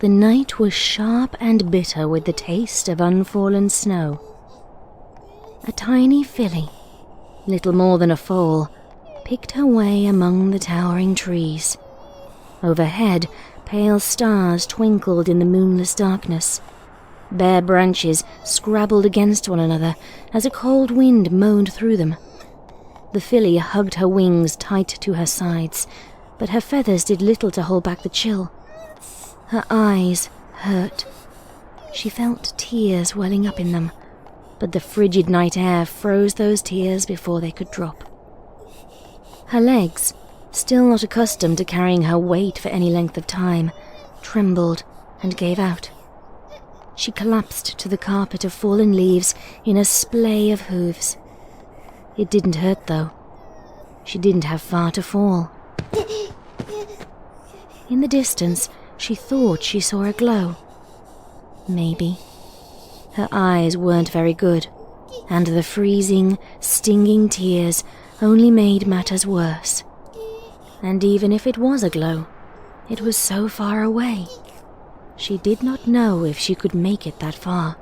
The night was sharp and bitter with the taste of unfallen snow. A tiny filly, little more than a foal, picked her way among the towering trees. Overhead, pale stars twinkled in the moonless darkness. Bare branches scrabbled against one another as a cold wind moaned through them. The filly hugged her wings tight to her sides, but her feathers did little to hold back the chill. Her eyes hurt. She felt tears welling up in them, but the frigid night air froze those tears before they could drop. Her legs, still not accustomed to carrying her weight for any length of time, trembled and gave out. She collapsed to the carpet of fallen leaves in a splay of hooves. It didn't hurt, though. She didn't have far to fall. In the distance, she thought she saw a glow. Maybe. Her eyes weren't very good, and the freezing, stinging tears only made matters worse. And even if it was a glow, it was so far away. She did not know if she could make it that far.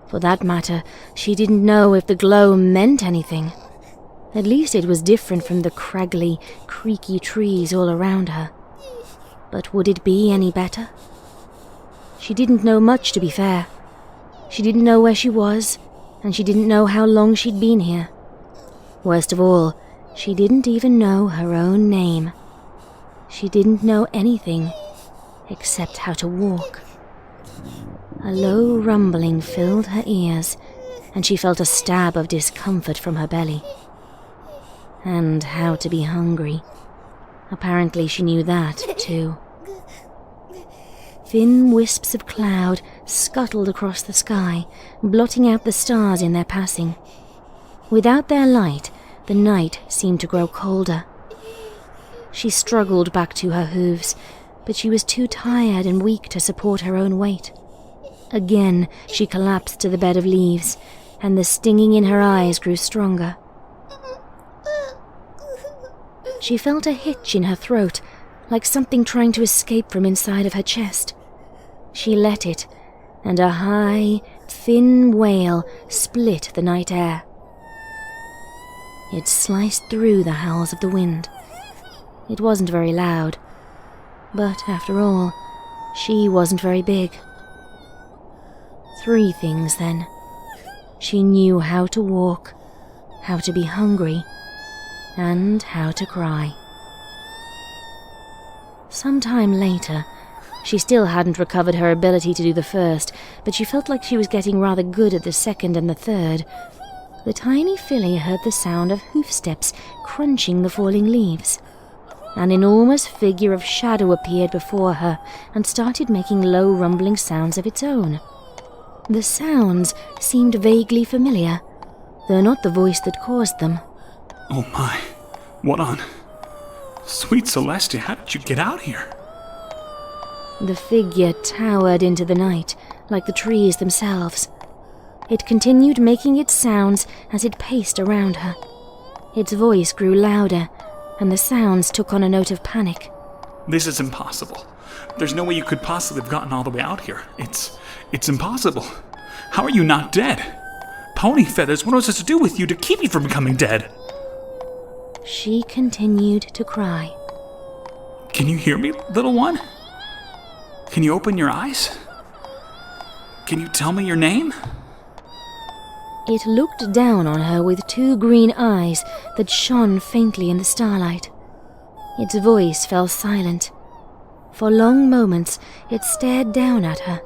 For that matter, she didn't know if the glow meant anything. At least it was different from the craggly, creaky trees all around her. But would it be any better? She didn't know much, to be fair. She didn't know where she was, and she didn't know how long she'd been here. Worst of all, she didn't even know her own name. She didn't know anything except how to walk. A low rumbling filled her ears, and she felt a stab of discomfort from her belly. And how to be hungry. Apparently she knew that, too. Thin wisps of cloud scuttled across the sky, blotting out the stars in their passing. Without their light, the night seemed to grow colder. She struggled back to her hooves, but she was too tired and weak to support her own weight. Again, she collapsed to the bed of leaves, and the stinging in her eyes grew stronger. She felt a hitch in her throat, like something trying to escape from inside of her chest. She let it, and a high, thin wail split the night air. It sliced through the howls of the wind. It wasn't very loud, but after all, she wasn't very big. 3 things, then. She knew how to walk, how to be hungry, and how to cry. Sometime later, she still hadn't recovered her ability to do the first, but she felt like she was getting rather good at the second and the third. The tiny filly heard the sound of hoofsteps crunching the falling leaves. An enormous figure of shadow appeared before her and started making low rumbling sounds of its own. The sounds seemed vaguely familiar, though not the voice that caused them. Oh my, what on? Sweet Celestia, how did you get out here? The figure towered into the night, like the trees themselves. It continued making its sounds as it paced around her. Its voice grew louder, and the sounds took on a note of panic. This is impossible. There's no way you could possibly have gotten all the way out here. It's impossible. How are you not dead? Pony feathers, what was I supposed to do with you to keep you from becoming dead? She continued to cry. Can you hear me, little one? Can you open your eyes? Can you tell me your name? It looked down on her with 2 green eyes that shone faintly in the starlight. Its voice fell silent. For long moments, it stared down at her.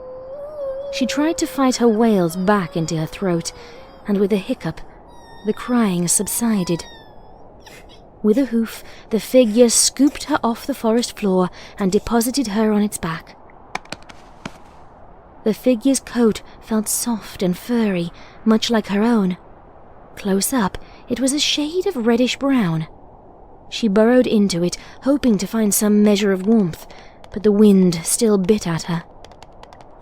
She tried to fight her wails back into her throat, and with a hiccup, the crying subsided. With a hoof, the figure scooped her off the forest floor and deposited her on its back. The figure's coat felt soft and furry, much like her own. Close up, it was a shade of reddish-brown. She burrowed into it, hoping to find some measure of warmth, but the wind still bit at her.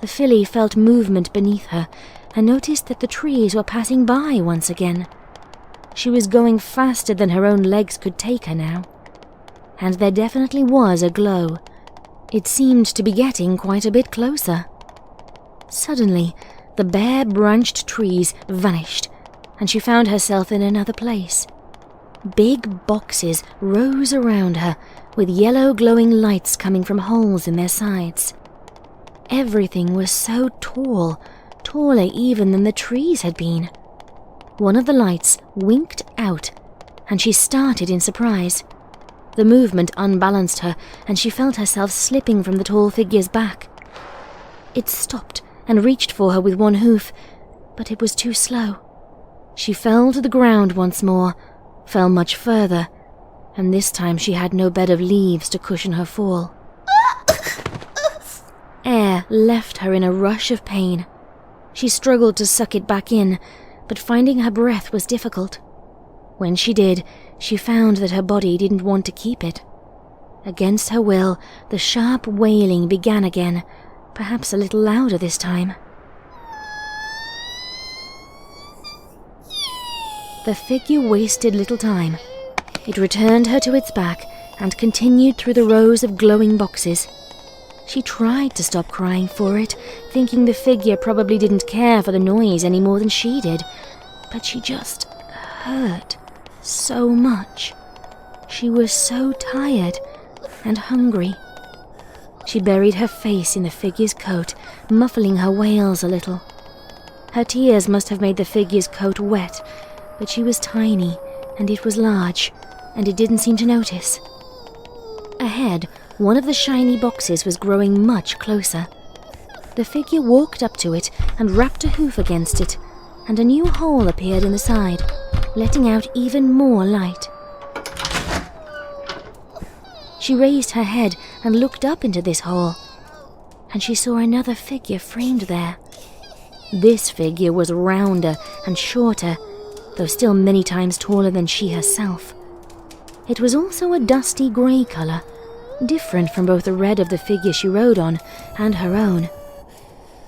The filly felt movement beneath her and noticed that the trees were passing by once again. She was going faster than her own legs could take her now. And there definitely was a glow. It seemed to be getting quite a bit closer. Suddenly, the bare branched trees vanished, and she found herself in another place. Big boxes rose around her, with yellow glowing lights coming from holes in their sides. Everything was so tall, taller even than the trees had been. One of the lights winked out, and she started in surprise. The movement unbalanced her, and she felt herself slipping from the tall figure's back. It stopped and reached for her with one hoof, but it was too slow. She fell to the ground once more, fell much further, and this time she had no bed of leaves to cushion her fall. Air left her in a rush of pain. She struggled to suck it back in, but finding her breath was difficult. When she did, she found that her body didn't want to keep it. Against her will, the sharp wailing began again, perhaps a little louder this time. The figure wasted little time. It returned her to its back and continued through the rows of glowing boxes. She tried to stop crying for it, thinking the figure probably didn't care for the noise any more than she did, but she just hurt so much. She was so tired and hungry. She buried her face in the figure's coat, muffling her wails a little. Her tears must have made the figure's coat wet, but she was tiny, and it was large, and it didn't seem to notice. Ahead, one of the shiny boxes was growing much closer. The figure walked up to it and rapped a hoof against it, and a new hole appeared in the side, letting out even more light. She raised her head and looked up into this hole, and she saw another figure framed there. This figure was rounder and shorter, though still many times taller than she herself. It was also a dusty grey colour, different from both the red of the figure she rode on and her own.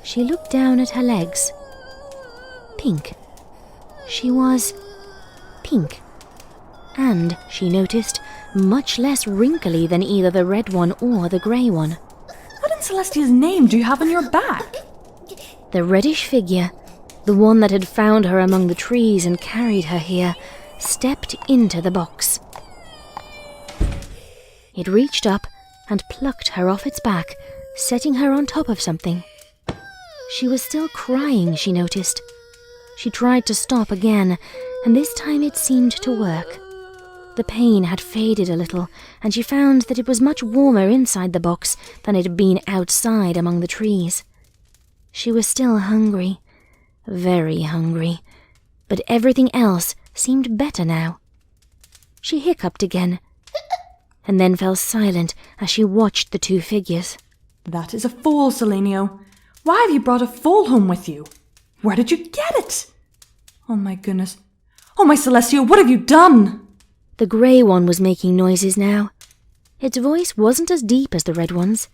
She looked down at her legs. Pink. She was pink. And, she noticed, much less wrinkly than either the red one or the grey one. What in Celestia's name do you have on your back? The reddish figure, the one that had found her among the trees and carried her here, stepped into the box. It reached up and plucked her off its back, setting her on top of something. She was still crying, she noticed. She tried to stop again, and this time it seemed to work. The pain had faded a little, and she found that it was much warmer inside the box than it had been outside among the trees. She was still hungry, very hungry, but everything else seemed better now. She hiccuped again, and then fell silent as she watched the two figures. That is a foal, Celliano. Why have you brought a foal home with you? Where did you get it? Oh my goodness. Oh my Celestia, what have you done? The grey one was making noises now. Its voice wasn't as deep as the red one's.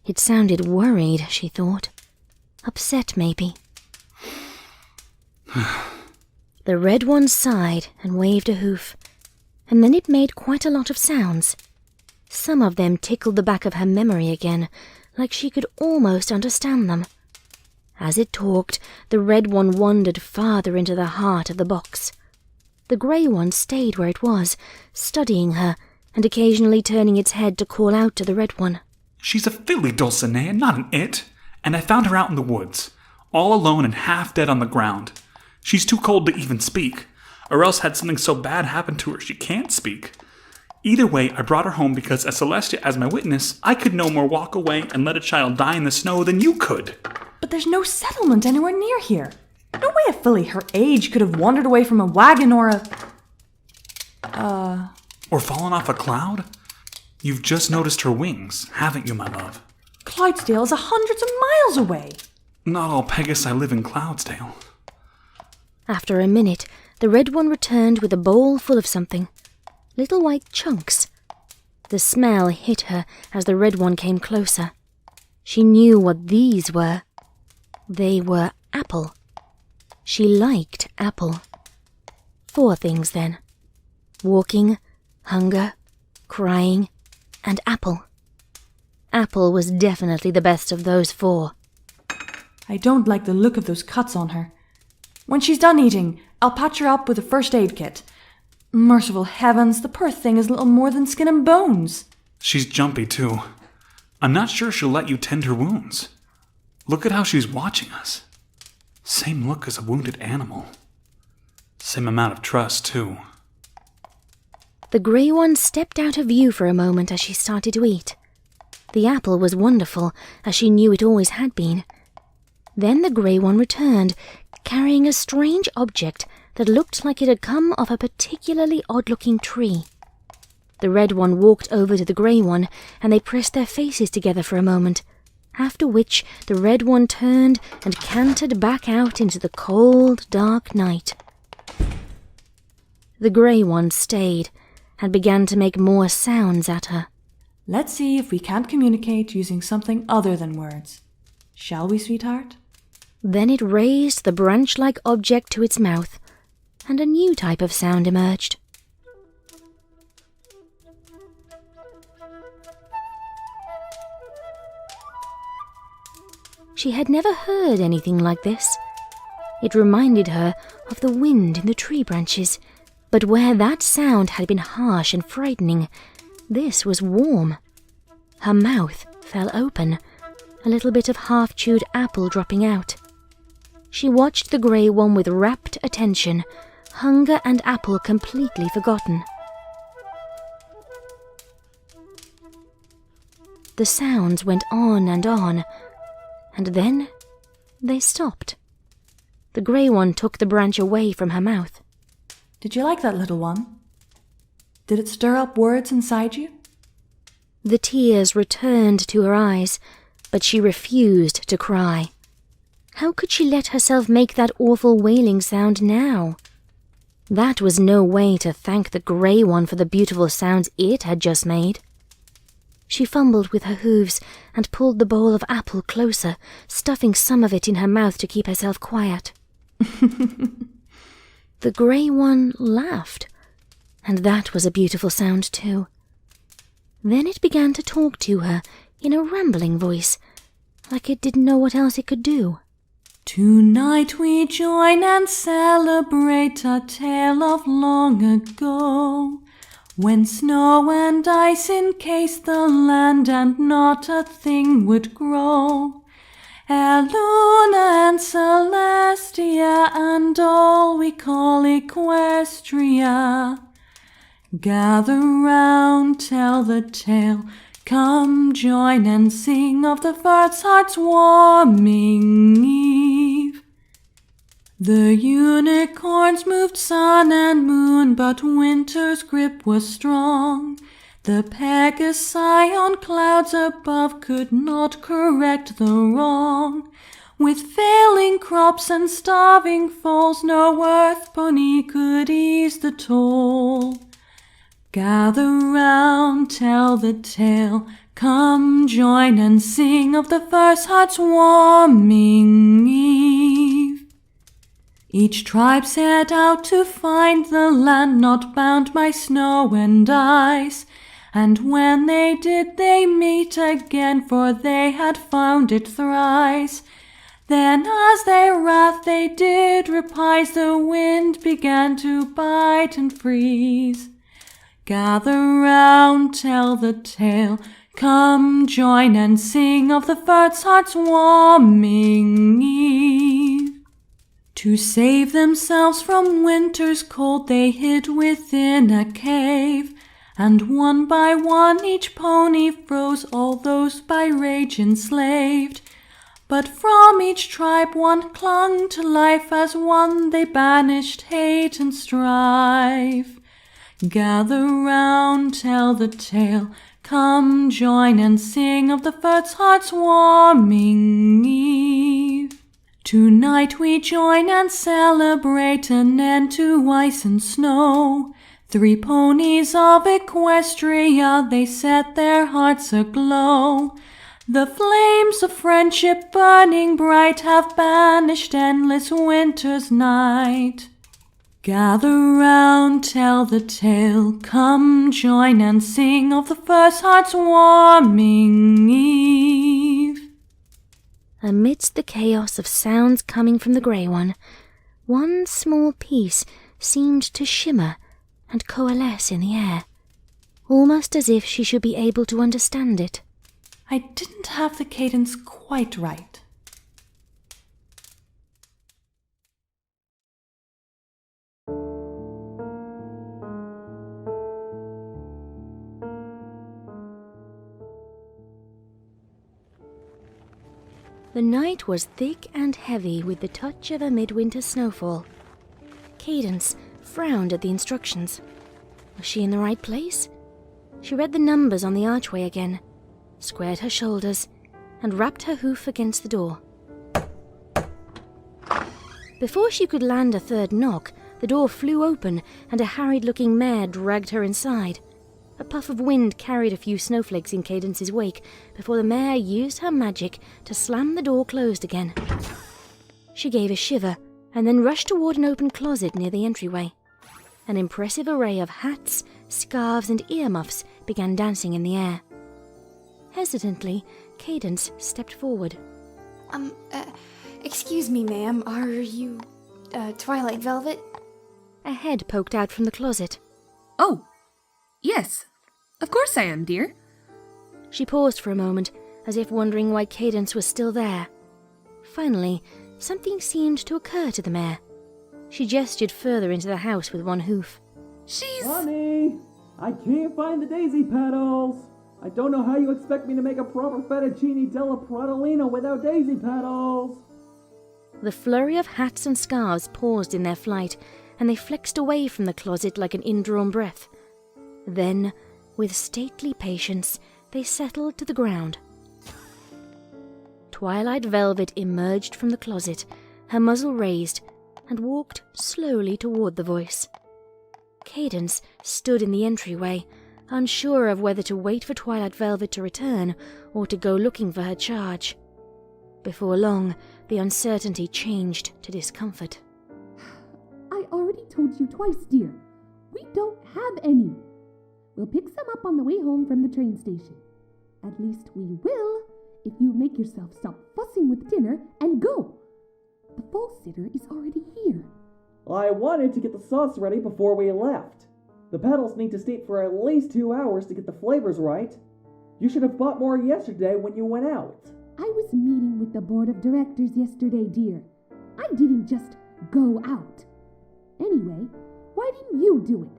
It sounded worried, she thought. Upset, maybe. The red one sighed and waved a hoof, and then it made quite a lot of sounds. Some of them tickled the back of her memory again, like she could almost understand them. As it talked, the red one wandered farther into the heart of the box. The grey one stayed where it was, studying her, and occasionally turning its head to call out to the red one. She's a filly, Dulcinea, not an it. And I found her out in the woods, all alone and half dead on the ground. She's too cold to even speak, or else had something so bad happen to her she can't speak. Either way, I brought her home because, as Celestia as my witness, I could no more walk away and let a child die in the snow than you could. But there's no settlement anywhere near here. No way a filly her age could have wandered away from a wagon or Or fallen off a cloud? You've just noticed her wings, haven't you, my love? Clydesdale is hundreds of miles away. Not all Pegasi live in Cloudsdale. After a minute, the red one returned with a bowl full of something. Little white chunks. The smell hit her as the red one came closer. She knew what these were. They were apple. She liked apple. 4 things, then. Walking, hunger, crying, and apple. Apple was definitely the best of those four. I don't like the look of those cuts on her. When she's done eating, I'll patch her up with a first aid kit. Merciful heavens, the poor thing is little more than skin and bones. She's jumpy, too. I'm not sure she'll let you tend her wounds. Look at how she's watching us. Same look as a wounded animal. Same amount of trust, too. The grey one stepped out of view for a moment as she started to eat. The apple was wonderful, as she knew it always had been. Then the grey one returned, carrying a strange object that looked like it had come off a particularly odd-looking tree. The red one walked over to the grey one, and they pressed their faces together for a moment, after which the red one turned and cantered back out into the cold, dark night. The grey one stayed, and began to make more sounds at her. Let's see if we can't communicate using something other than words. Shall we, sweetheart? Then it raised the branch-like object to its mouth, and a new type of sound emerged. She had never heard anything like this. It reminded her of the wind in the tree branches, but where that sound had been harsh and frightening, this was warm. Her mouth fell open, a little bit of half-chewed apple dropping out. She watched the grey one with rapt attention, hunger and apple completely forgotten. The sounds went on, and then they stopped. The grey one took the branch away from her mouth. Did you like that, little one? Did it stir up words inside you? The tears returned to her eyes, but she refused to cry. How could she let herself make that awful wailing sound now? That was no way to thank the grey one for the beautiful sounds it had just made. She fumbled with her hooves and pulled the bowl of apple closer, stuffing some of it in her mouth to keep herself quiet. The grey one laughed, and that was a beautiful sound too. Then it began to talk to her in a rambling voice, like it didn't know what else it could do. Tonight we join and celebrate a tale of long ago, when snow and ice encased the land and not a thing would grow. Luna and Celestia and all we call Equestria, gather round, tell the tale, come join and sing of the first heart's warming eve. The unicorns moved sun and moon, but winter's grip was strong. The Pegasi on clouds above could not correct the wrong. With failing crops and starving foals, no earth pony could ease the toll. Gather round, tell the tale, come join and sing of the first heart's warming eve. Each tribe set out to find the land not bound by snow and ice, and when they did they meet again, for they had found it thrice. Then as their wrath they did reprise, the wind began to bite and freeze. Gather round, tell the tale, come join and sing of the first heart's warming eve. To save themselves from winter's cold they hid within a cave, and one by one each pony froze, all those by rage enslaved. But from each tribe one clung to life, as one they banished hate and strife. Gather round, tell the tale, come join and sing of the first heart's warming eve. Tonight we join and celebrate an end to ice and snow. 3 ponies of Equestria, they set their hearts aglow. The flames of friendship burning bright have banished endless winter's night. Gather round, tell the tale, come join and sing of the first heart's warming eve. Amidst the chaos of sounds coming from the grey one small piece seemed to shimmer and coalesce in the air, almost as if she should be able to understand it. I didn't have the cadence quite right. The night was thick and heavy with the touch of a midwinter snowfall. Cadence frowned at the instructions. Was she in the right place? She read the numbers on the archway again, squared her shoulders, and rapped her hoof against the door. Before she could land a third knock, the door flew open and a harried-looking mare dragged her inside. A puff of wind carried a few snowflakes in Cadence's wake before the mare used her magic to slam the door closed again. She gave a shiver and then rushed toward an open closet near the entryway. An impressive array of hats, scarves, and earmuffs began dancing in the air. Hesitantly, Cadence stepped forward. Excuse me, ma'am. Are you, Twilight Velvet? A head poked out from the closet. Oh, yes. Of course I am, dear. She paused for a moment, as if wondering why Cadence was still there. Finally, something seemed to occur to the mare. She gestured further into the house with one hoof. She's... Honey, I can't find the daisy petals. I don't know how you expect me to make a proper fettuccine della Pratolino without daisy petals. The flurry of hats and scarves paused in their flight, and they flexed away from the closet like an indrawn breath. Then, with stately patience, they settled to the ground. Twilight Velvet emerged from the closet, her muzzle raised, and walked slowly toward the voice. Cadence stood in the entryway, unsure of whether to wait for Twilight Velvet to return or to go looking for her charge. Before long, the uncertainty changed to discomfort. I already told you twice, dear. We don't have any. We'll pick some up on the way home from the train station. At least we will, if you make yourself stop fussing with dinner and go. The fall sitter is already here. I wanted to get the sauce ready before we left. The petals need to steep for at least 2 hours to get the flavors right. You should have bought more yesterday when you went out. I was meeting with the board of directors yesterday, dear. I didn't just go out. Anyway, why didn't you do it?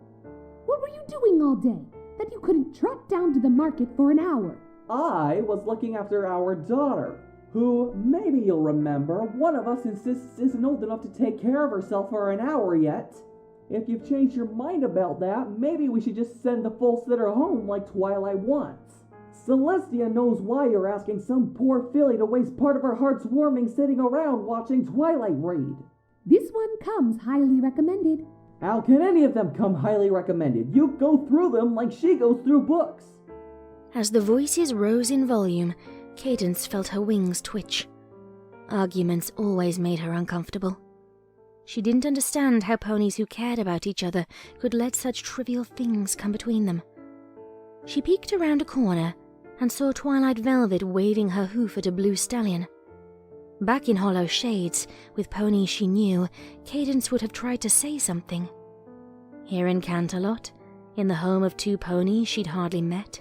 What were you doing all day that you couldn't trot down to the market for an hour? I was looking after our daughter, who, maybe you'll remember, one of us insists isn't old enough to take care of herself for an hour yet. If you've changed your mind about that, maybe we should just send the full sitter home like Twilight wants. Celestia knows why you're asking some poor filly to waste part of her heart's warming sitting around watching Twilight read. This one comes highly recommended. How can any of them come highly recommended? You go through them like she goes through books. As the voices rose in volume, Cadence felt her wings twitch. Arguments always made her uncomfortable. She didn't understand how ponies who cared about each other could let such trivial things come between them. She peeked around a corner and saw Twilight Velvet waving her hoof at a blue stallion. Back in Hollow Shades, with ponies she knew, Cadence would have tried to say something. Here in Canterlot, in the home of 2 ponies she'd hardly met,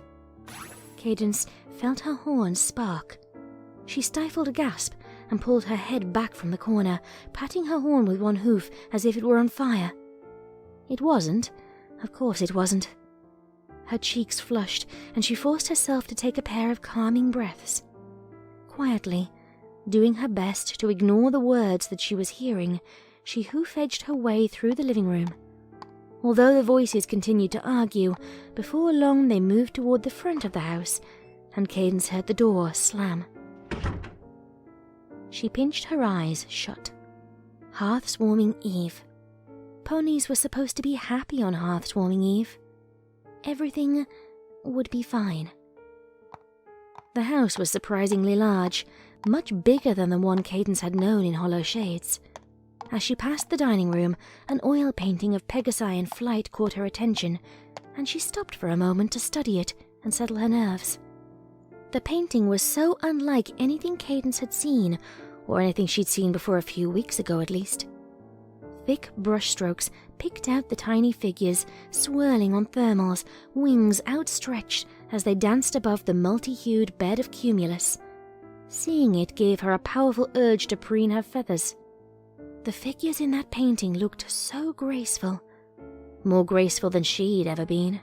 Cadence felt her horns spark. She stifled a gasp and pulled her head back from the corner, patting her horn with one hoof as if it were on fire. It wasn't. Of course it wasn't. Her cheeks flushed, and she forced herself to take a pair of calming breaths. Quietly, doing her best to ignore the words that she was hearing, she hoof-edged her way through the living room. Although the voices continued to argue, before long they moved toward the front of the house, and Cadence heard the door slam. She pinched her eyes shut. Hearth's Warming Eve. Ponies were supposed to be happy on Hearth's Warming Eve. Everything would be fine. The house was surprisingly large, much bigger than the one Cadence had known in Hollow Shades. As she passed the dining room, an oil painting of Pegasi in flight caught her attention, and she stopped for a moment to study it and settle her nerves. The painting was so unlike anything Cadance had seen, or anything she'd seen before a few weeks ago at least. Thick brushstrokes picked out the tiny figures, swirling on thermals, wings outstretched as they danced above the multi-hued bed of cumulus. Seeing it gave her a powerful urge to preen her feathers. The figures in that painting looked so graceful, more graceful than she'd ever been.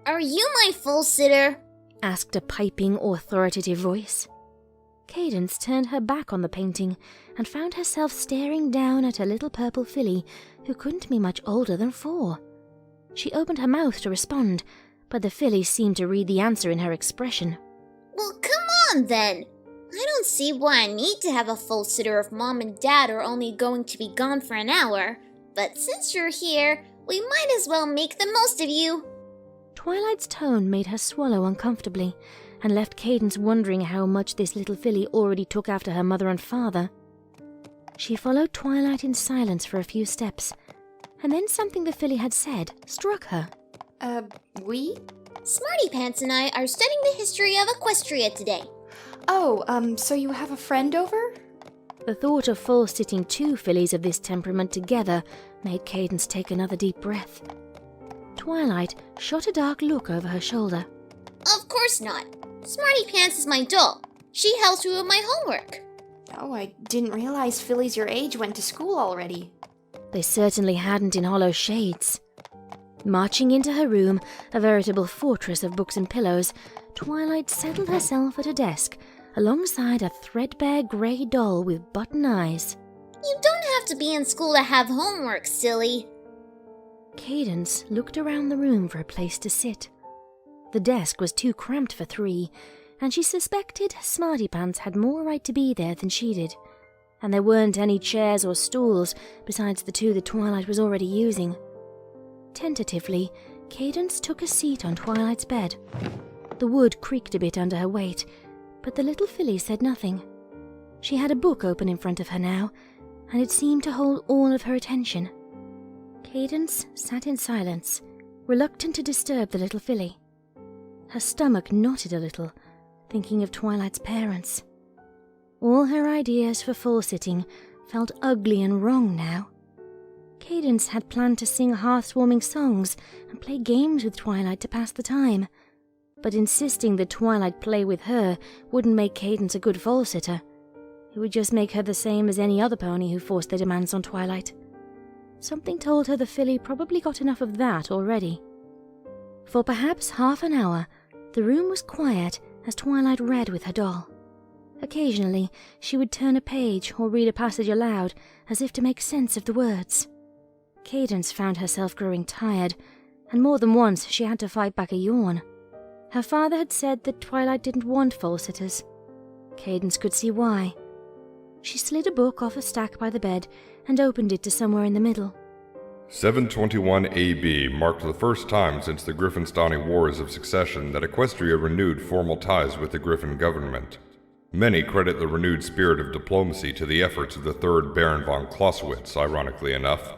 "Are you my full sitter?" asked a piping, authoritative voice. Cadance turned her back on the painting and found herself staring down at a little purple filly who couldn't be much older than 4. She opened her mouth to respond, but the filly seemed to read the answer in her expression. "Well, come on then. I don't see why I need to have a full sitter if Mom and Dad are only going to be gone for an hour. But since you're here, we might as well make the most of you." Twilight's tone made her swallow uncomfortably, and left Cadance wondering how much this little filly already took after her mother and father. She followed Twilight in silence for a few steps, and then something the filly had said struck her. We? Smarty Pants and I are studying the history of Equestria today. Oh, so you have a friend over? The thought of full-sitting 2 fillies of this temperament together made Cadance take another deep breath. Twilight shot a dark look over her shoulder. Of course not. Smarty Pants is my doll. She helps me with my homework. Oh, I didn't realize fillies your age went to school already. They certainly hadn't in Hollow Shades. Marching into her room, a veritable fortress of books and pillows, Twilight settled herself at a desk alongside a threadbare grey doll with button eyes. You don't have to be in school to have homework, silly. Cadance looked around the room for a place to sit. The desk was too cramped for 3, and she suspected Smarty Pants had more right to be there than she did, and there weren't any chairs or stools besides the 2 that Twilight was already using. Tentatively, Cadance took a seat on Twilight's bed. The wood creaked a bit under her weight, but the little filly said nothing. She had a book open in front of her now, and it seemed to hold all of her attention. Cadance sat in silence, reluctant to disturb the little filly. Her stomach knotted a little, thinking of Twilight's parents. All her ideas for full-sitting felt ugly and wrong now. Cadance had planned to sing hearth-warming songs and play games with Twilight to pass the time, but insisting that Twilight play with her wouldn't make Cadance a good full-sitter. It would just make her the same as any other pony who forced their demands on Twilight. Something told her the filly probably got enough of that already. For perhaps half an hour, the room was quiet as Twilight read with her doll. Occasionally, she would turn a page or read a passage aloud, as if to make sense of the words. Cadance found herself growing tired, and more than once she had to fight back a yawn. Her father had said that Twilight didn't want full-sitters. Cadance could see why. She slid a book off a stack by the bed and opened it to somewhere in the middle. 721 AB marked the first time since the Griffinstani Wars of Succession that Equestria renewed formal ties with the Griffin government. Many credit the renewed spirit of diplomacy to the efforts of the 3rd Baron von Clausewitz, ironically enough.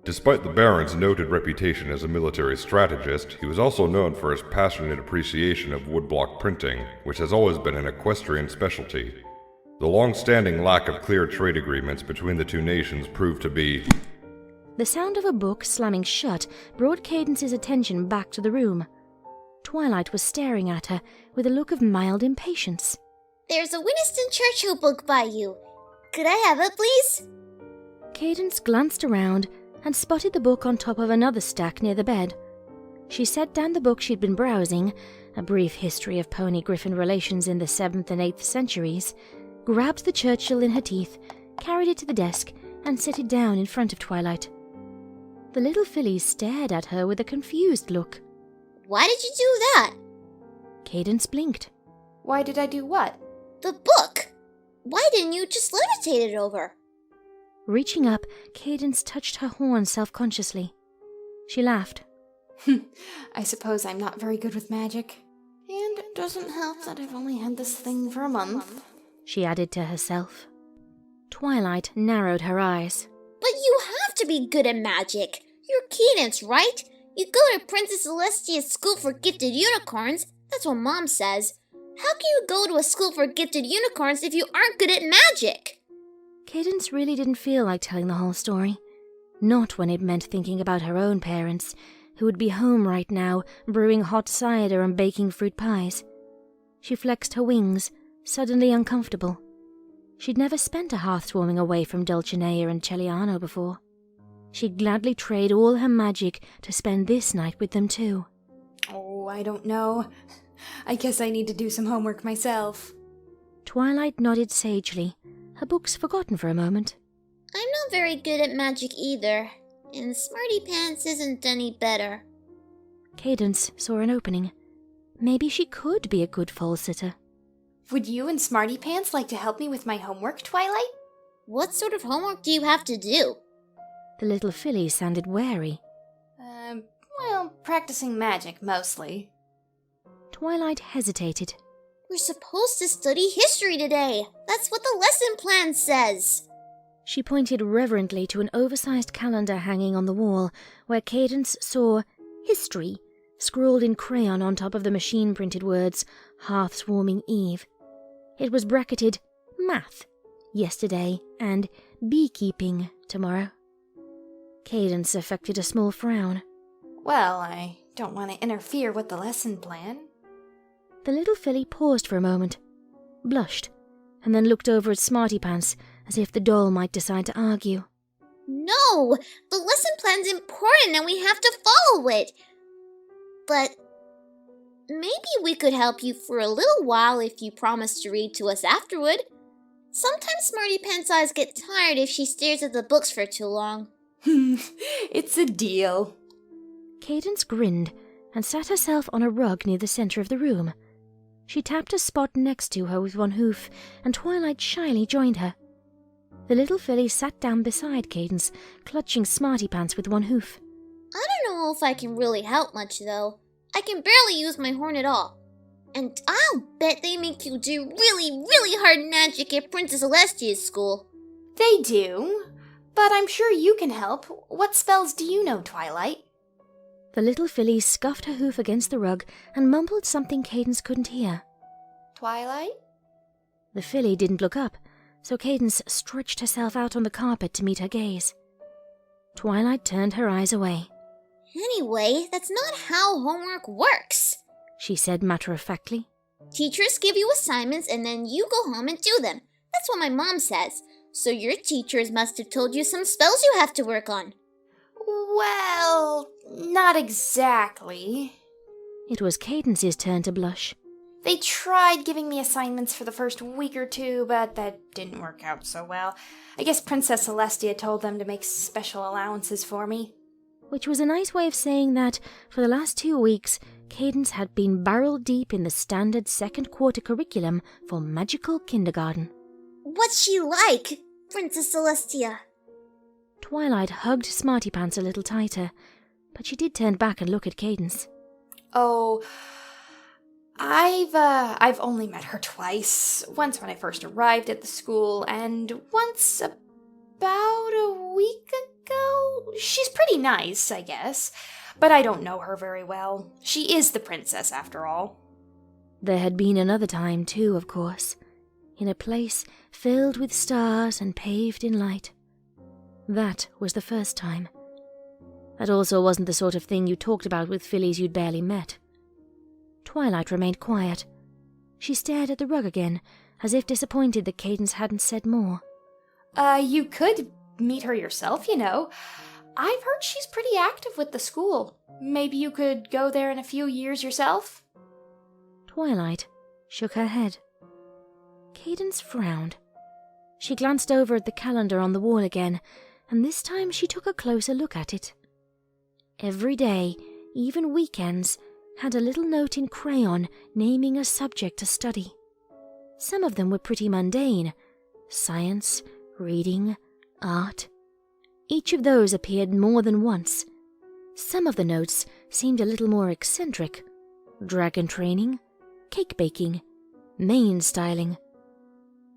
Despite the Baron's noted reputation as a military strategist, he was also known for his passionate appreciation of woodblock printing, which has always been an equestrian specialty. The long-standing lack of clear trade agreements between the 2 nations proved to be... The sound of a book slamming shut brought Cadance's attention back to the room. Twilight was staring at her with a look of mild impatience. There's a Winston Churchill book by you. Could I have it, please? Cadance glanced around and spotted the book on top of another stack near the bed. She set down the book she'd been browsing, A Brief History of Pony-Griffin Relations in the 7th and 8th Centuries, grabbed the Churchill in her teeth, carried it to the desk, and set it down in front of Twilight. The little filly stared at her with a confused look. Why did you do that? Cadance blinked. Why did I do what? The book. Why didn't you just levitate it over? Reaching up, Cadance touched her horn self-consciously. She laughed. I suppose I'm not very good with magic. And it doesn't help that I've only had this thing for a month. She added to herself. Twilight narrowed her eyes. But have to be good at magic. You're Cadence, right? You go to Princess Celestia's school for gifted unicorns. That's what Mom says. How can you go to a school for gifted unicorns if you aren't good at magic? Cadence really didn't feel like telling the whole story. Not when it meant thinking about her own parents, who would be home right now, brewing hot cider and baking fruit pies. She flexed her wings, suddenly uncomfortable. She'd never spent a hearth warming away from Dulcinea and Celliano before. She'd gladly trade all her magic to spend this night with them too. Oh, I don't know. I guess I need to do some homework myself. Twilight nodded sagely, her books forgotten for a moment. I'm not very good at magic either, and Smarty Pants isn't any better. Cadence saw an opening. Maybe she could be a good foal-sitter. Would you and Smarty Pants like to help me with my homework, Twilight? What sort of homework do you have to do? The little filly sounded wary. Well, practicing magic, mostly. Twilight hesitated. We're supposed to study history today. That's what the lesson plan says. She pointed reverently to an oversized calendar hanging on the wall, where Cadence saw History scrawled in crayon on top of the machine-printed words, Hearth's Warming Eve. It was bracketed Math, yesterday, and Beekeeping, tomorrow. Cadence affected a small frown. Well, I don't want to interfere with the lesson plan. The little filly paused for a moment, blushed, and then looked over at Smarty Pants as if the doll might decide to argue. No! The lesson plan's important and we have to follow it! But maybe we could help you for a little while if you promise to read to us afterward. Sometimes Smarty Pants' eyes get tired if she stares at the books for too long. It's a deal. Cadence grinned and sat herself on a rug near the center of the room. She tapped a spot next to her with one hoof, and Twilight shyly joined her. The little filly sat down beside Cadence, clutching Smarty Pants with one hoof. I don't know if I can really help much, though. I can barely use my horn at all. And I'll bet they make you do really, really hard magic at Princess Celestia's school. They do, but I'm sure you can help. What spells do you know, Twilight? The little filly scuffed her hoof against the rug and mumbled something Cadence couldn't hear. Twilight? The filly didn't look up, so Cadence stretched herself out on the carpet to meet her gaze. Twilight turned her eyes away. Anyway, that's not how homework works, she said matter-of-factly. Teachers give you assignments and then you go home and do them. That's what my mom says. So your teachers must have told you some spells you have to work on. Well, not exactly. It was Cadence's turn to blush. They tried giving me assignments for the first week or two, but that didn't work out so well. I guess Princess Celestia told them to make special allowances for me. Which was a nice way of saying that, for the last 2 weeks, Cadence had been barrel-deep in the standard second quarter curriculum for magical kindergarten. What's she like, Princess Celestia? Twilight hugged Smarty Pants a little tighter, but she did turn back and look at Cadence. Oh, I've only met her twice. Once when I first arrived at the school, and once about a week ago. She's pretty nice, I guess, but I don't know her very well. She is the princess, after all. There had been another time, too, of course, in a place filled with stars and paved in light. That was the first time. That also wasn't the sort of thing you talked about with fillies you'd barely met. Twilight remained quiet. She stared at the rug again, as if disappointed that Cadence hadn't said more. You could meet her yourself, you know. I've heard she's pretty active with the school. Maybe you could go there in a few years yourself? Twilight shook her head. Cadence frowned. She glanced over at the calendar on the wall again, and this time she took a closer look at it. Every day, even weekends, had a little note in crayon naming a subject to study. Some of them were pretty mundane. Science, reading, art. Each of those appeared more than once. Some of the notes seemed a little more eccentric. Dragon training, cake baking, mane styling.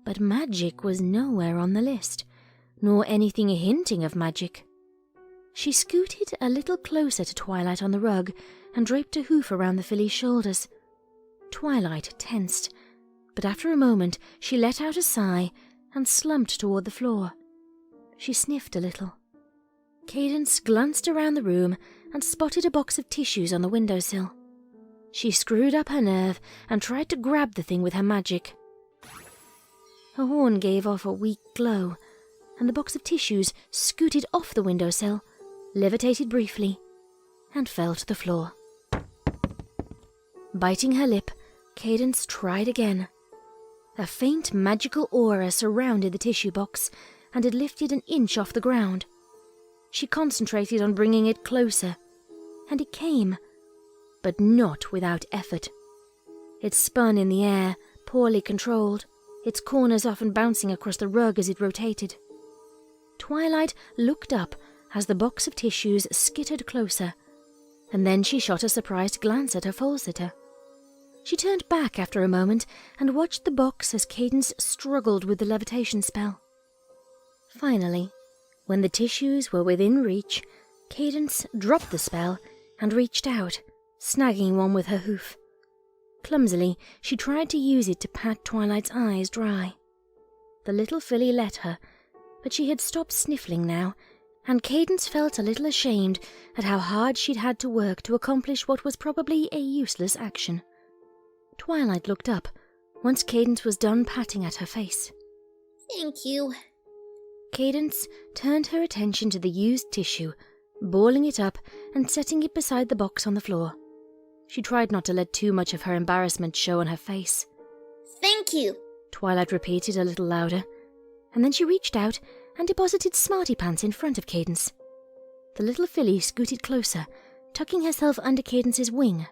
But magic was nowhere on the list, nor anything hinting of magic. She scooted a little closer to Twilight on the rug and draped a hoof around the filly's shoulders. Twilight tensed, but after a moment she let out a sigh and slumped toward the floor. She sniffed a little. Cadence glanced around the room and spotted a box of tissues on the windowsill. She screwed up her nerve and tried to grab the thing with her magic. Her horn gave off a weak glow, and the box of tissues scooted off the windowsill, levitated briefly, and fell to the floor. Biting her lip, Cadence tried again. A faint magical aura surrounded the tissue box, and it lifted an inch off the ground. She concentrated on bringing it closer, and it came, but not without effort. It spun in the air, poorly controlled, its corners often bouncing across the rug as it rotated. Twilight looked up as the box of tissues skittered closer, and then she shot a surprised glance at her foal-sitter. She turned back after a moment and watched the box as Cadence struggled with the levitation spell. Finally, when the tissues were within reach, Cadence dropped the spell and reached out, snagging one with her hoof. Clumsily, she tried to use it to pat Twilight's eyes dry. The little filly let her, but she had stopped sniffling now, and Cadence felt a little ashamed at how hard she'd had to work to accomplish what was probably a useless action. Twilight looked up once Cadence was done patting at her face. Thank you. Cadence turned her attention to the used tissue, balling it up and setting it beside the box on the floor. She tried not to let too much of her embarrassment show on her face. Thank you, Twilight repeated a little louder, and then she reached out and deposited Smarty Pants in front of Cadence. The little filly scooted closer, tucking herself under Cadence's wing.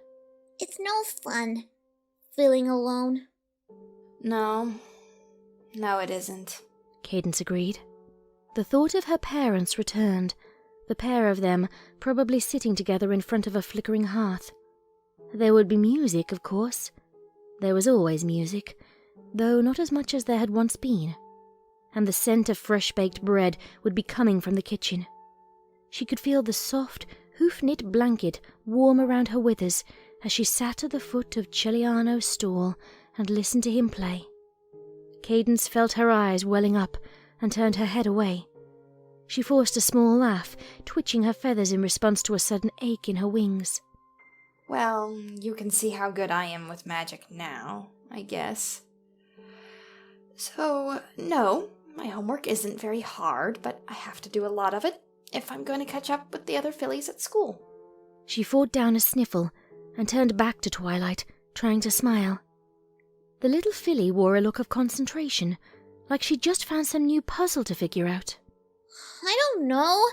It's no fun, feeling alone. No, it isn't, Cadence agreed. The thought of her parents returned, the pair of them probably sitting together in front of a flickering hearth. There would be music, of course. There was always music, though not as much as there had once been. And the scent of fresh-baked bread would be coming from the kitchen. She could feel the soft, hoof-knit blanket warm around her withers as she sat at the foot of Celliano's stall and listened to him play. Cadence felt her eyes welling up and turned her head away. She forced a small laugh, twitching her feathers in response to a sudden ache in her wings. Well, you can see how good I am with magic now, I guess. So, no, my homework isn't very hard, but I have to do a lot of it if I'm going to catch up with the other fillies at school. She fought down a sniffle and turned back to Twilight, trying to smile. The little filly wore a look of concentration, like she'd just found some new puzzle to figure out. I don't know.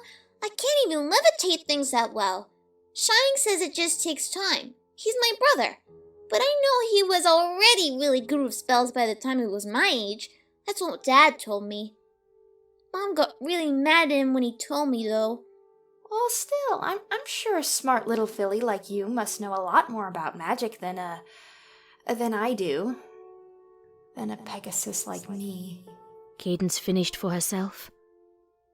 I can't even levitate things that well. Shining says it just takes time. He's my brother. But I know he was already really good with spells by the time he was my age. That's what Dad told me. Mom got really mad at him when he told me, though. Well, still, I'm sure a smart little filly like you must know a lot more about magic than I do. Than a Pegasus like me. Cadence finished for herself.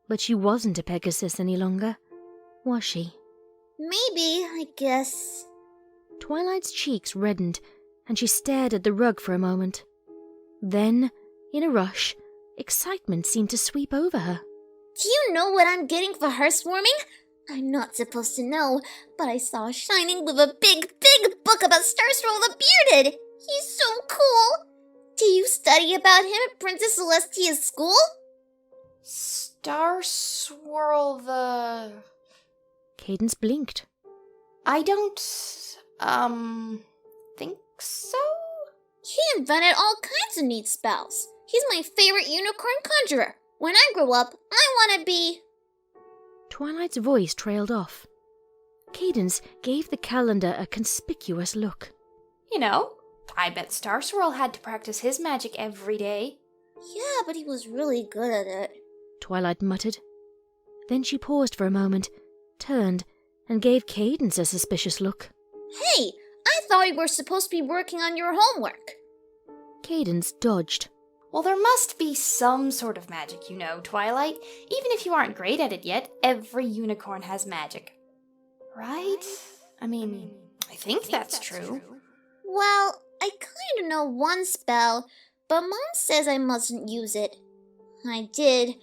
But she wasn't a Pegasus any longer, was she? Maybe, I guess. Twilight's cheeks reddened, and she stared at the rug for a moment. Then, in a rush, excitement seemed to sweep over her. Do you know what I'm getting for Hearth warming? I'm not supposed to know, but I saw Shining with a big book about Star Swirl the Bearded. He's so cool. Do you study about him at Princess Celestia's school? Star Swirl the... Cadence blinked. I don't, think so? He invented all kinds of neat spells. He's my favorite unicorn conjurer. When I grow up, I want to be... Twilight's voice trailed off. Cadence gave the calendar a conspicuous look. You know, I bet Star Swirl had to practice his magic every day. Yeah, but he was really good at it, Twilight muttered. Then she paused for a moment, turned, and gave Cadence a suspicious look. Hey, I thought we were supposed to be working on your homework. Cadence dodged. Well, there must be some sort of magic, you know, Twilight. Even if you aren't great at it yet, every unicorn has magic. Right? I mean, I think that's true. Well, I kinda know one spell, but Mom says I mustn't use it. I did.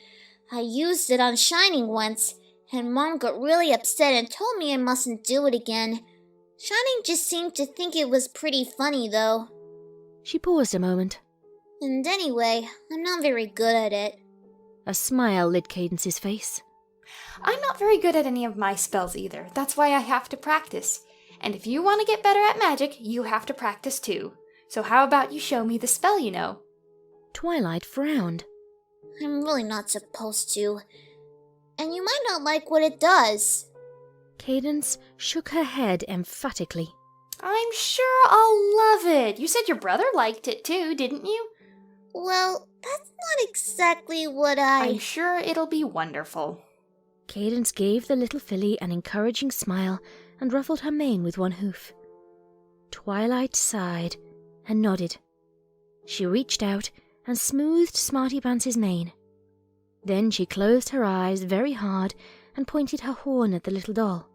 I used it on Shining once, and Mom got really upset and told me I mustn't do it again. Shining just seemed to think it was pretty funny, though. She paused a moment. And anyway, I'm not very good at it. A smile lit Cadence's face. I'm not very good at any of my spells either. That's why I have to practice. And if you want to get better at magic, you have to practice too. So how about you show me the spell you know? Twilight frowned. I'm really not supposed to. And you might not like what it does. Cadence shook her head emphatically. I'm sure I'll love it. You said your brother liked it too, didn't you? Well, that's not exactly what I'm sure it'll be wonderful. Cadence gave the little filly an encouraging smile and ruffled her mane with one hoof. Twilight sighed and nodded. She reached out and smoothed Smarty Pants' mane. Then she closed her eyes very hard and pointed her horn at the little doll.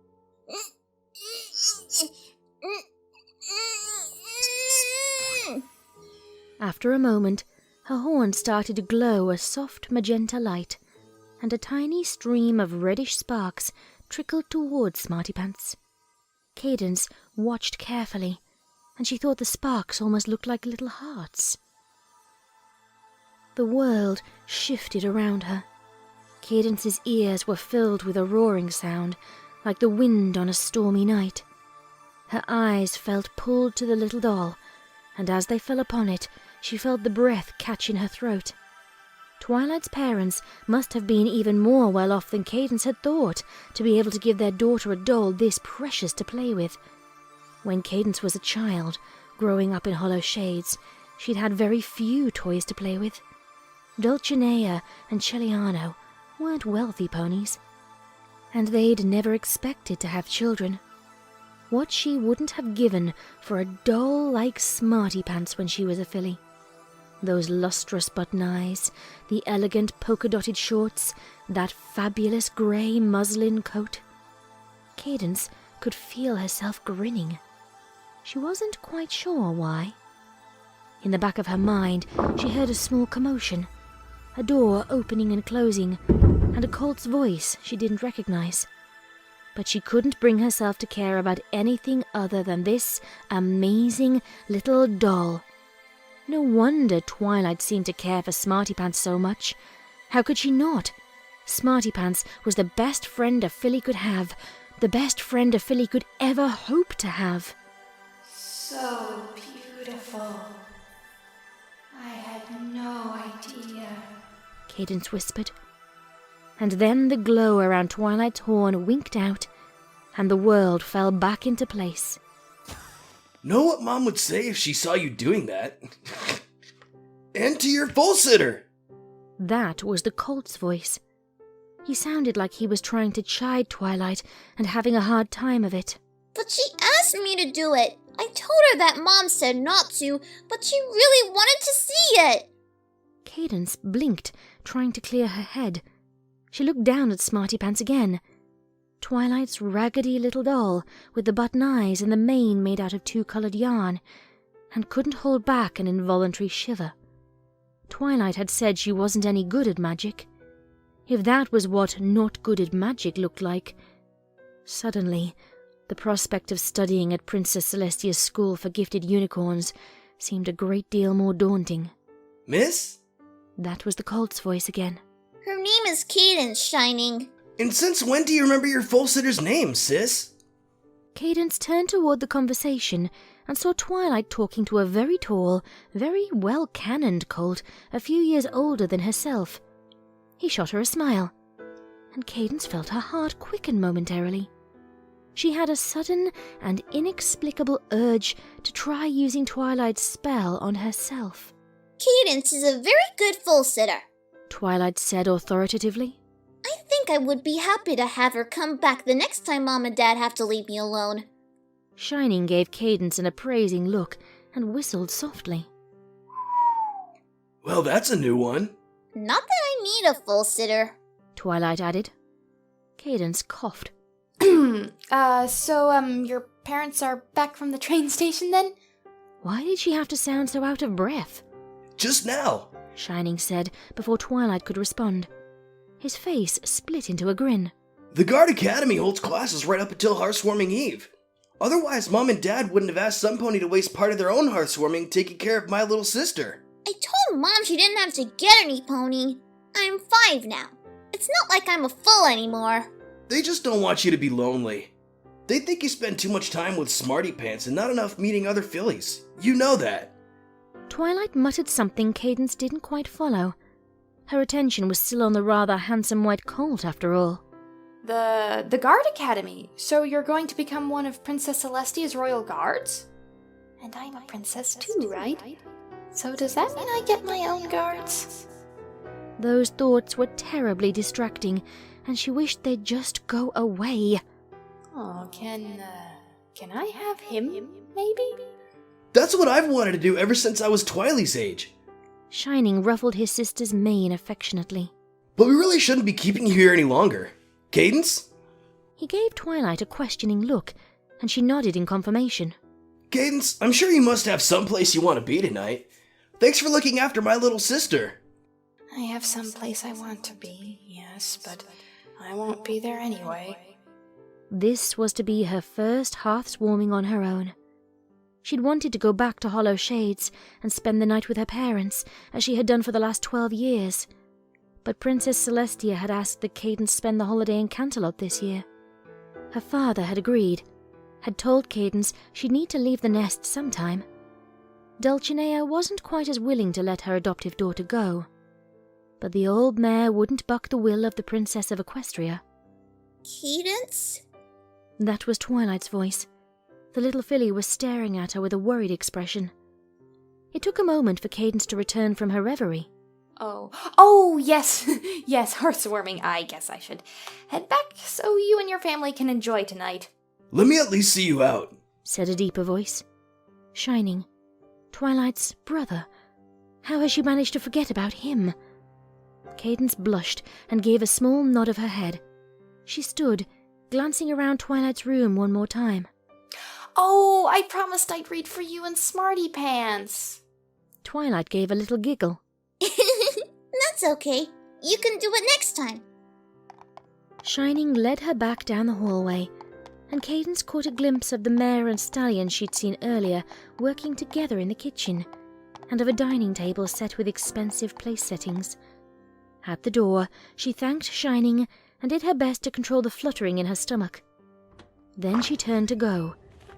After a moment, her horn started to glow a soft magenta light, and a tiny stream of reddish sparks trickled towards Smarty Pants. Cadence watched carefully, and she thought the sparks almost looked like little hearts. The world shifted around her. Cadence's ears were filled with a roaring sound, like the wind on a stormy night. Her eyes felt pulled to the little doll, and as they fell upon it, she felt the breath catch in her throat. Twilight's parents must have been even more well off than Cadence had thought to be able to give their daughter a doll this precious to play with. When Cadence was a child, growing up in Hollow Shades, she'd had very few toys to play with. Dulcinea and Celliano weren't wealthy ponies, and they'd never expected to have children. What she wouldn't have given for a doll like Smarty Pants when she was a filly. Those lustrous button eyes, the elegant polka-dotted shorts, that fabulous grey muslin coat. Cadence could feel herself grinning. She wasn't quite sure why. In the back of her mind, she heard a small commotion, a door opening and closing, and a colt's voice she didn't recognize. But she couldn't bring herself to care about anything other than this amazing little doll. No wonder Twilight seemed to care for Smarty Pants so much. How could she not? Smarty Pants was the best friend a filly could have, the best friend a filly could ever hope to have. So beautiful. I had no idea, Cadence whispered. And then the glow around Twilight's horn winked out, and the world fell back into place. Know what Mom would say if she saw you doing that? And to your full sitter! That was the colt's voice. He sounded like he was trying to chide Twilight and having a hard time of it. But she asked me to do it. I told her that Mom said not to, but she really wanted to see it. Cadence blinked, trying to clear her head. She looked down at Smarty Pants again. Twilight's raggedy little doll, with the button eyes and the mane made out of two-coloured yarn, and couldn't hold back an involuntary shiver. Twilight had said she wasn't any good at magic. If that was what not good at magic looked like... Suddenly, the prospect of studying at Princess Celestia's school for gifted unicorns seemed a great deal more daunting. Miss? That was the colt's voice again. Her name is Cadence, Shining. And since when do you remember your full sitter's name, sis? Cadence turned toward the conversation and saw Twilight talking to a very tall, very well-cannoned colt a few years older than herself. He shot her a smile, and Cadence felt her heart quicken momentarily. She had a sudden and inexplicable urge to try using Twilight's spell on herself. Cadence is a very good full sitter, Twilight said authoritatively. I think I would be happy to have her come back the next time Mom and Dad have to leave me alone. Shining gave Cadence an appraising look and whistled softly. Well, that's a new one. Not that I need a full sitter. Twilight added. Cadance coughed. So your parents are back from the train station then? Why did she have to sound so out of breath? Just now. Shining said before Twilight could respond. His face split into a grin. The Guard Academy holds classes right up until Hearthswarming Eve. Otherwise, Mom and Dad wouldn't have asked Sunpony to waste part of their own Hearthswarming taking care of my little sister. I told Mom she didn't have to get any pony. I'm 5 now. It's not like I'm a fool anymore. They just don't want you to be lonely. They think you spend too much time with Smarty Pants and not enough meeting other fillies. You know that. Twilight muttered something Cadance didn't quite follow. Her attention was still on the rather handsome white colt, after all. The Guard Academy? So you're going to become one of Princess Celestia's royal guards? And I'm a princess too, right? So does that mean I get my own guards? Those thoughts were terribly distracting, and she wished they'd just go away. Oh, can I have him, maybe? That's what I've wanted to do ever since I was Twily's age. Shining ruffled his sister's mane affectionately. But we really shouldn't be keeping you here any longer. Cadance? He gave Twilight a questioning look, and she nodded in confirmation. Cadance, I'm sure you must have someplace you want to be tonight. Thanks for looking after my little sister. I have some place I want to be, yes, but I won't be there anyway. This was to be her first hearthswarming on her own. She'd wanted to go back to Hollow Shades and spend the night with her parents, as she had done for the last 12 years. But Princess Celestia had asked that Cadance spend the holiday in Canterlot this year. Her father had agreed, had told Cadance she'd need to leave the nest sometime. Dulcinea wasn't quite as willing to let her adoptive daughter go. But the old mare wouldn't buck the will of the Princess of Equestria. Cadance? That was Twilight's voice. The little filly was staring at her with a worried expression. It took a moment for Cadance to return from her reverie. Oh, yes, yes, hearthswarming. I guess I should head back so you and your family can enjoy tonight. Let me at least see you out, said a deeper voice. Shining. Twilight's brother. How has she managed to forget about him? Cadance blushed and gave a small nod of her head. She stood, glancing around Twilight's room one more time. Oh, I promised I'd read for you in Smarty Pants. Twilight gave a little giggle. That's okay. You can do it next time. Shining led her back down the hallway, and Cadance caught a glimpse of the mare and stallion she'd seen earlier working together in the kitchen, and of a dining table set with expensive place settings. At the door, she thanked Shining and did her best to control the fluttering in her stomach. Then she turned to go,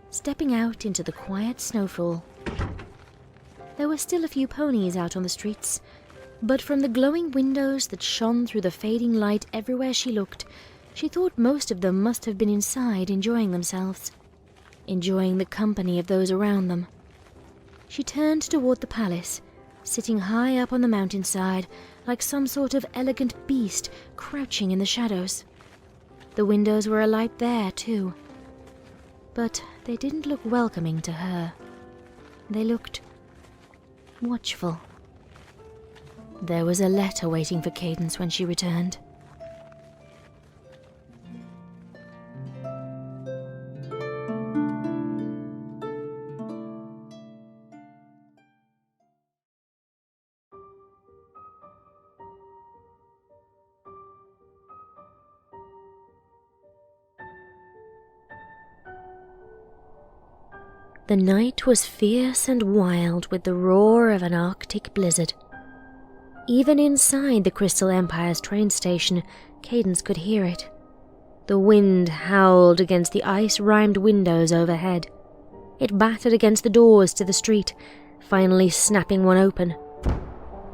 stepping out into the quiet snowfall. There were still a few ponies out on the streets, but from the glowing windows that shone through the fading light everywhere she looked, she thought most of them must have been inside enjoying themselves, enjoying the company of those around them. She turned toward the palace, sitting high up on the mountainside, like some sort of elegant beast crouching in the shadows. The windows were alight there, too. But they didn't look welcoming to her. They looked watchful. There was a letter waiting for Cadance when she returned. The night was fierce and wild with the roar of an Arctic blizzard. Even inside the Crystal Empire's train station, Cadance could hear it. The wind howled against the ice-rimed windows overhead. It battered against the doors to the street, finally snapping one open.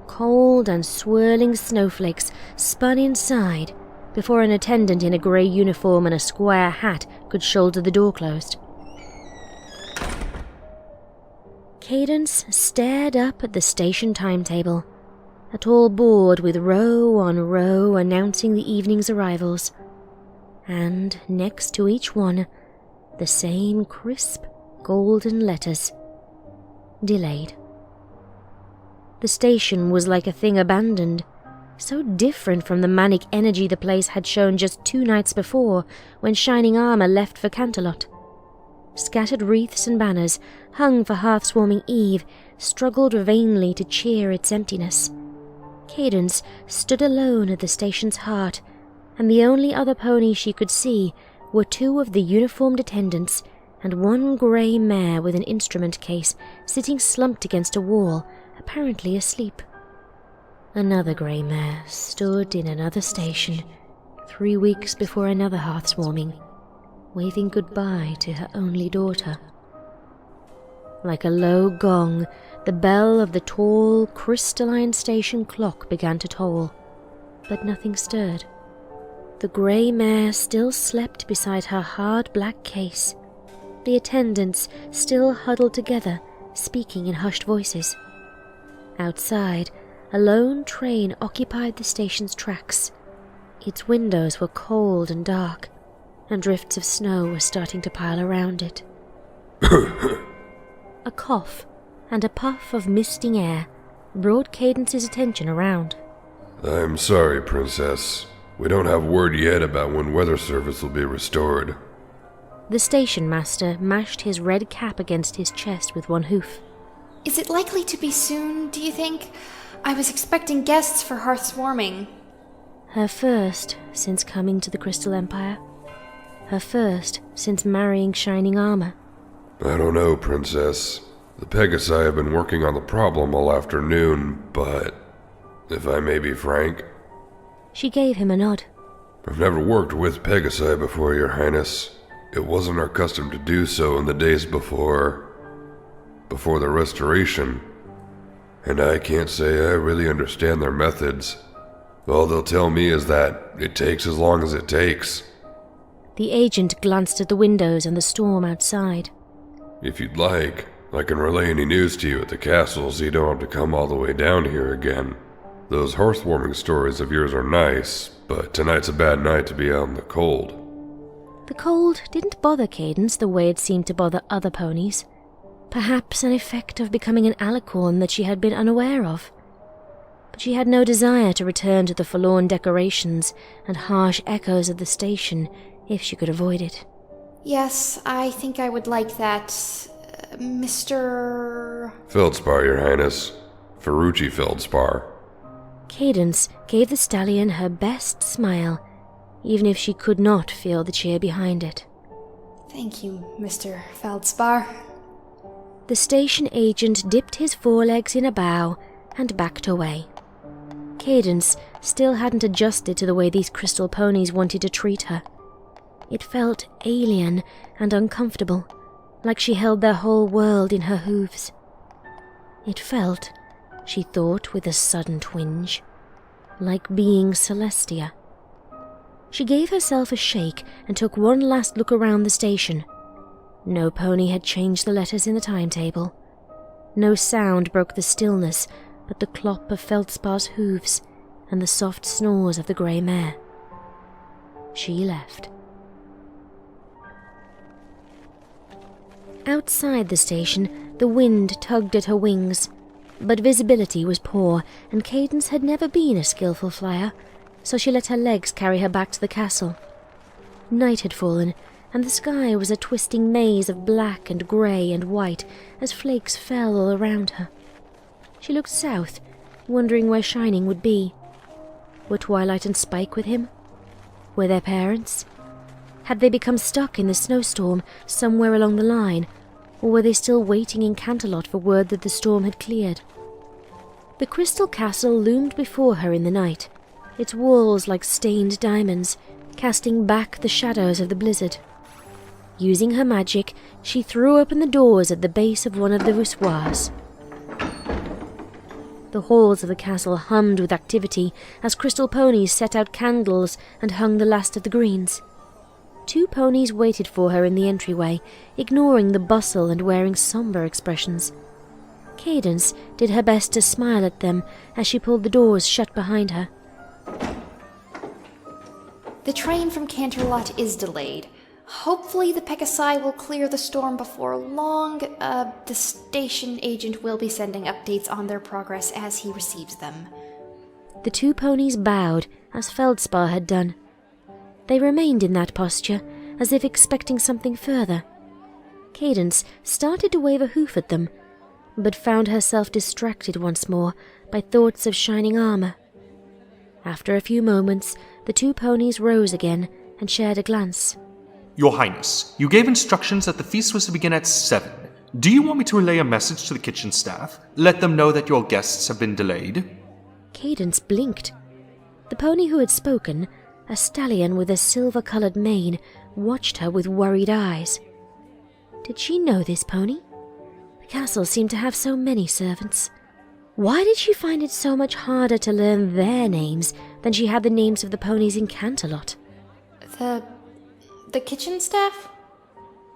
Cold and swirling snowflakes spun inside before an attendant in a grey uniform and a square hat could shoulder the door closed. Cadance stared up at the station timetable, a tall board with row on row announcing the evening's arrivals, and next to each one, the same crisp, golden letters. Delayed. The station was like a thing abandoned, so different from the manic energy the place had shown just 2 nights before when Shining Armor left for Canterlot. Scattered wreaths and banners, hung for Hearth-swarming Eve, struggled vainly to cheer its emptiness. Cadence stood alone at the station's heart, and the only other ponies she could see were 2 of the uniformed attendants and 1 grey mare with an instrument case sitting slumped against a wall, apparently asleep. Another grey mare stood in another station, 3 weeks before another Hearth-swarming, waving goodbye to her only daughter. Like a low gong, the bell of the tall, crystalline station clock began to toll, but nothing stirred. The grey mare still slept beside her hard black case, the attendants still huddled together, speaking in hushed voices. Outside, a lone train occupied the station's tracks. Its windows were cold and dark, and drifts of snow were starting to pile around it. A cough and a puff of misting air brought Cadence's attention around. I'm sorry, Princess. We don't have word yet about when weather service will be restored. The station master mashed his red cap against his chest with one hoof. Is it likely to be soon, do you think? I was expecting guests for Hearth-swarming. Her first since coming to the Crystal Empire. Her first since marrying Shining Armor. I don't know, Princess. The Pegasi have been working on the problem all afternoon, but if I may be frank... She gave him a nod. I've never worked with Pegasi before, Your Highness. It wasn't our custom to do so in the days before the restoration. And I can't say I really understand their methods. All they'll tell me is that it takes as long as it takes. The agent glanced at the windows and the storm outside. If you'd like, I can relay any news to you at the castle so you don't have to come all the way down here again. Those hearth-warming stories of yours are nice, but tonight's a bad night to be out in the cold. The cold didn't bother Cadence the way it seemed to bother other ponies. Perhaps an effect of becoming an alicorn that she had been unaware of. But she had no desire to return to the forlorn decorations and harsh echoes of the station if she could avoid it. Yes, I think I would like that, Mr... Feldspar, Your Highness. Ferrucci Feldspar. Cadence gave the stallion her best smile, even if she could not feel the cheer behind it. Thank you, Mr. Feldspar. The station agent dipped his forelegs in a bow and backed away. Cadence still hadn't adjusted to the way these crystal ponies wanted to treat her. It felt alien and uncomfortable, like she held their whole world in her hooves. It felt, she thought with a sudden twinge, like being Celestia. She gave herself a shake and took one last look around the station. No pony had changed the letters in the timetable. No sound broke the stillness but the clop of Feldspar's hooves and the soft snores of the grey mare. She left. Outside the station, the wind tugged at her wings, but visibility was poor, and Cadence had never been a skillful flyer, so she let her legs carry her back to the castle. Night had fallen, and the sky was a twisting maze of black and grey and white as flakes fell all around her. She looked south, wondering where Shining would be. Were Twilight and Spike with him? Were their parents? Had they become stuck in the snowstorm somewhere along the line, or were they still waiting in Canterlot for word that the storm had cleared? The crystal castle loomed before her in the night, its walls like stained diamonds, casting back the shadows of the blizzard. Using her magic, she threw open the doors at the base of one of the voussoirs. The halls of the castle hummed with activity as crystal ponies set out candles and hung the last of the greens. 2 ponies waited for her in the entryway, ignoring the bustle and wearing somber expressions. Cadence did her best to smile at them as she pulled the doors shut behind her. The train from Canterlot is delayed. Hopefully the Pegasi will clear the storm before long. The station agent will be sending updates on their progress as he receives them. The two ponies bowed, as Feldspar had done. They remained in that posture, as if expecting something further. Cadence started to wave a hoof at them, but found herself distracted once more by thoughts of shining armor. After a few moments, the two ponies rose again and shared a glance. Your Highness, you gave instructions that the feast was to begin at 7. Do you want me to relay a message to the kitchen staff? Let them know that your guests have been delayed? Cadence blinked. The pony who had spoken, a stallion with a silver-colored mane, watched her with worried eyes. Did she know this pony? The castle seemed to have so many servants. Why did she find it so much harder to learn their names than she had the names of the ponies in Canterlot? The kitchen staff?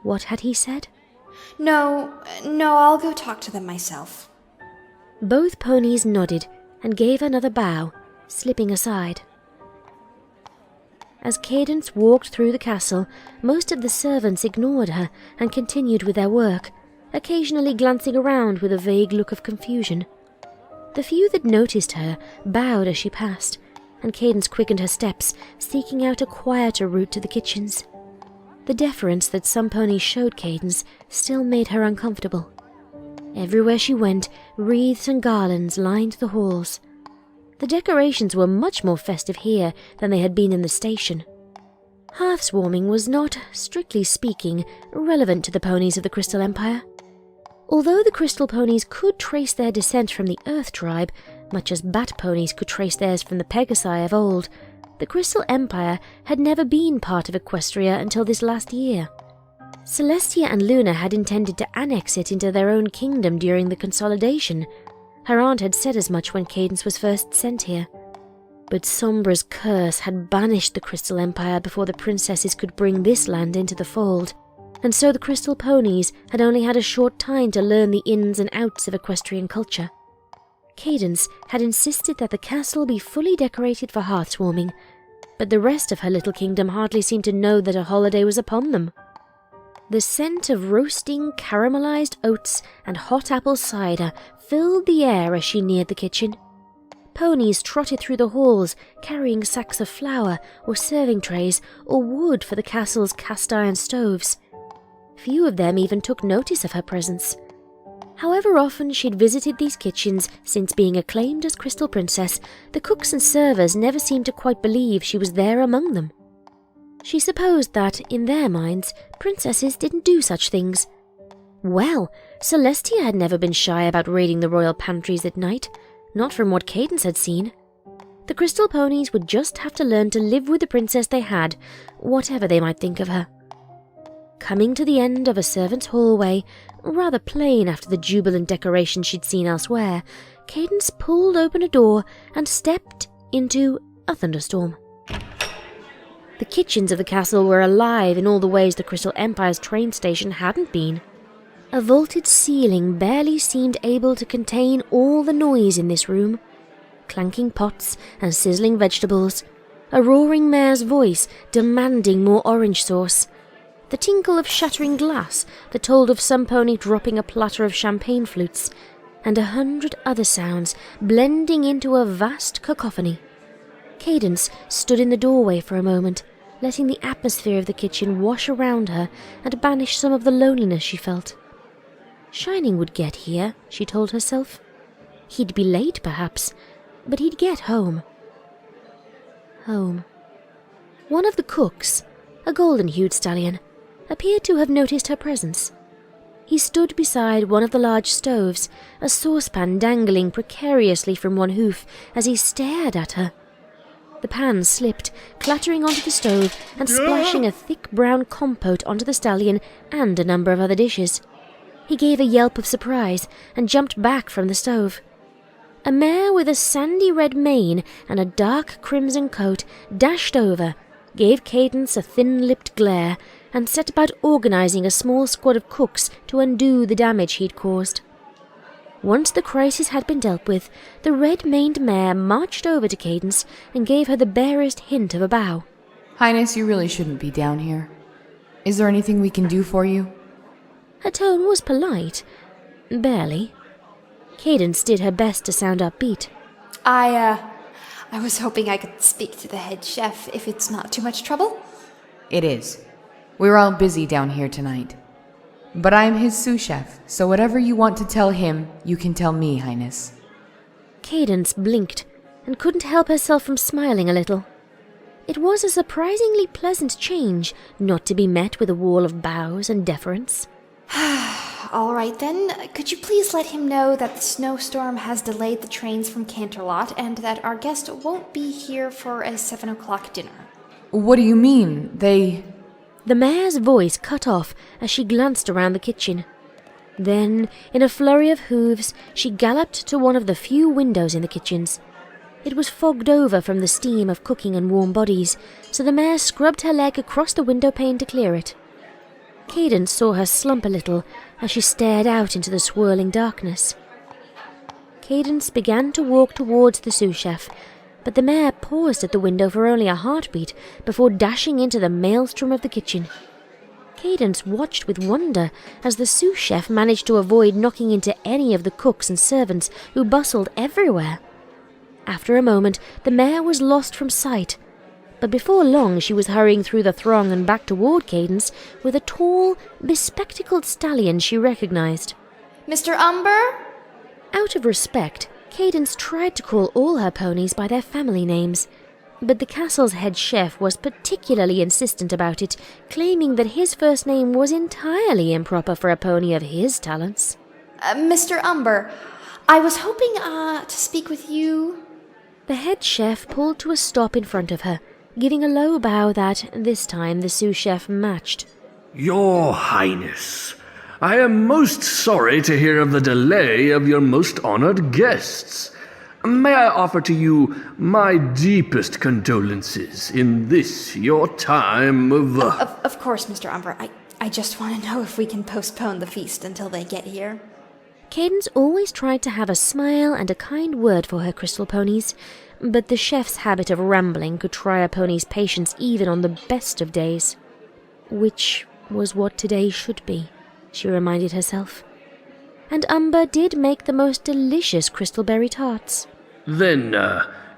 What had he said? No, I'll go talk to them myself. Both ponies nodded and gave another bow, slipping aside. As Cadence walked through the castle, most of the servants ignored her and continued with their work, occasionally glancing around with a vague look of confusion. The few that noticed her bowed as she passed, and Cadence quickened her steps, seeking out a quieter route to the kitchens. The deference that some ponies showed Cadence still made her uncomfortable. Everywhere she went, wreaths and garlands lined the halls. The decorations were much more festive here than they had been in the station. Hearth's warming was not, strictly speaking, relevant to the ponies of the Crystal Empire. Although the Crystal ponies could trace their descent from the Earth tribe, much as Bat ponies could trace theirs from the Pegasi of old, the Crystal Empire had never been part of Equestria until this last year. Celestia and Luna had intended to annex it into their own kingdom during the consolidation. Her aunt had said as much when Cadence was first sent here. But Sombra's curse had banished the Crystal Empire before the princesses could bring this land into the fold, and so the Crystal ponies had only had a short time to learn the ins and outs of equestrian culture. Cadence had insisted that the castle be fully decorated for Hearth's warming, but the rest of her little kingdom hardly seemed to know that a holiday was upon them. The scent of roasting caramelized oats and hot apple cider filled the air as she neared the kitchen. Ponies trotted through the halls, carrying sacks of flour or serving trays or wood for the castle's cast-iron stoves. Few of them even took notice of her presence. However often she'd visited these kitchens since being acclaimed as Crystal Princess, the cooks and servers never seemed to quite believe she was there among them. She supposed that, in their minds, princesses didn't do such things. Well, Celestia had never been shy about raiding the royal pantries at night, not from what Cadence had seen. The Crystal ponies would just have to learn to live with the princess they had, whatever they might think of her. Coming to the end of a servant's hallway, rather plain after the jubilant decorations she'd seen elsewhere, Cadence pulled open a door and stepped into a thunderstorm. The kitchens of the castle were alive in all the ways the Crystal Empire's train station hadn't been. A vaulted ceiling barely seemed able to contain all the noise in this room. Clanking pots and sizzling vegetables, a roaring mare's voice demanding more orange sauce, the tinkle of shattering glass that told of some pony dropping a platter of champagne flutes, and 100 other sounds blending into a vast cacophony. Cadence stood in the doorway for a moment, letting the atmosphere of the kitchen wash around her and banish some of the loneliness she felt. Shining would get here, she told herself. He'd be late, perhaps, but he'd get home. Home. One of the cooks, a golden-hued stallion, appeared to have noticed her presence. He stood beside one of the large stoves, a saucepan dangling precariously from one hoof as he stared at her. The pan slipped, clattering onto the stove and splashing a thick brown compote onto the stallion and a number of other dishes. He gave a yelp of surprise and jumped back from the stove. A mare with a sandy red mane and a dark crimson coat dashed over, gave Cadence a thin-lipped glare, and set about organizing a small squad of cooks to undo the damage he'd caused. Once the crisis had been dealt with, the red-maned mare marched over to Cadence and gave her the barest hint of a bow. Highness, you really shouldn't be down here. Is there anything we can do for you? Her tone was polite. Barely. Cadence did her best to sound upbeat. I was hoping I could speak to the head chef if it's not too much trouble. It is. We're all busy down here tonight. But I am his sous chef, so whatever you want to tell him, you can tell me, Highness. Cadence blinked and couldn't help herself from smiling a little. It was a surprisingly pleasant change not to be met with a wall of bows and deference. All right then, could you please let him know that the snowstorm has delayed the trains from Canterlot and that our guest won't be here for a 7 o'clock dinner? What do you mean? The mayor's voice cut off as she glanced around the kitchen. Then, in a flurry of hooves, she galloped to one of the few windows in the kitchens. It was fogged over from the steam of cooking and warm bodies, so the mare scrubbed her leg across the window pane to clear it. Cadence saw her slump a little as she stared out into the swirling darkness. Cadence began to walk towards the sous chef, but the mare paused at the window for only a heartbeat before dashing into the maelstrom of the kitchen. Cadence watched with wonder as the sous chef managed to avoid knocking into any of the cooks and servants who bustled everywhere. After a moment, the mare was lost from sight, but before long she was hurrying through the throng and back toward Cadence with a tall, bespectacled stallion she recognized. Mr. Umber? Out of respect, Cadence tried to call all her ponies by their family names, but the castle's head chef was particularly insistent about it, claiming that his first name was entirely improper for a pony of his talents. Mr. Umber, I was hoping, to speak with you. The head chef pulled to a stop in front of her, giving a low bow that, this time, the sous chef matched. Your Highness, I am most sorry to hear of the delay of your most honored guests. May I offer to you my deepest condolences in this, your time of... Of course, Mr. Umber. I just want to know if we can postpone the feast until they get here. Cadence always tried to have a smile and a kind word for her crystal ponies, but the chef's habit of rambling could try a pony's patience even on the best of days. Which was what today should be, she reminded herself. And Umber did make the most delicious crystalberry tarts. Then,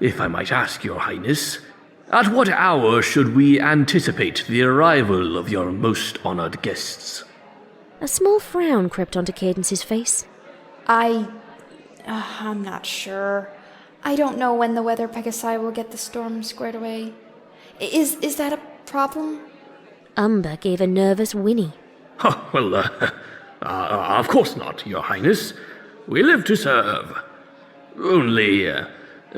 if I might ask, your Highness, at what hour should we anticipate the arrival of your most honored guests? A small frown crept onto Cadence's face. I'm not sure. I don't know when the weather Pegasi will get the storm squared away. Is that a problem? Umber gave a nervous whinny. Of course not, your Highness. We live to serve. Only,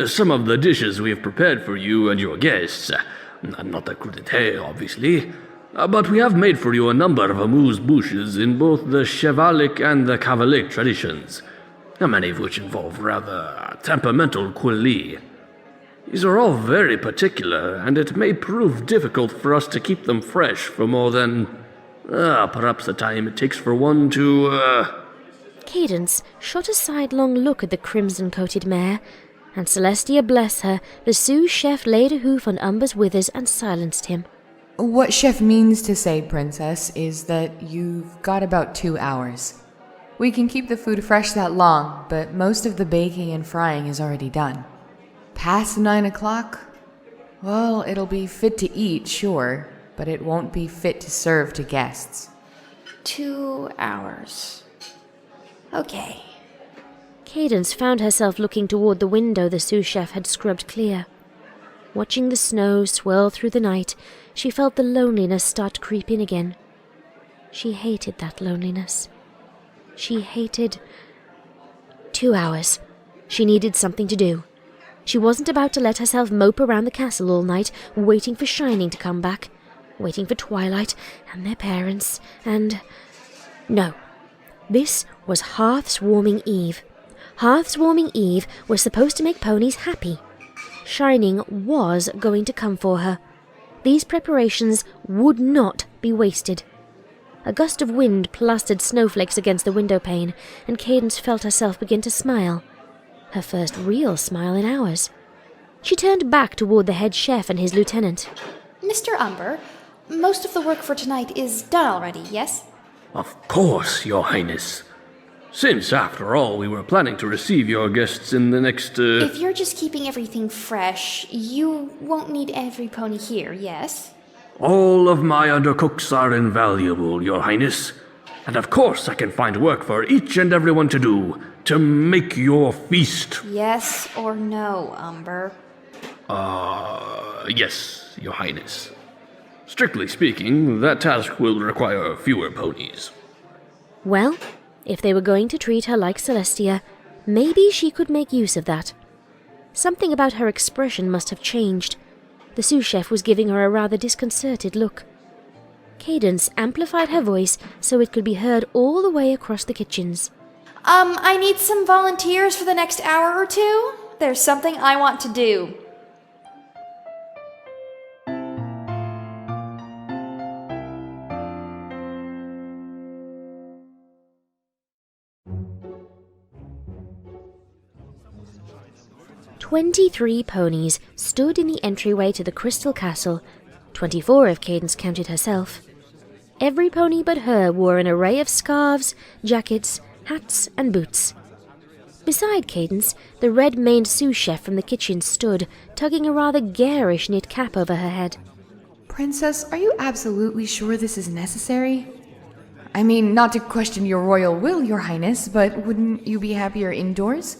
some of the dishes we have prepared for you and your guests, not the crudité, obviously, but we have made for you a number of amuse-bouches in both the chivalric and the cavalier traditions, many of which involve rather temperamental coulis. These are all very particular, and it may prove difficult for us to keep them fresh for more than, perhaps the time it takes for one to, Cadence shot a sidelong look at the crimson-coated mare, and Celestia bless her, the sous chef laid a hoof on Umber's withers and silenced him. What chef means to say, Princess, is that you've got about 2 hours. We can keep the food fresh that long, but most of the baking and frying is already done. Past 9 o'clock? Well, it'll be fit to eat, sure, but it won't be fit to serve to guests. 2 hours. Okay. Cadence found herself looking toward the window the sous chef had scrubbed clear. Watching the snow swirl through the night, she felt the loneliness start to creep in again. She hated that loneliness. She hated... 2 hours. She needed something to do. She wasn't about to let herself mope around the castle all night, waiting for Shining to come back, waiting for Twilight and their parents, and... No. This was Hearth's Warming Eve. Hearth's Warming Eve was supposed to make ponies happy. Shining was going to come for her. These preparations would not be wasted. A gust of wind plastered snowflakes against the window pane, and Cadence felt herself begin to smile. Her first real smile in hours. She turned back toward the head chef and his lieutenant. Mr. Umber, most of the work for tonight is done already, yes? Of course, Your Highness. Since, after all, we were planning to receive your guests in the next, If you're just keeping everything fresh, you won't need every pony here, yes? All of my undercooks are invaluable, Your Highness. And of course I can find work for each and everyone to do, to make your feast. Yes or no, Umber? Yes, Your Highness. Strictly speaking, that task will require fewer ponies. Well, if they were going to treat her like Celestia, maybe she could make use of that. Something about her expression must have changed. The sous chef was giving her a rather disconcerted look. Cadence amplified her voice so it could be heard all the way across the kitchens. I need some volunteers for the next hour or two. There's something I want to do. "23 ponies stood in the entryway to the Crystal Castle, 24 if Cadence counted herself. Every pony but her wore an array of scarves, jackets, hats, and boots. Beside Cadence, the red-maned sous chef from the kitchen stood, tugging a rather garish knit cap over her head. Princess, are you absolutely sure this is necessary? I mean, not to question your royal will, Your Highness, but wouldn't you be happier indoors?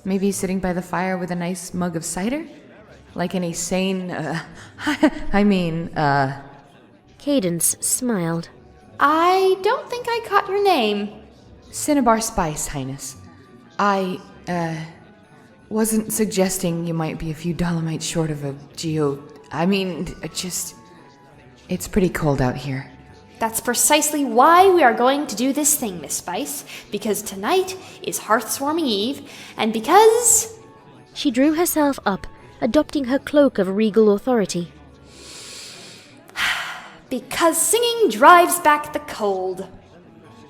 Maybe sitting by the fire with a nice mug of cider? Like any sane, Cadence smiled. I don't think I caught your name. Cinnabar Spice, Highness. I wasn't suggesting you might be a few dolomites short of a it's pretty cold out here. That's precisely why we are going to do this thing, Miss Spice. Because tonight is Hearth-Swarming Eve, and because... She drew herself up, adopting her cloak of regal authority. Because singing drives back the cold.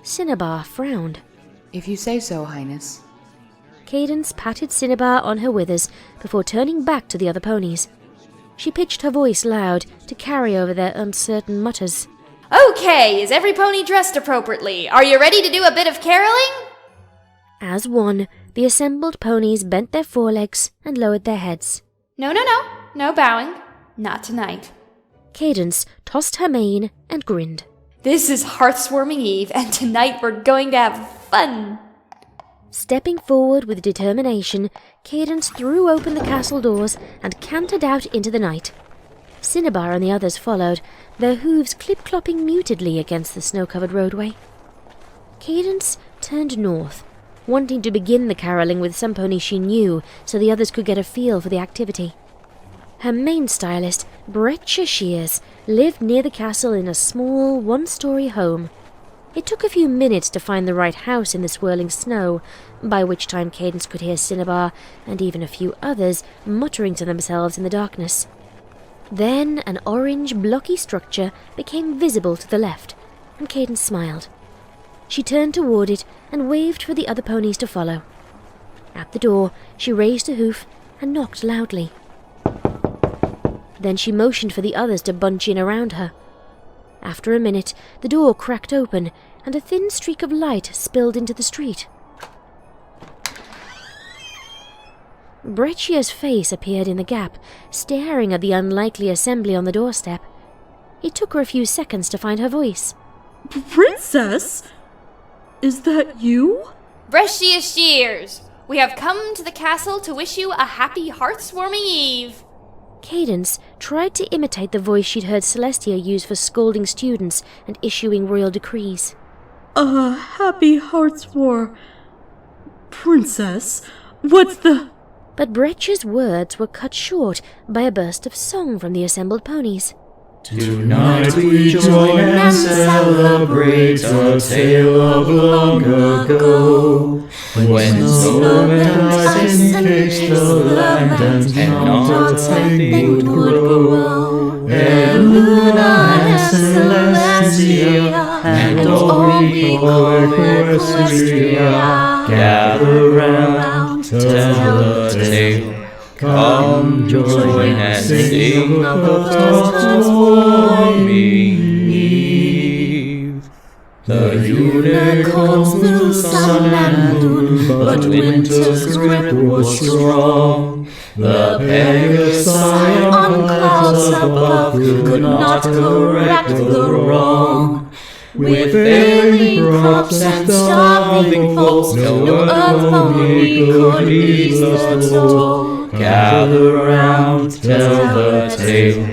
Cinnabar frowned. If you say so, Highness. Cadence patted Cinnabar on her withers before turning back to the other ponies. She pitched her voice loud to carry over their uncertain mutters. Okay, is every pony dressed appropriately? Are you ready to do a bit of caroling? As one, the assembled ponies bent their forelegs and lowered their heads. No bowing. Not tonight. Cadence tossed her mane and grinned. This is Hearth-Swarming Eve, and tonight we're going to have fun. Stepping forward with determination, Cadence threw open the castle doors and cantered out into the night. Cinnabar and the others followed, their hooves clip-clopping mutedly against the snow-covered roadway. Cadence turned north, wanting to begin the caroling with some pony she knew so the others could get a feel for the activity. Her main stylist, JoeChillers, lived near the castle in a small, one-story home. It took a few minutes to find the right house in the swirling snow, by which time Cadence could hear Cinnabar and even a few others muttering to themselves in the darkness. Then an orange, blocky structure became visible to the left, and Cadence smiled. She turned toward it and waved for the other ponies to follow. At the door, she raised a hoof and knocked loudly. Then she motioned for the others to bunch in around her. After a minute, the door cracked open, and a thin streak of light spilled into the street. Breccia's face appeared in the gap, staring at the unlikely assembly on the doorstep. It took her a few seconds to find her voice. Princess? Is that you? JoeChillers, we have come to the castle to wish you a happy Hearth-Swarming Eve. Cadence tried to imitate the voice she'd heard Celestia use for scolding students and issuing royal decrees. A happy Hearth-War... Princess, what's the... But Breccia's words were cut short by a burst of song from the assembled ponies. Tonight we join and celebrate a tale of long ago, when snowmen iced and caked the land and not a thing would grow. And Luna and Celestia and all we call Equestria gather round, tell the tale. Come join and sing of the transforming eve. The unicorns knew sun and moon, but winter's grip was strong. The Pegasus on clouds above could not correct the wrong. With failing crops and starving folks, no earth pony could ease the toll. Gather round, tell the tale.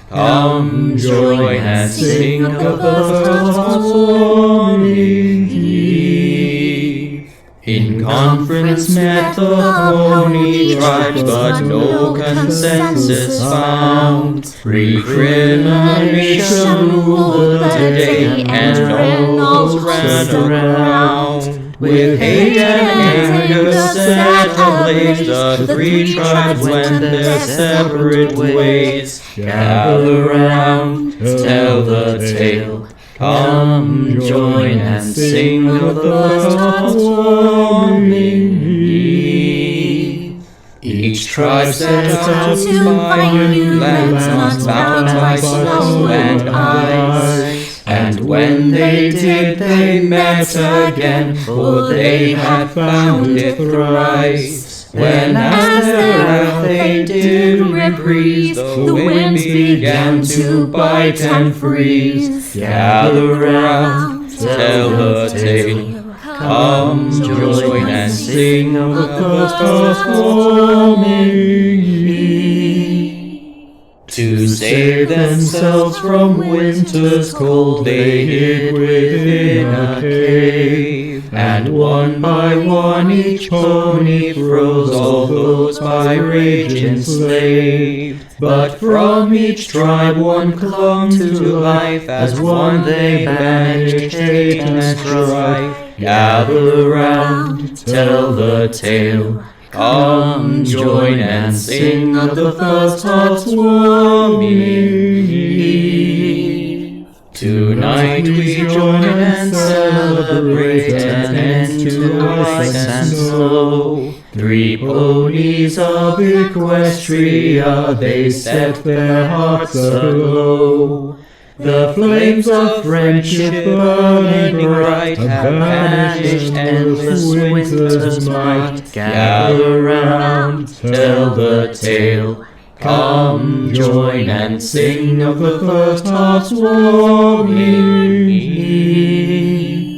Come join and sing of the transforming eve. In conference met the pony tribes, but no consensus found. Recrimination ruled the day, and all ran around. With hate and anger set ablaze, the three tribes went their separate ways. Gather round, tell the tale. Come join and sing of the transforming eve. Each tribe set out to find new lands, not bound by snow and ice. And when they did, they met again, for they had found it thrice. When as their wrath they did reprise, the winds began to bite and freeze. Gather round, tell the tale. Come join and sing of the transforming eve. To save themselves from winter's cold, they hid within a cave. And one by one each pony froze, all those by rage enslaved. But from each tribe one clung to life, as one they banished hate and strife. Gather round, tell the tale. Come join and sing of the first transforming eve. Tonight we join and celebrate an end to ice and snow. 3 ponies of Equestria, they set their hearts aglow. The flames of friendship burning bright have banished endless winter's might. Gather round, tell the tale. Come join and sing of the first transforming eve.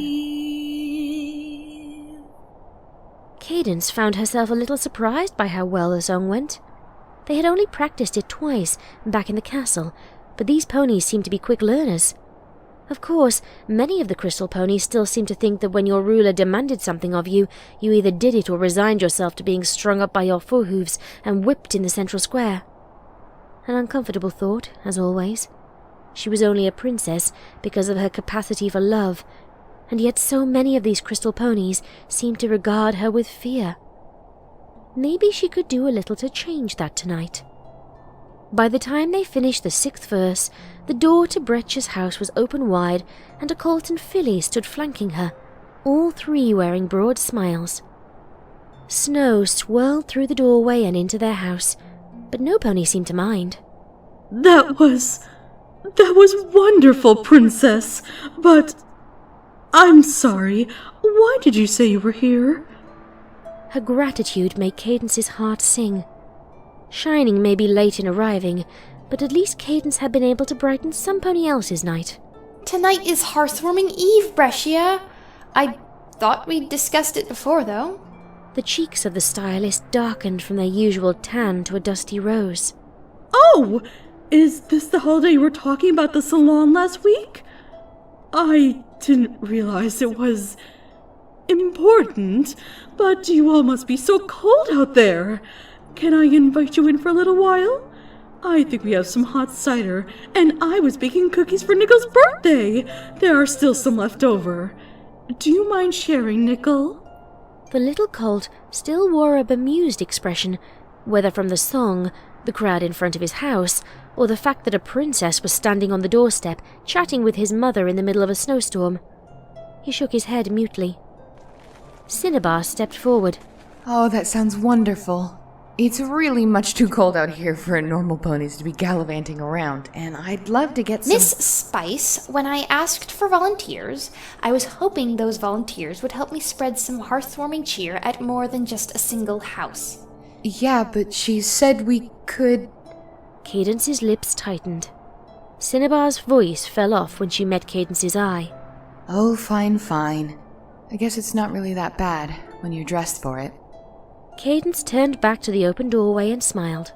Cadence found herself a little surprised by how well the song went. They had only practiced it twice, back in the castle, but these ponies seemed to be quick learners. Of course, many of the crystal ponies still seemed to think that when your ruler demanded something of you, you either did it or resigned yourself to being strung up by your forehooves and whipped in the central square. An uncomfortable thought, as always. She was only a princess because of her capacity for love, and yet so many of these crystal ponies seemed to regard her with fear. Maybe she could do a little to change that tonight. By the time they finished the 6th verse, the door to Bretch's house was open wide, and a colt and filly stood flanking her, all 3 wearing broad smiles. Snow swirled through the doorway and into their house, but no pony seemed to mind. That was wonderful, Princess, but I'm sorry. Why did you say you were here? Her gratitude made Cadence's heart sing. Shining may be late in arriving, but at least Cadence had been able to brighten some pony else's night. Tonight is Hearthwarming Eve, Brescia. I thought we'd discussed it before, though. The cheeks of the stylist darkened from their usual tan to a dusty rose. Oh! Is this the holiday you were talking about the salon last week? I didn't realize it was important, but you all must be so cold out there. Can I invite you in for a little while? I think we have some hot cider, and I was baking cookies for Nickel's birthday. There are still some left over. Do you mind sharing, Nickel? The little colt still wore a bemused expression, whether from the song, the crowd in front of his house, or the fact that a princess was standing on the doorstep chatting with his mother in the middle of a snowstorm. He shook his head mutely. Cinnabar stepped forward. Oh, that sounds wonderful. It's really much too cold out here for normal ponies to be gallivanting around, and I'd love to get some— Miss Spice, when I asked for volunteers, I was hoping those volunteers would help me spread some hearth-warming cheer at more than just a single house. Yeah, but she said we could— Cadence's lips tightened. Cinnabar's voice fell off when she met Cadence's eye. Oh, fine. I guess it's not really that bad when you're dressed for it. Cadence turned back to the open doorway and smiled.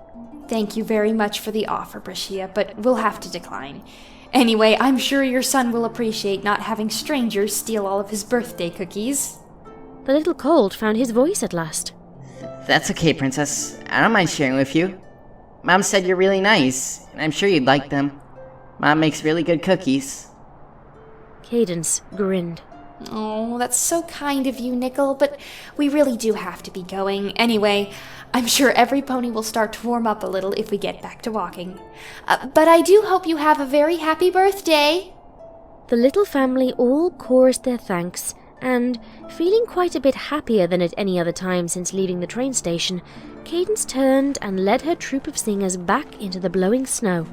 Thank you very much for the offer, Bricia, but we'll have to decline. Anyway, I'm sure your son will appreciate not having strangers steal all of his birthday cookies. The little colt found his voice at last. That's okay, Princess. I don't mind sharing with you. Mom said you're really nice, and I'm sure you'd like them. Mom makes really good cookies. Cadence grinned. Oh, that's so kind of you, Nickel, but we really do have to be going. Anyway, I'm sure every pony will start to warm up a little if we get back to walking. But I do hope you have a very happy birthday. The little family all chorused their thanks, and, feeling quite a bit happier than at any other time since leaving the train station, Cadence turned and led her troop of singers back into the blowing snow.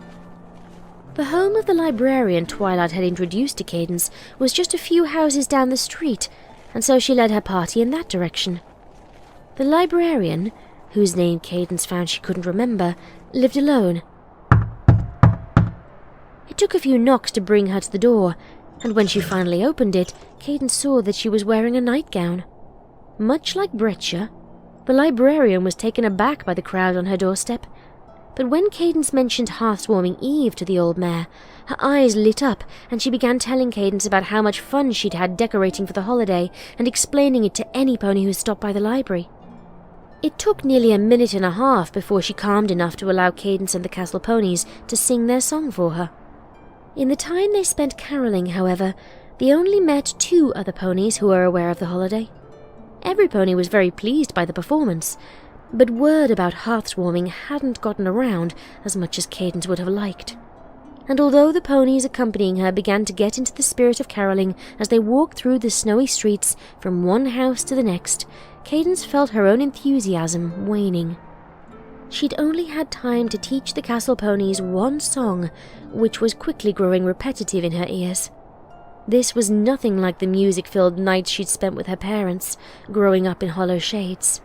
The home of the librarian Twilight had introduced to Cadence was just a few houses down the street, and so she led her party in that direction. The librarian, whose name Cadence found she couldn't remember, lived alone. It took a few knocks to bring her to the door, and when she finally opened it, Cadence saw that she was wearing a nightgown. Much like Breccia, the librarian was taken aback by the crowd on her doorstep. But when Cadence mentioned Hearth-warming Eve to the old mare, her eyes lit up and she began telling Cadence about how much fun she'd had decorating for the holiday and explaining it to any pony who stopped by the library. It took nearly a minute and a half before she calmed enough to allow Cadence and the castle ponies to sing their song for her. In the time they spent caroling, however, they only met 2 other ponies who were aware of the holiday. Every pony was very pleased by the performance, but word about hearth-warming hadn't gotten around as much as Cadence would have liked. And although the ponies accompanying her began to get into the spirit of caroling as they walked through the snowy streets from one house to the next, Cadence felt her own enthusiasm waning. She'd only had time to teach the castle ponies one song, which was quickly growing repetitive in her ears. This was nothing like the music-filled nights she'd spent with her parents, growing up in hollow shades.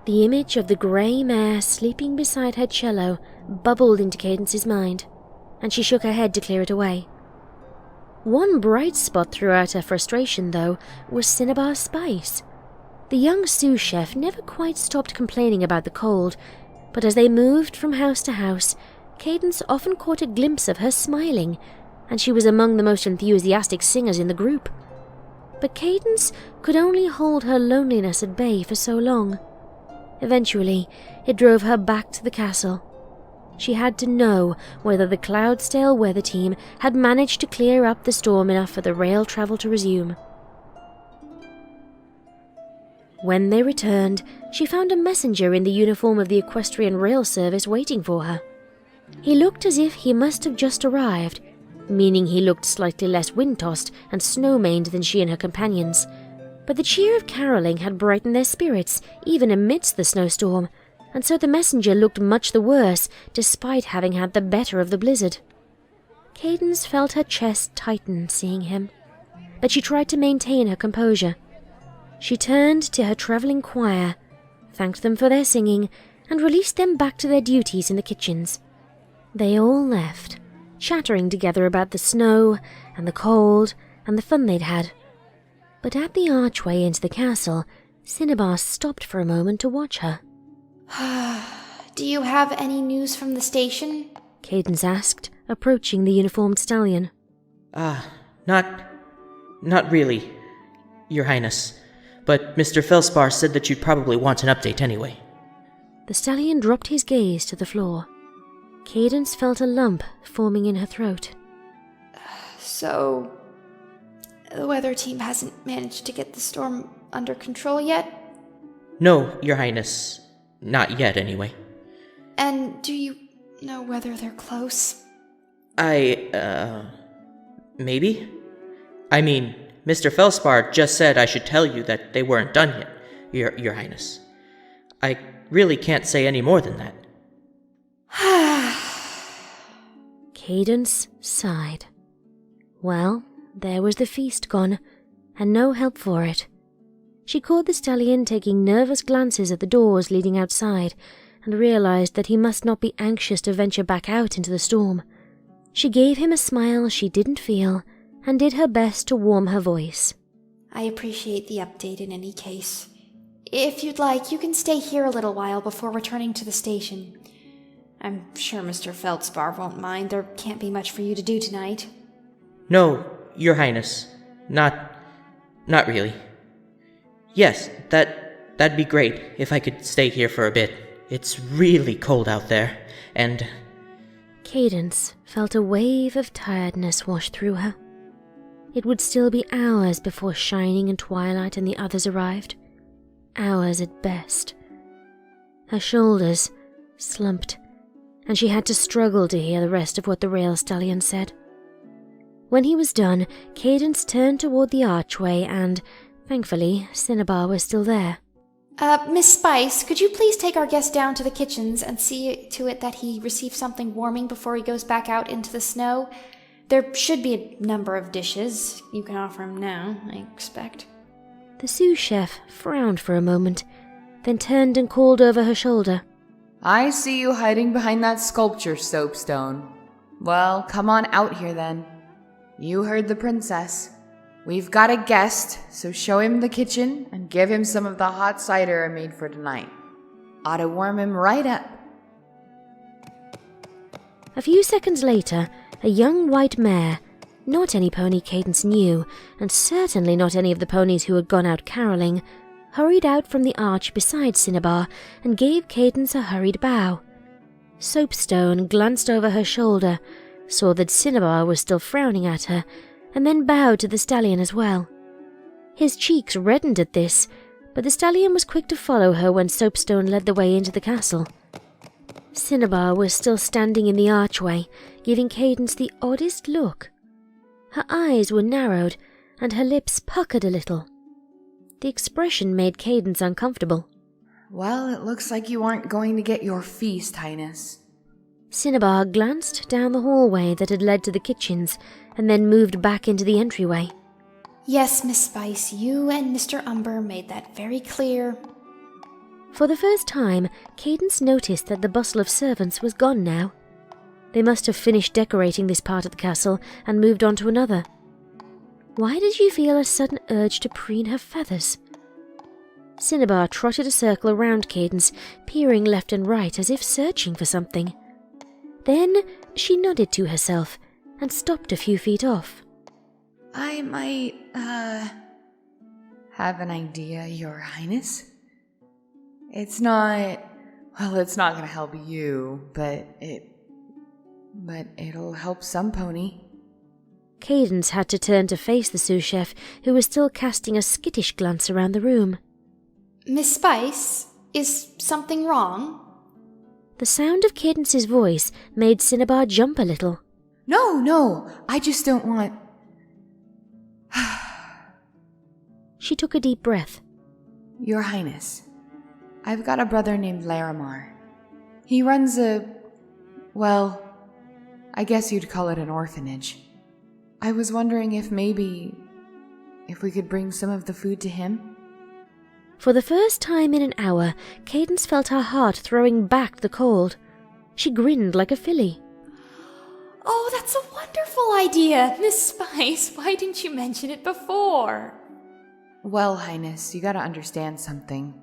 The image of the grey mare sleeping beside her cello bubbled into Cadence's mind, and she shook her head to clear it away. One bright spot throughout her frustration, though, was Cinnabar Spice. The young sous chef never quite stopped complaining about the cold, but as they moved from house to house, Cadence often caught a glimpse of her smiling, and she was among the most enthusiastic singers in the group. But Cadence could only hold her loneliness at bay for so long. Eventually, it drove her back to the castle. She had to know whether the Cloudsdale weather team had managed to clear up the storm enough for the rail travel to resume. When they returned, she found a messenger in the uniform of the equestrian rail service waiting for her. He looked as if he must have just arrived, meaning he looked slightly less wind-tossed and snow-maned than she and her companions. But the cheer of caroling had brightened their spirits, even amidst the snowstorm, and so the messenger looked much the worse, despite having had the better of the blizzard. Cadence felt her chest tighten seeing him, but she tried to maintain her composure. She turned to her travelling choir, thanked them for their singing, and released them back to their duties in the kitchens. They all left, chattering together about the snow, and the cold, and the fun they'd had. But at the archway into the castle, Cinnabar stopped for a moment to watch her. Do you have any news from the station? Cadence asked, approaching the uniformed stallion. Not really, Your Highness. But Mr. Feldspar said that you'd probably want an update anyway. The stallion dropped his gaze to the floor. Cadence felt a lump forming in her throat. So, the weather team hasn't managed to get the storm under control yet? No, Your Highness. Not yet, anyway. And do you know whether they're close? Maybe? I mean, Mr. Feldspar just said I should tell you that they weren't done yet, Your Highness. I really can't say any more than that. Cadence sighed. Well, there was the feast gone, and no help for it. She caught the stallion taking nervous glances at the doors leading outside, and realized that he must not be anxious to venture back out into the storm. She gave him a smile she didn't feel, and did her best to warm her voice. I appreciate the update in any case. If you'd like, you can stay here a little while before returning to the station. I'm sure Mr. Feldspar won't mind. There can't be much for you to do tonight. No, Your Highness. Not really. Yes, that'd be great if I could stay here for a bit. It's really cold out there, and... Cadence felt a wave of tiredness wash through her. It would still be hours before Shining and Twilight and the others arrived. Hours at best. Her shoulders slumped, and she had to struggle to hear the rest of what the rail stallion said. When he was done, Cadence turned toward the archway and, thankfully, Cinnabar was still there. Miss Spice, could you please take our guest down to the kitchens and see to it that he receives something warming before he goes back out into the snow? There should be a number of dishes. You can offer him now, I expect. The sous chef frowned for a moment, then turned and called over her shoulder. I see you hiding behind that sculpture, Soapstone. Well, come on out here then. You heard the princess. We've got a guest, so show him the kitchen and give him some of the hot cider I made for tonight. Ought to warm him right up. A few seconds later, a young white mare, not any pony Cadence knew, and certainly not any of the ponies who had gone out caroling, hurried out from the arch beside Cinnabar and gave Cadence a hurried bow. Soapstone glanced over her shoulder, saw that Cinnabar was still frowning at her, and then bowed to the stallion as well. His cheeks reddened at this, but the stallion was quick to follow her when Soapstone led the way into the castle. Cinnabar was still standing in the archway, giving Cadence the oddest look. Her eyes were narrowed, and her lips puckered a little. The expression made Cadence uncomfortable. Well, it looks like you aren't going to get your feast, Highness. Cinnabar glanced down the hallway that had led to the kitchens, and then moved back into the entryway. Yes, Miss Spice, you and Mr. Umber made that very clear. For the first time, Cadence noticed that the bustle of servants was gone now. They must have finished decorating this part of the castle and moved on to another. Why did she feel a sudden urge to preen her feathers? Cinnabar trotted a circle around Cadence, peering left and right as if searching for something. Then she nodded to herself and stopped a few feet off. I might, have an idea, Your Highness. It's not gonna help you, but it'll help some pony. Cadence had to turn to face the sous chef, who was still casting a skittish glance around the room. Miss Spice, is something wrong? The sound of Cadence's voice made Cinnabar jump a little. No, I just don't want... She took a deep breath. Your Highness, I've got a brother named Larimar. He runs I guess you'd call it an orphanage. I was wondering if we could bring some of the food to him? For the first time in an hour, Cadence felt her heart throwing back the cold. She grinned like a filly. Oh, that's a wonderful idea, Miss Spice. Why didn't you mention it before? Well, Highness, you gotta understand something.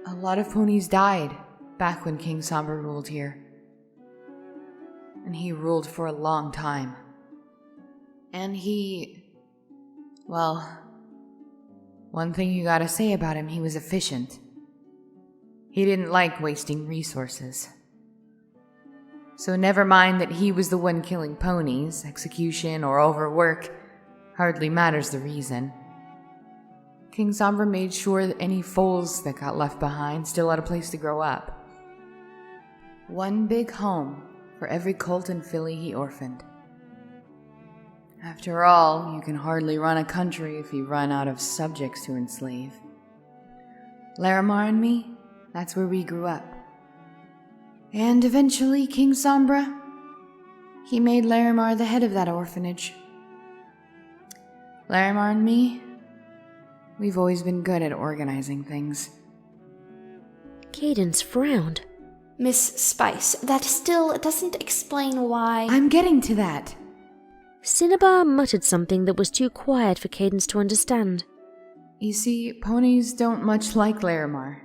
A lot of ponies died back when King Somber ruled here. And he ruled for a long time. And one thing you gotta say about him, he was efficient. He didn't like wasting resources. So never mind that he was the one killing ponies, execution or overwork, hardly matters the reason. King Somber made sure that any foals that got left behind still had a place to grow up. One big home for every colt and filly he orphaned. After all, you can hardly run a country if you run out of subjects to enslave. Larimar and me, That's where we grew up. And eventually, King Sombra, he made Larimar the head of that orphanage. Larimar and me, we've always been good at organizing things. Cadence frowned. Miss Spice, that still doesn't explain why... I'm getting to that. Cinnabar muttered something that was too quiet for Cadence to understand. You see, ponies don't much like Larimar.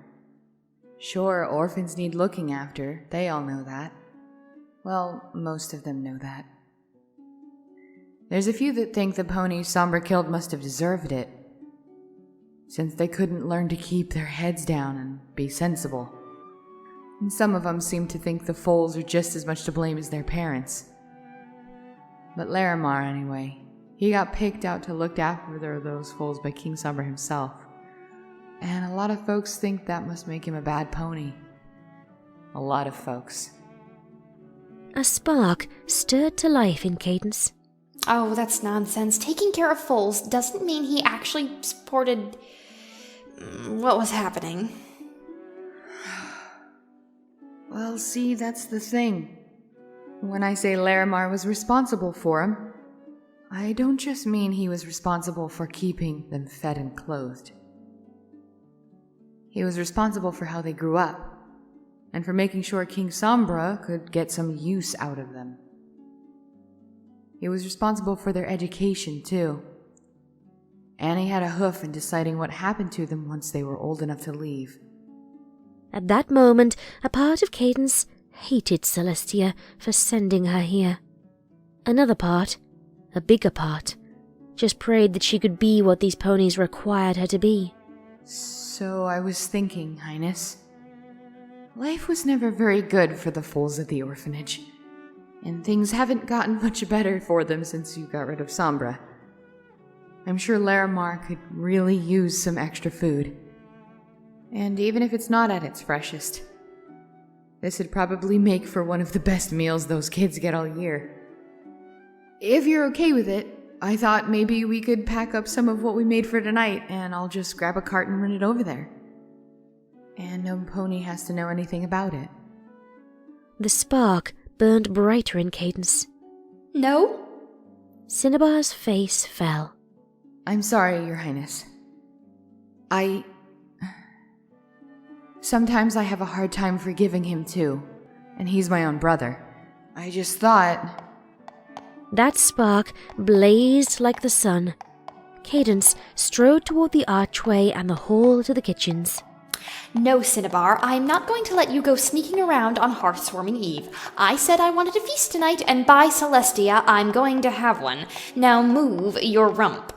Sure, orphans need looking after, they all know that. Well, most of them know that. There's a few that think the ponies Sombra killed must have deserved it, since they couldn't learn to keep their heads down and be sensible. And some of them seem to think the foals are just as much to blame as their parents. But Larimar, anyway, he got picked out to look after those foals by King Sombra himself. And a lot of folks think that must make him a bad pony. A lot of folks. A spark stirred to life in Cadence. Oh, that's nonsense. Taking care of foals doesn't mean he actually supported what was happening. Well, see, that's the thing. When I say Larimar was responsible for him, I don't just mean he was responsible for keeping them fed and clothed. He was responsible for how they grew up, and for making sure King Sombra could get some use out of them. He was responsible for their education, too. And he had a hoof in deciding what happened to them once they were old enough to leave. At that moment, a part of Cadence hated Celestia for sending her here. Another part, a bigger part, just prayed that she could be what these ponies required her to be. So I was thinking, Highness. Life was never very good for the foals at the orphanage, and things haven't gotten much better for them since you got rid of Sombra. I'm sure Larimar could really use some extra food. And even if it's not at its freshest, this would probably make for one of the best meals those kids get all year. If you're okay with it, I thought maybe we could pack up some of what we made for tonight, and I'll just grab a cart and run it over there. And no pony has to know anything about it. The spark burned brighter in Cadence. No? Cinnabar's face fell. I'm sorry, Your Highness. Sometimes I have a hard time forgiving him too, and he's my own brother. I just thought... That spark blazed like the sun. Cadence strode toward the archway and the hall to the kitchens. No, Cinnabar, I'm not going to let you go sneaking around on Hearth-Swarming Eve. I said I wanted a feast tonight, and by Celestia, I'm going to have one. Now move your rump.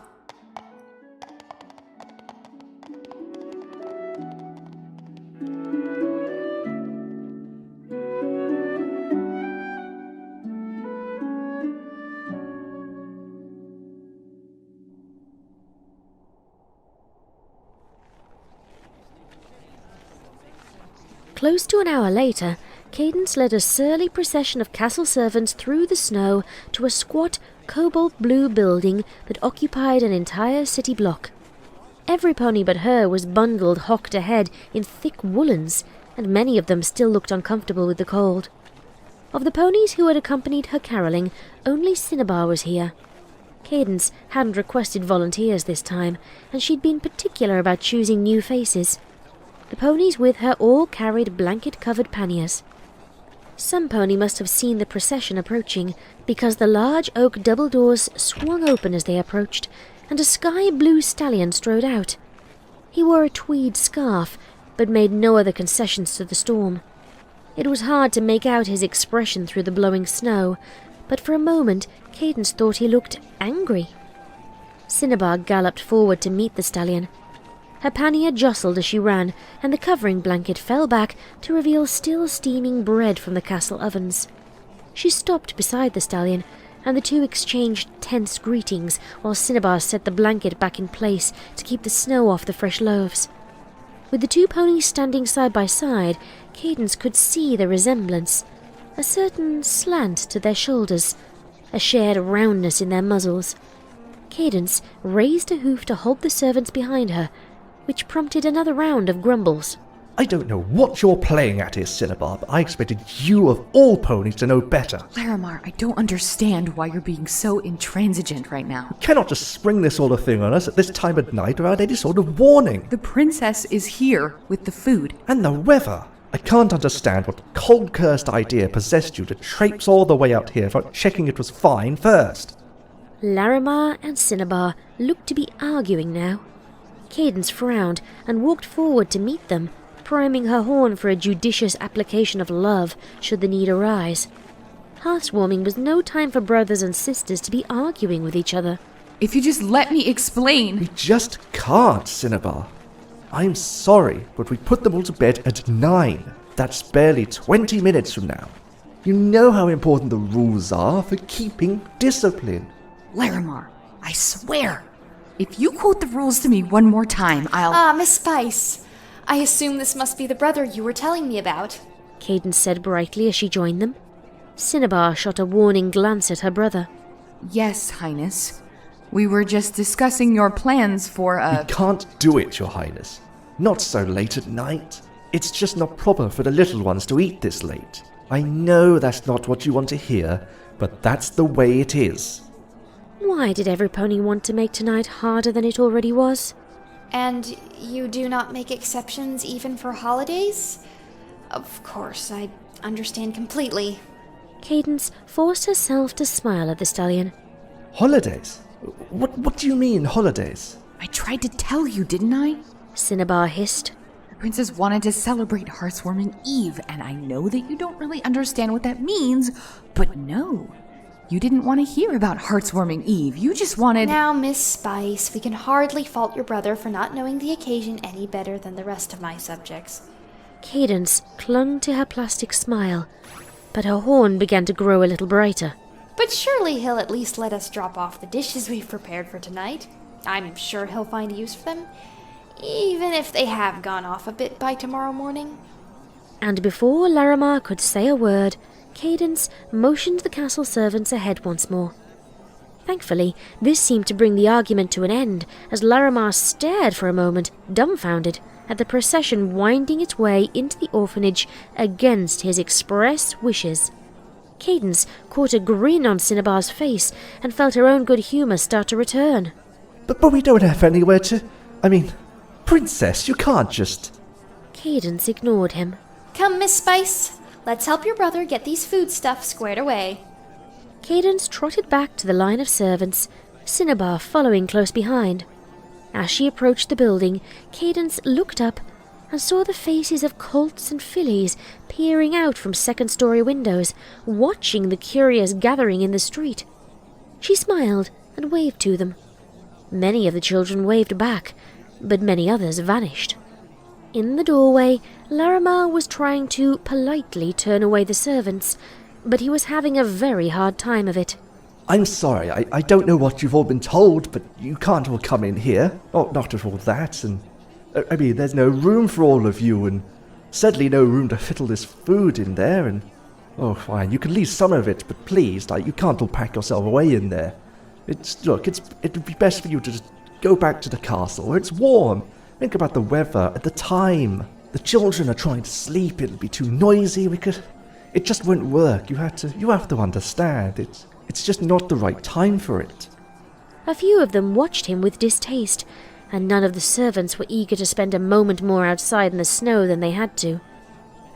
Close to an hour later, Cadence led a surly procession of castle servants through the snow to a squat, cobalt-blue building that occupied an entire city block. Every pony but her was bundled hocked ahead in thick woolens, and many of them still looked uncomfortable with the cold. Of the ponies who had accompanied her caroling, only Cinnabar was here. Cadence hadn't requested volunteers this time, and she'd been particular about choosing new faces. The ponies with her all carried blanket-covered panniers. Some pony must have seen the procession approaching, because the large oak double doors swung open as they approached, and a sky-blue stallion strode out. He wore a tweed scarf, but made no other concessions to the storm. It was hard to make out his expression through the blowing snow, but for a moment Cadence thought he looked angry. Cinnabar galloped forward to meet the stallion. Her pannier jostled as she ran, and the covering blanket fell back to reveal still steaming bread from the castle ovens. She stopped beside the stallion, and the two exchanged tense greetings while Cinnabar set the blanket back in place to keep the snow off the fresh loaves. With the two ponies standing side by side, Cadence could see the resemblance, a certain slant to their shoulders, a shared roundness in their muzzles. Cadence raised a hoof to hold the servants behind her, which prompted another round of grumbles. I don't know what you're playing at here, Cinnabar, but I expected you of all ponies to know better. Larimar, I don't understand why you're being so intransigent right now. You cannot just spring this sort of thing on us at this time of night without any sort of warning. The princess is here with the food. And the weather. I can't understand what cold-cursed idea possessed you to traipse all the way out here without checking it was fine first. Larimar and Cinnabar looked to be arguing now. Cadence frowned and walked forward to meet them, priming her horn for a judicious application of love should the need arise. Hearthwarming was no time for brothers and sisters to be arguing with each other. If you just let me explain... We just can't, Cinnabar. I'm sorry, but we put them all to bed at 9. That's barely 20 minutes from now. You know how important the rules are for keeping discipline. Larimar, I swear, if you quote the rules to me one more time, I'll... Miss Spice. I assume this must be the brother you were telling me about. Cadence said brightly as she joined them. Cinnabar shot a warning glance at her brother. Yes, Highness. We were just discussing your plans for We can't do it, Your Highness. Not so late at night. It's just not proper for the little ones to eat this late. I know that's not what you want to hear, but that's the way it is. Why did every pony want to make tonight harder than it already was? And you do not make exceptions even for holidays? Of course, I understand completely. Cadence forced herself to smile at the stallion. Holidays? What do you mean, holidays? I tried to tell you, didn't I? Cinnabar hissed. The princess wanted to celebrate Hearthwarming Eve, and I know that you don't really understand what that means, but no. You didn't want to hear about Hearthwarming Eve. You just wanted... Now, Miss Spice, we can hardly fault your brother for not knowing the occasion any better than the rest of my subjects. Cadence clung to her plastic smile, but her horn began to grow a little brighter. But surely he'll at least let us drop off the dishes we've prepared for tonight. I'm sure he'll find a use for them, even if they have gone off a bit by tomorrow morning. And before Larimar could say a word, Cadence motioned the castle servants ahead once more. Thankfully, this seemed to bring the argument to an end, as Larimar stared for a moment, dumbfounded, at the procession winding its way into the orphanage against his express wishes. Cadence caught a grin on Cinnabar's face and felt her own good humour start to return. But we don't have anywhere to... Princess, you can't just... Cadence ignored him. Come, Miss Spice. Let's help your brother get these foodstuffs squared away. Cadence trotted back to the line of servants, Cinnabar following close behind. As she approached the building, Cadence looked up and saw the faces of colts and fillies peering out from second-story windows, watching the curious gathering in the street. She smiled and waved to them. Many of the children waved back, but many others vanished. In the doorway, Larimar was trying to politely turn away the servants, but he was having a very hard time of it. I'm sorry, I don't know what you've all been told, but you can't all come in here. Oh, not with all that, and... there's no room for all of you, and certainly no room to fit all this food in there, and... Oh, fine, you can leave some of it, but please, you can't all pack yourself away in there. It would be best for you to just go back to the castle, where it's warm. Think about the weather at the time. The children are trying to sleep, it'll be too noisy, it just won't work. You have to understand, it's just not the right time for it. A few of them watched him with distaste, and none of the servants were eager to spend a moment more outside in the snow than they had to.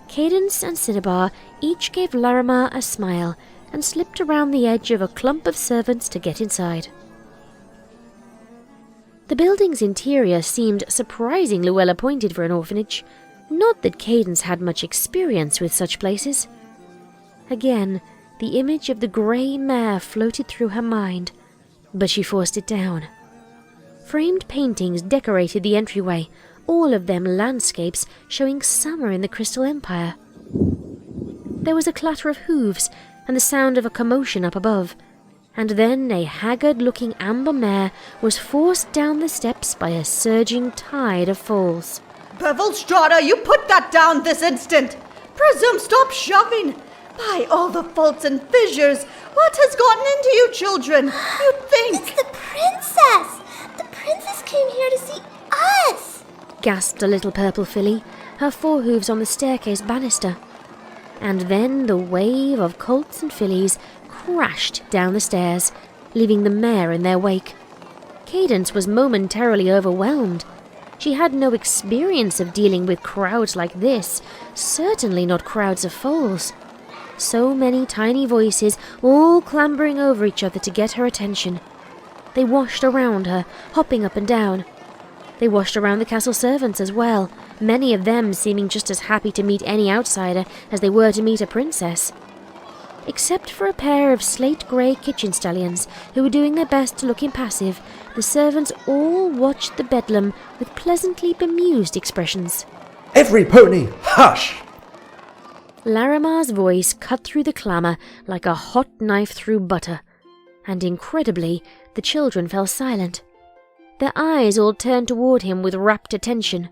Cadence and Cinnabar each gave Larimar a smile and slipped around the edge of a clump of servants to get inside. The building's interior seemed surprisingly well appointed for an orphanage. Not that Cadence had much experience with such places. Again, the image of the grey mare floated through her mind, but she forced it down. Framed paintings decorated the entryway, all of them landscapes showing summer in the Crystal Empire. There was a clatter of hooves and the sound of a commotion up above, and then a haggard-looking amber mare was forced down the steps by a surging tide of foals. Bevelstrada, you put that down this instant! Presume, stop shoving! By all the faults and fissures, what has gotten into you children? You'd think... It's the princess! The princess came here to see us! Gasped a little purple filly, her forehoofs on the staircase banister. And then the wave of colts and fillies crashed down the stairs, leaving the mare in their wake. Cadence was momentarily overwhelmed. She had no experience of dealing with crowds like this, certainly not crowds of foals. So many tiny voices, all clambering over each other to get her attention. They washed around her, hopping up and down. They washed around the castle servants as well, many of them seeming just as happy to meet any outsider as they were to meet a princess. Except for a pair of slate-grey kitchen stallions who were doing their best to look impassive, the servants all watched the bedlam with pleasantly bemused expressions. Every pony, hush! Larimar's voice cut through the clamour like a hot knife through butter, and incredibly, the children fell silent. Their eyes all turned toward him with rapt attention.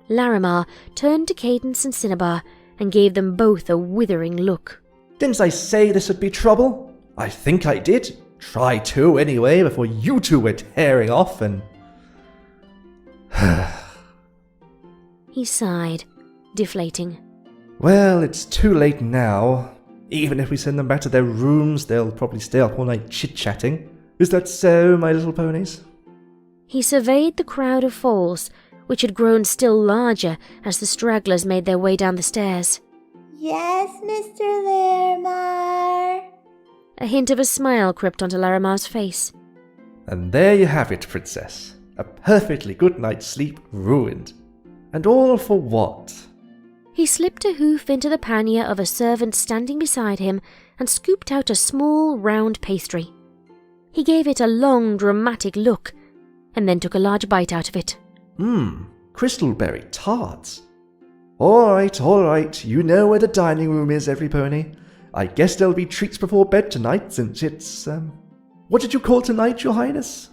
Larimar turned to Cadence and Cinnabar and gave them both a withering look. Didn't I say this would be trouble? I think I did. Try to, anyway, before you two went tearing off and... He sighed, deflating. Well, it's too late now. Even if we send them back to their rooms, they'll probably stay up all night chit-chatting. Is that so, my little ponies? He surveyed the crowd of foals, which had grown still larger as the stragglers made their way down the stairs. Yes, Mr. Larimar. A hint of a smile crept onto Larimar's face. And there you have it, Princess. A perfectly good night's sleep ruined. And all for what? He slipped a hoof into the pannier of a servant standing beside him and scooped out a small, round pastry. He gave it a long, dramatic look, and then took a large bite out of it. Crystalberry tarts. All right, you know where the dining room is, every pony. I guess there'll be treats before bed tonight, since it's, what did you call tonight, Your Highness?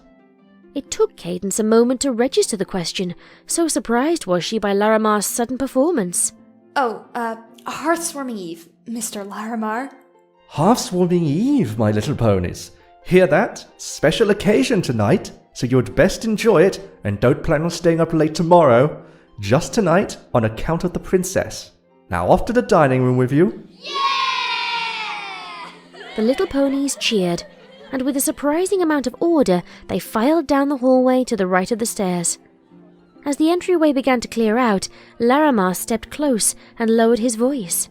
It took Cadence a moment to register the question, so surprised was she by Larimar's sudden performance. Oh, Hearth-Swarming Eve, Mr. Larimar. Half-Swarming Eve, my little ponies. Hear that? Special occasion tonight, so you'd best enjoy it, and don't plan on staying up late tomorrow. Just tonight, on account of the princess. Now off to the dining room with you. Yeah! The little ponies cheered, and with a surprising amount of order, they filed down the hallway to the right of the stairs. As the entryway began to clear out, Larimar stepped close and lowered his voice.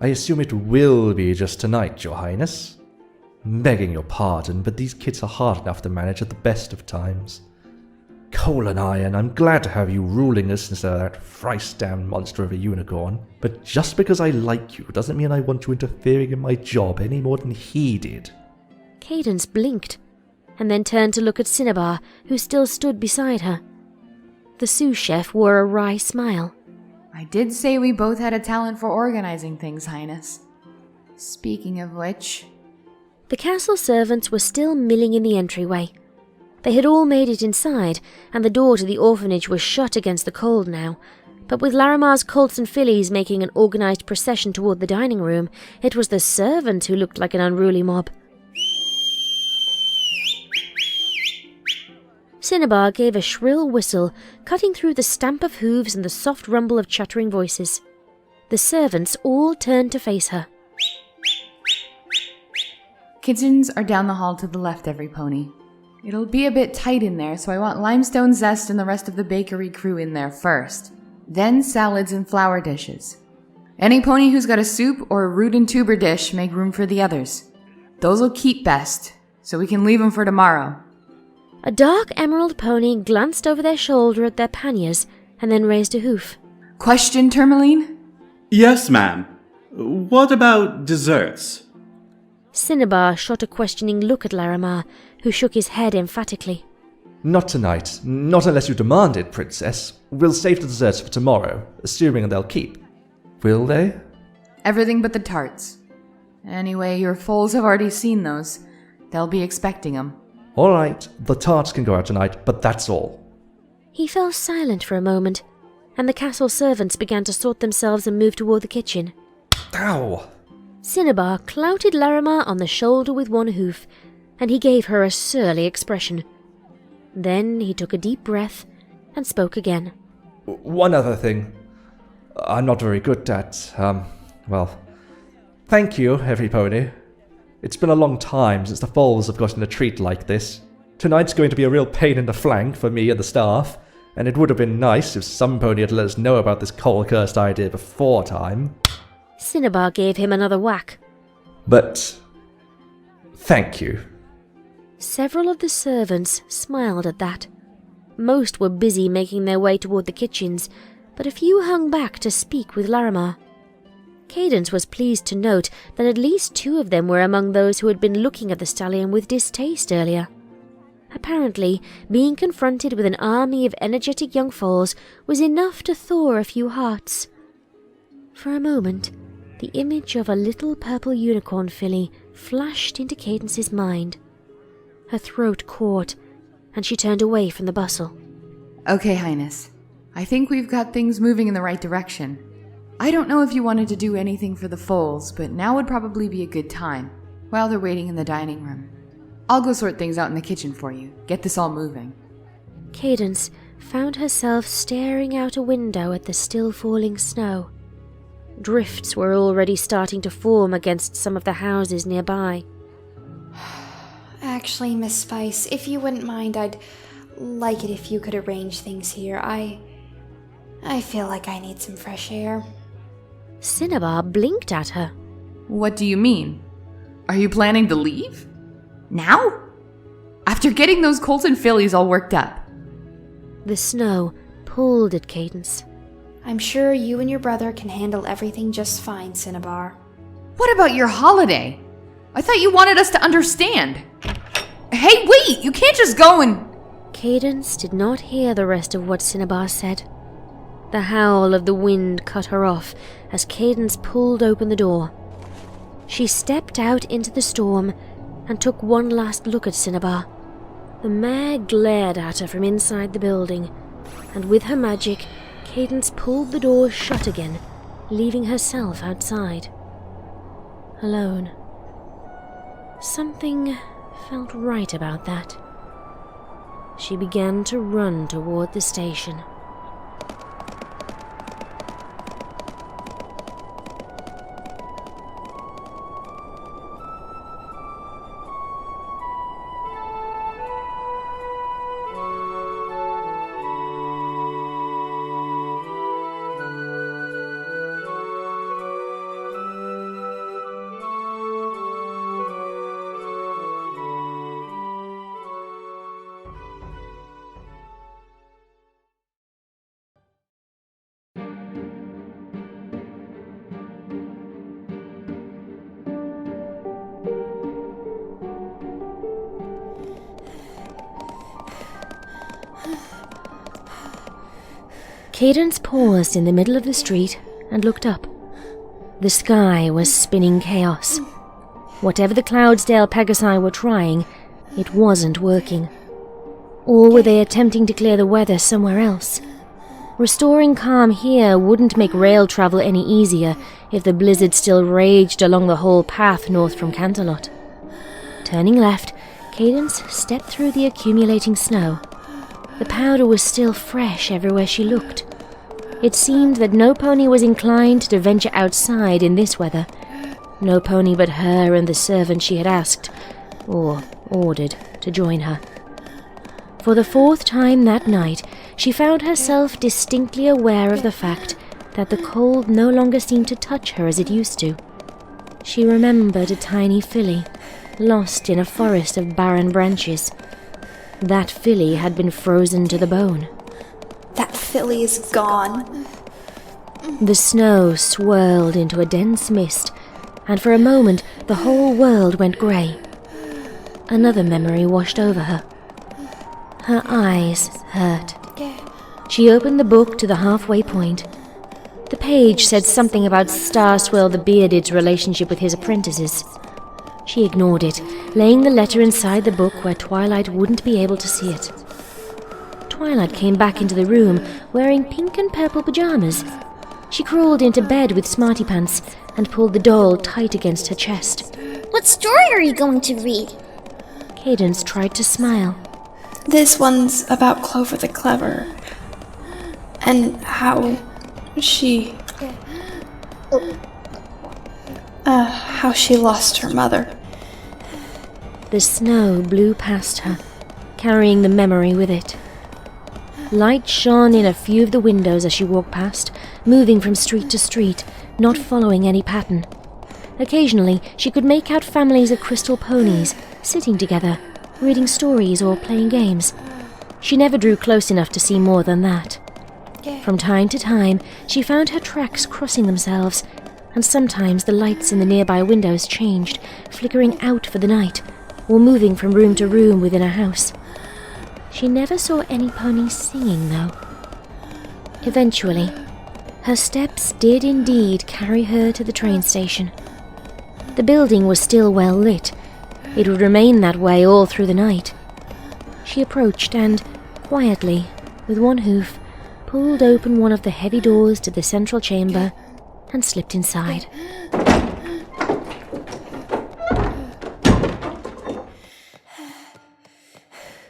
I assume it will be just tonight, Your Highness. Begging your pardon, but these kids are hard enough to manage at the best of times. Coal and Iron, I'm glad to have you ruling us instead of that thrice-damned monster of a unicorn. But just because I like you doesn't mean I want you interfering in my job any more than he did. Cadence blinked, and then turned to look at Cinnabar, who still stood beside her. The sous chef wore a wry smile. I did say we both had a talent for organizing things, Highness. Speaking of which... The castle servants were still milling in the entryway. They had all made it inside, and the door to the orphanage was shut against the cold now. But with Larimar's colts and fillies making an organized procession toward the dining room, it was the servants who looked like an unruly mob. Cinnabar gave a shrill whistle, cutting through the stamp of hooves and the soft rumble of chattering voices. The servants all turned to face her. Kitchens are down the hall to the left, every pony. It'll be a bit tight in there, so I want Limestone Zest and the rest of the bakery crew in there first. Then salads and flour dishes. Any pony who's got a soup or a root and tuber dish, make room for the others. Those'll keep best, so we can leave them for tomorrow. A dark emerald pony glanced over their shoulder at their panniers and then raised a hoof. Question, Tourmaline? Yes, ma'am. What about desserts? Cinnabar shot a questioning look at Larimar, who shook his head emphatically. Not tonight. Not unless you demand it, Princess. We'll save the desserts for tomorrow, assuming they'll keep. Will they? Everything but the tarts. Anyway, your foals have already seen those. They'll be expecting them. All right, the tarts can go out tonight, but that's all. He fell silent for a moment, and the castle servants began to sort themselves and move toward the kitchen. Ow! Cinnabar clouted Larimar on the shoulder with one hoof, and he gave her a surly expression. Then he took a deep breath and spoke again. One other thing. I'm not very good at, well, thank you, every pony. It's been a long time since the foals have gotten a treat like this. Tonight's going to be a real pain in the flank for me and the staff, and it would have been nice if some pony had let us know about this coal-cursed idea before time. Cinnabar gave him another whack. But thank you. Several of the servants smiled at that. Most were busy making their way toward the kitchens, but a few hung back to speak with Larimar. Cadence was pleased to note that at least 2 of them were among those who had been looking at the stallion with distaste earlier. Apparently, being confronted with an army of energetic young foals was enough to thaw a few hearts. For a moment, the image of a little purple unicorn filly flashed into Cadence's mind. Her throat caught, and she turned away from the bustle. Okay, Highness. I think we've got things moving in the right direction. I don't know if you wanted to do anything for the foals, but now would probably be a good time, while they're waiting in the dining room. I'll go sort things out in the kitchen for you. Get this all moving. Cadence found herself staring out a window at the still falling snow. Drifts were already starting to form against some of the houses nearby. Actually, Miss Spice, if you wouldn't mind, I'd like it if you could arrange things here. I feel like I need some fresh air. Cinnabar blinked at her. What do you mean? Are you planning to leave? Now? After getting those Colton fillies all worked up? The snow pulled at Cadence. I'm sure you and your brother can handle everything just fine, Cinnabar. What about your holiday? I thought you wanted us to understand. Hey, wait! You can't just go and... Cadence did not hear the rest of what Cinnabar said. The howl of the wind cut her off as Cadence pulled open the door. She stepped out into the storm and took one last look at Cinnabar. The mare glared at her from inside the building, and with her magic, Cadence pulled the door shut again, leaving herself outside. Alone. Something felt right about that. She began to run toward the station. Cadence paused in the middle of the street and looked up. The sky was spinning chaos. Whatever the Cloudsdale Pegasi were trying, it wasn't working. Or were they attempting to clear the weather somewhere else? Restoring calm here wouldn't make rail travel any easier if the blizzard still raged along the whole path north from Canterlot. Turning left, Cadence stepped through the accumulating snow. The powder was still fresh everywhere she looked. It seemed that no pony was inclined to venture outside in this weather. No pony but her and the servant she had asked, or ordered, to join her. For the 4th time that night, she found herself distinctly aware of the fact that the cold no longer seemed to touch her as it used to. She remembered a tiny filly, lost in a forest of barren branches. That filly had been frozen to the bone. That filly is gone. The snow swirled into a dense mist, and for a moment the whole world went grey. Another memory washed over her. Her eyes hurt. She opened the book to the halfway point. The page said something about Starswell the Bearded's relationship with his apprentices. She ignored it, laying the letter inside the book where Twilight wouldn't be able to see it. Twilight came back into the room, wearing pink and purple pajamas. She crawled into bed with smarty pants and pulled the doll tight against her chest. What story are you going to read? Cadence tried to smile. This one's about Clover the Clever. And how she How she lost her mother. The snow blew past her, carrying the memory with it. Light shone in a few of the windows as she walked past, moving from street to street, not following any pattern. Occasionally, she could make out families of crystal ponies, sitting together, reading stories or playing games. She never drew close enough to see more than that. From time to time, she found her tracks crossing themselves, and sometimes the lights in the nearby windows changed, flickering out for the night, or moving from room to room within a house. She never saw any ponies singing, though. Eventually, her steps did indeed carry her to the train station. The building was still well lit. It would remain that way all through the night. She approached and, quietly, with one hoof, pulled open one of the heavy doors to the central chamber and slipped inside.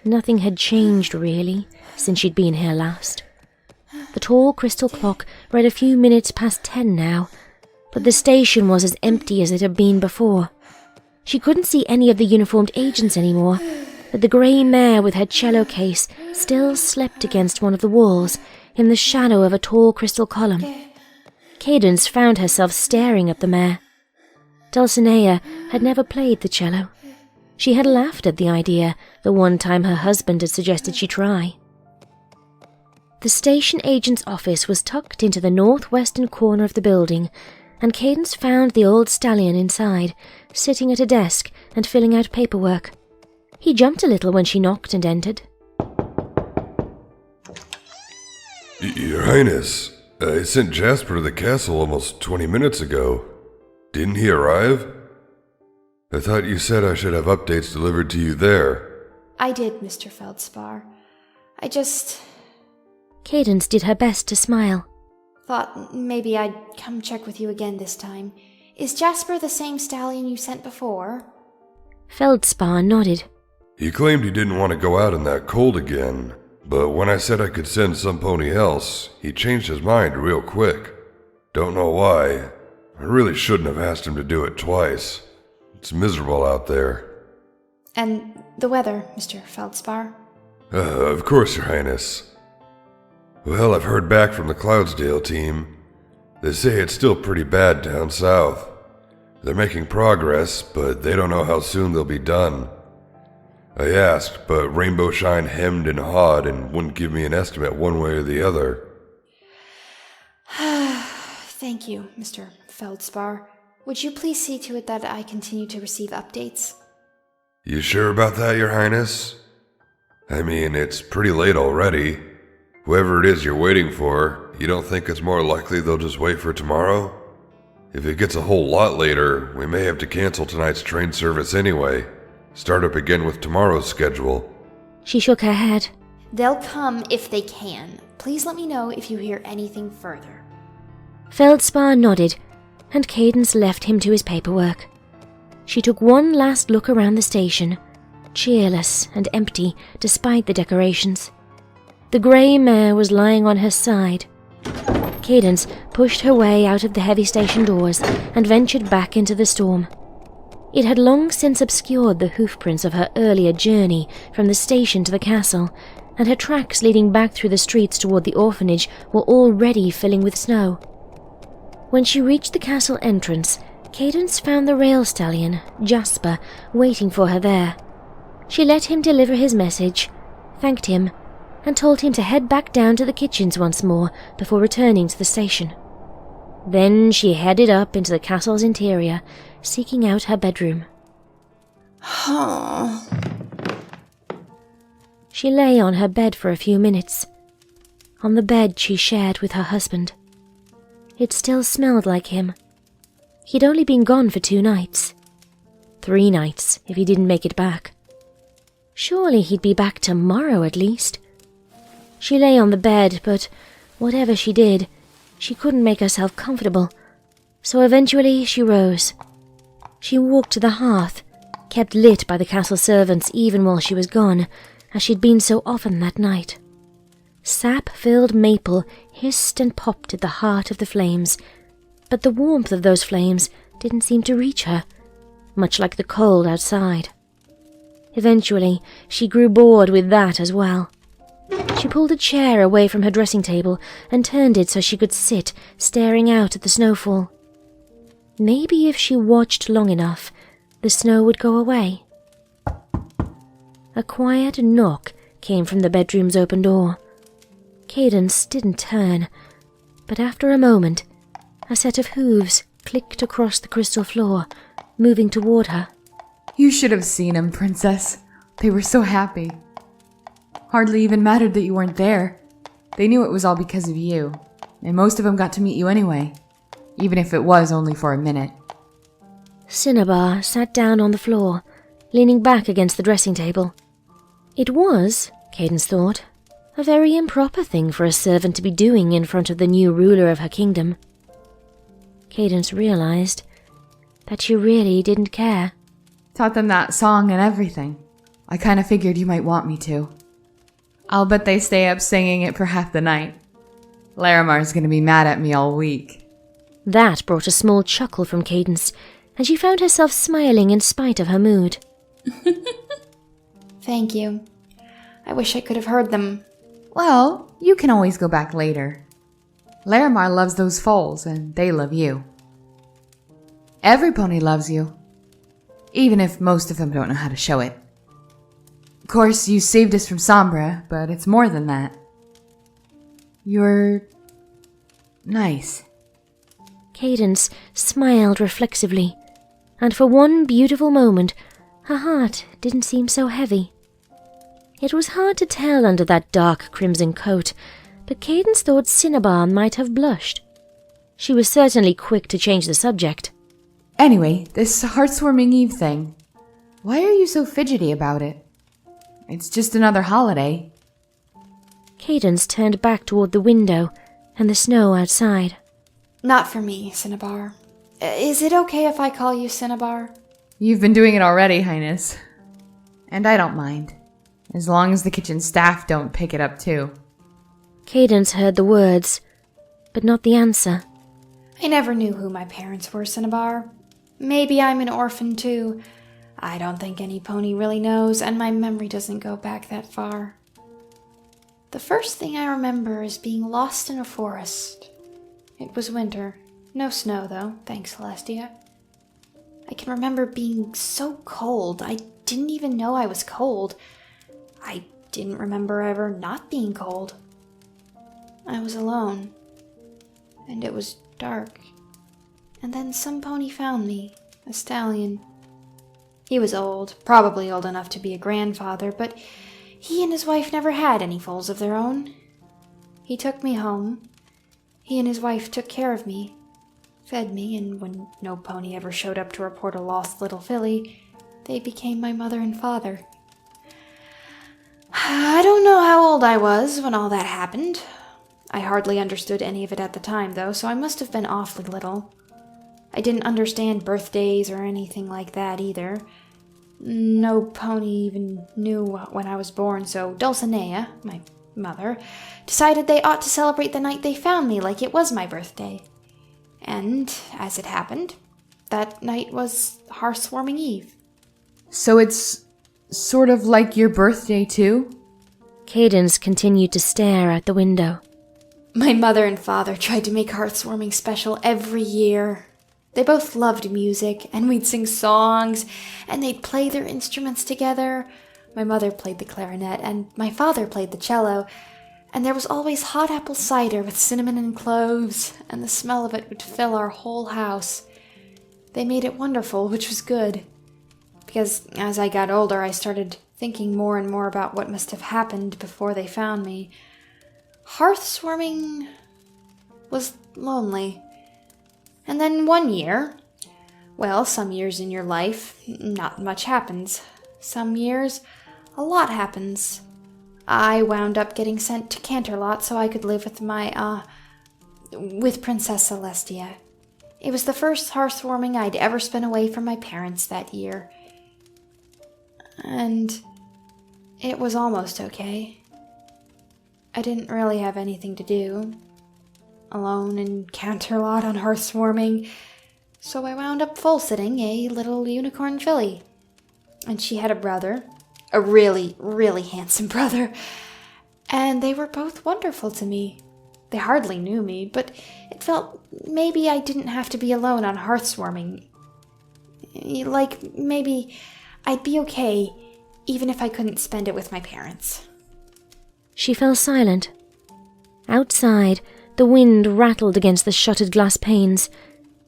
Nothing had changed, really, since she'd been here last. The tall crystal clock read a few minutes past 10 now, but the station was as empty as it had been before. She couldn't see any of the uniformed agents anymore, but the grey mare with her cello case still slept against one of the walls, in the shadow of a tall crystal column. Cadence found herself staring at the mare. Dulcinea had never played the cello. She had laughed at the idea the one time her husband had suggested she try. The station agent's office was tucked into the northwestern corner of the building, and Cadence found the old stallion inside, sitting at a desk and filling out paperwork. He jumped a little when she knocked and entered. Your Highness, I sent Jasper to the castle almost 20 minutes ago. Didn't he arrive? I thought you said I should have updates delivered to you there. I did, Mr. Feldspar. I just Cadence did her best to smile. thought maybe I'd come check with you again this time. Is Jasper the same stallion you sent before? Feldspar nodded. He claimed he didn't want to go out in that cold again, but when I said I could send some pony else, he changed his mind real quick. Don't know why. I really shouldn't have asked him to do it twice. It's miserable out there. And the weather, Mr. Feldspar? Of course, Your Highness. Well, I've heard back from the Cloudsdale team. They say it's still pretty bad down south. They're making progress, but they don't know how soon they'll be done. I asked, but Rainbow Shine hemmed and hawed and wouldn't give me an estimate one way or the other. Thank you, Mr. Feldspar. Would you please see to it that I continue to receive updates? You sure about that, Your Highness? I mean, it's pretty late already. Whoever it is you're waiting for, you don't think it's more likely they'll just wait for tomorrow? If it gets a whole lot later, we may have to cancel tonight's train service anyway. Start up again with tomorrow's schedule. She shook her head. They'll come if they can. Please let me know if you hear anything further. Feldspar nodded, and Cadence left him to his paperwork. She took one last look around the station, cheerless and empty despite the decorations. The grey mare was lying on her side. Cadence pushed her way out of the heavy station doors and ventured back into the storm. It had long since obscured the hoofprints of her earlier journey from the station to the castle, and her tracks leading back through the streets toward the orphanage were already filling with snow. When she reached the castle entrance, Cadence found the rail stallion, Jasper, waiting for her there. She let him deliver his message, thanked him, and told him to head back down to the kitchens once more before returning to the station. Then she headed up into the castle's interior, seeking out her bedroom. She lay on her bed for a few minutes. On the bed she shared with her husband. It still smelled like him. He'd only been gone for 2 nights. 3 nights, if he didn't make it back. Surely he'd be back tomorrow at least. She lay on the bed, but whatever she did, she couldn't make herself comfortable. So eventually she rose. She walked to the hearth, kept lit by the castle servants even while she was gone, as she'd been so often that night. Sap-filled maple hissed and popped at the heart of the flames, but the warmth of those flames didn't seem to reach her, much like the cold outside. Eventually, she grew bored with that as well. She pulled a chair away from her dressing table and turned it so she could sit, staring out at the snowfall. Maybe if she watched long enough, the snow would go away. A quiet knock came from the bedroom's open door. Cadence didn't turn, but after a moment, a set of hooves clicked across the crystal floor, moving toward her. You should have seen them, Princess. They were so happy. Hardly even mattered that you weren't there. They knew it was all because of you, and most of them got to meet you anyway, even if it was only for a minute. Cinnabar sat down on the floor, leaning back against the dressing table. It was, Cadence thought, a very improper thing for a servant to be doing in front of the new ruler of her kingdom. Cadence realized that she really didn't care. Taught them that song and everything. I kinda figured you might want me to. I'll bet they stay up singing it for half the night. Larimar's gonna be mad at me all week. That brought a small chuckle from Cadence, and she found herself smiling in spite of her mood. Thank you. I wish I could have heard them. Well, you can always go back later. Larimar loves those foals, and they love you. Every pony loves you, even if most of them don't know how to show it. Of course, you saved us from Sombra, but it's more than that. You're nice. Cadence smiled reflexively, and for one beautiful moment, her heart didn't seem so heavy. It was hard to tell under that dark crimson coat, but Cadence thought Cinnabar might have blushed. She was certainly quick to change the subject. Anyway, this heartswarming Eve thing. Why are you so fidgety about it? It's just another holiday. Cadence turned back toward the window and the snow outside. Not for me, Cinnabar. Is it okay if I call you Cinnabar? You've been doing it already, Highness. And I don't mind, as long as the kitchen staff don't pick it up too. Cadence heard the words, but not the answer. I never knew who my parents were, Cinnabar. Maybe I'm an orphan too. I don't think any pony really knows, and my memory doesn't go back that far. The first thing I remember is being lost in a forest. It was winter. No snow, though, thanks, Celestia. I can remember being so cold. I didn't even know I was cold. I didn't remember ever not being cold. I was alone. And it was dark. And then some pony found me, a stallion. He was old, probably old enough to be a grandfather, but he and his wife never had any foals of their own. He took me home. He and his wife took care of me, fed me, and when no pony ever showed up to report a lost little filly, they became my mother and father. I don't know how old I was when all that happened. I hardly understood any of it at the time, though, so I must have been awfully little. I didn't understand birthdays or anything like that, either. No pony even knew when I was born, so Dulcinea, my mother, decided they ought to celebrate the night they found me like it was my birthday. And, as it happened, that night was Hearthswarming Eve. So it's sort of like your birthday, too? Cadence continued to stare out the window. My mother and father tried to make Hearthswarming special every year. They both loved music, and we'd sing songs, and they'd play their instruments together. My mother played the clarinet, and my father played the cello, and there was always hot apple cider with cinnamon and cloves, and the smell of it would fill our whole house. They made it wonderful, which was good, because as I got older, I started thinking more and more about what must have happened before they found me. Hearthswarming was lonely. And then one year, well, some years in your life, not much happens. Some years, a lot happens. I wound up getting sent to Canterlot so I could live with with Princess Celestia. It was the first Hearthswarming I'd ever spent away from my parents that year. And it was almost okay. I didn't really have anything to do. alone in Canterlot on Hearth swarming, so I wound up full-sitting a little unicorn filly. And she had a brother, a really, really handsome brother, and they were both wonderful to me. They hardly knew me, but it felt maybe I didn't have to be alone on Hearth swarming. Like, maybe I'd be okay even if I couldn't spend it with my parents. She fell silent. Outside, the wind rattled against the shuttered glass panes,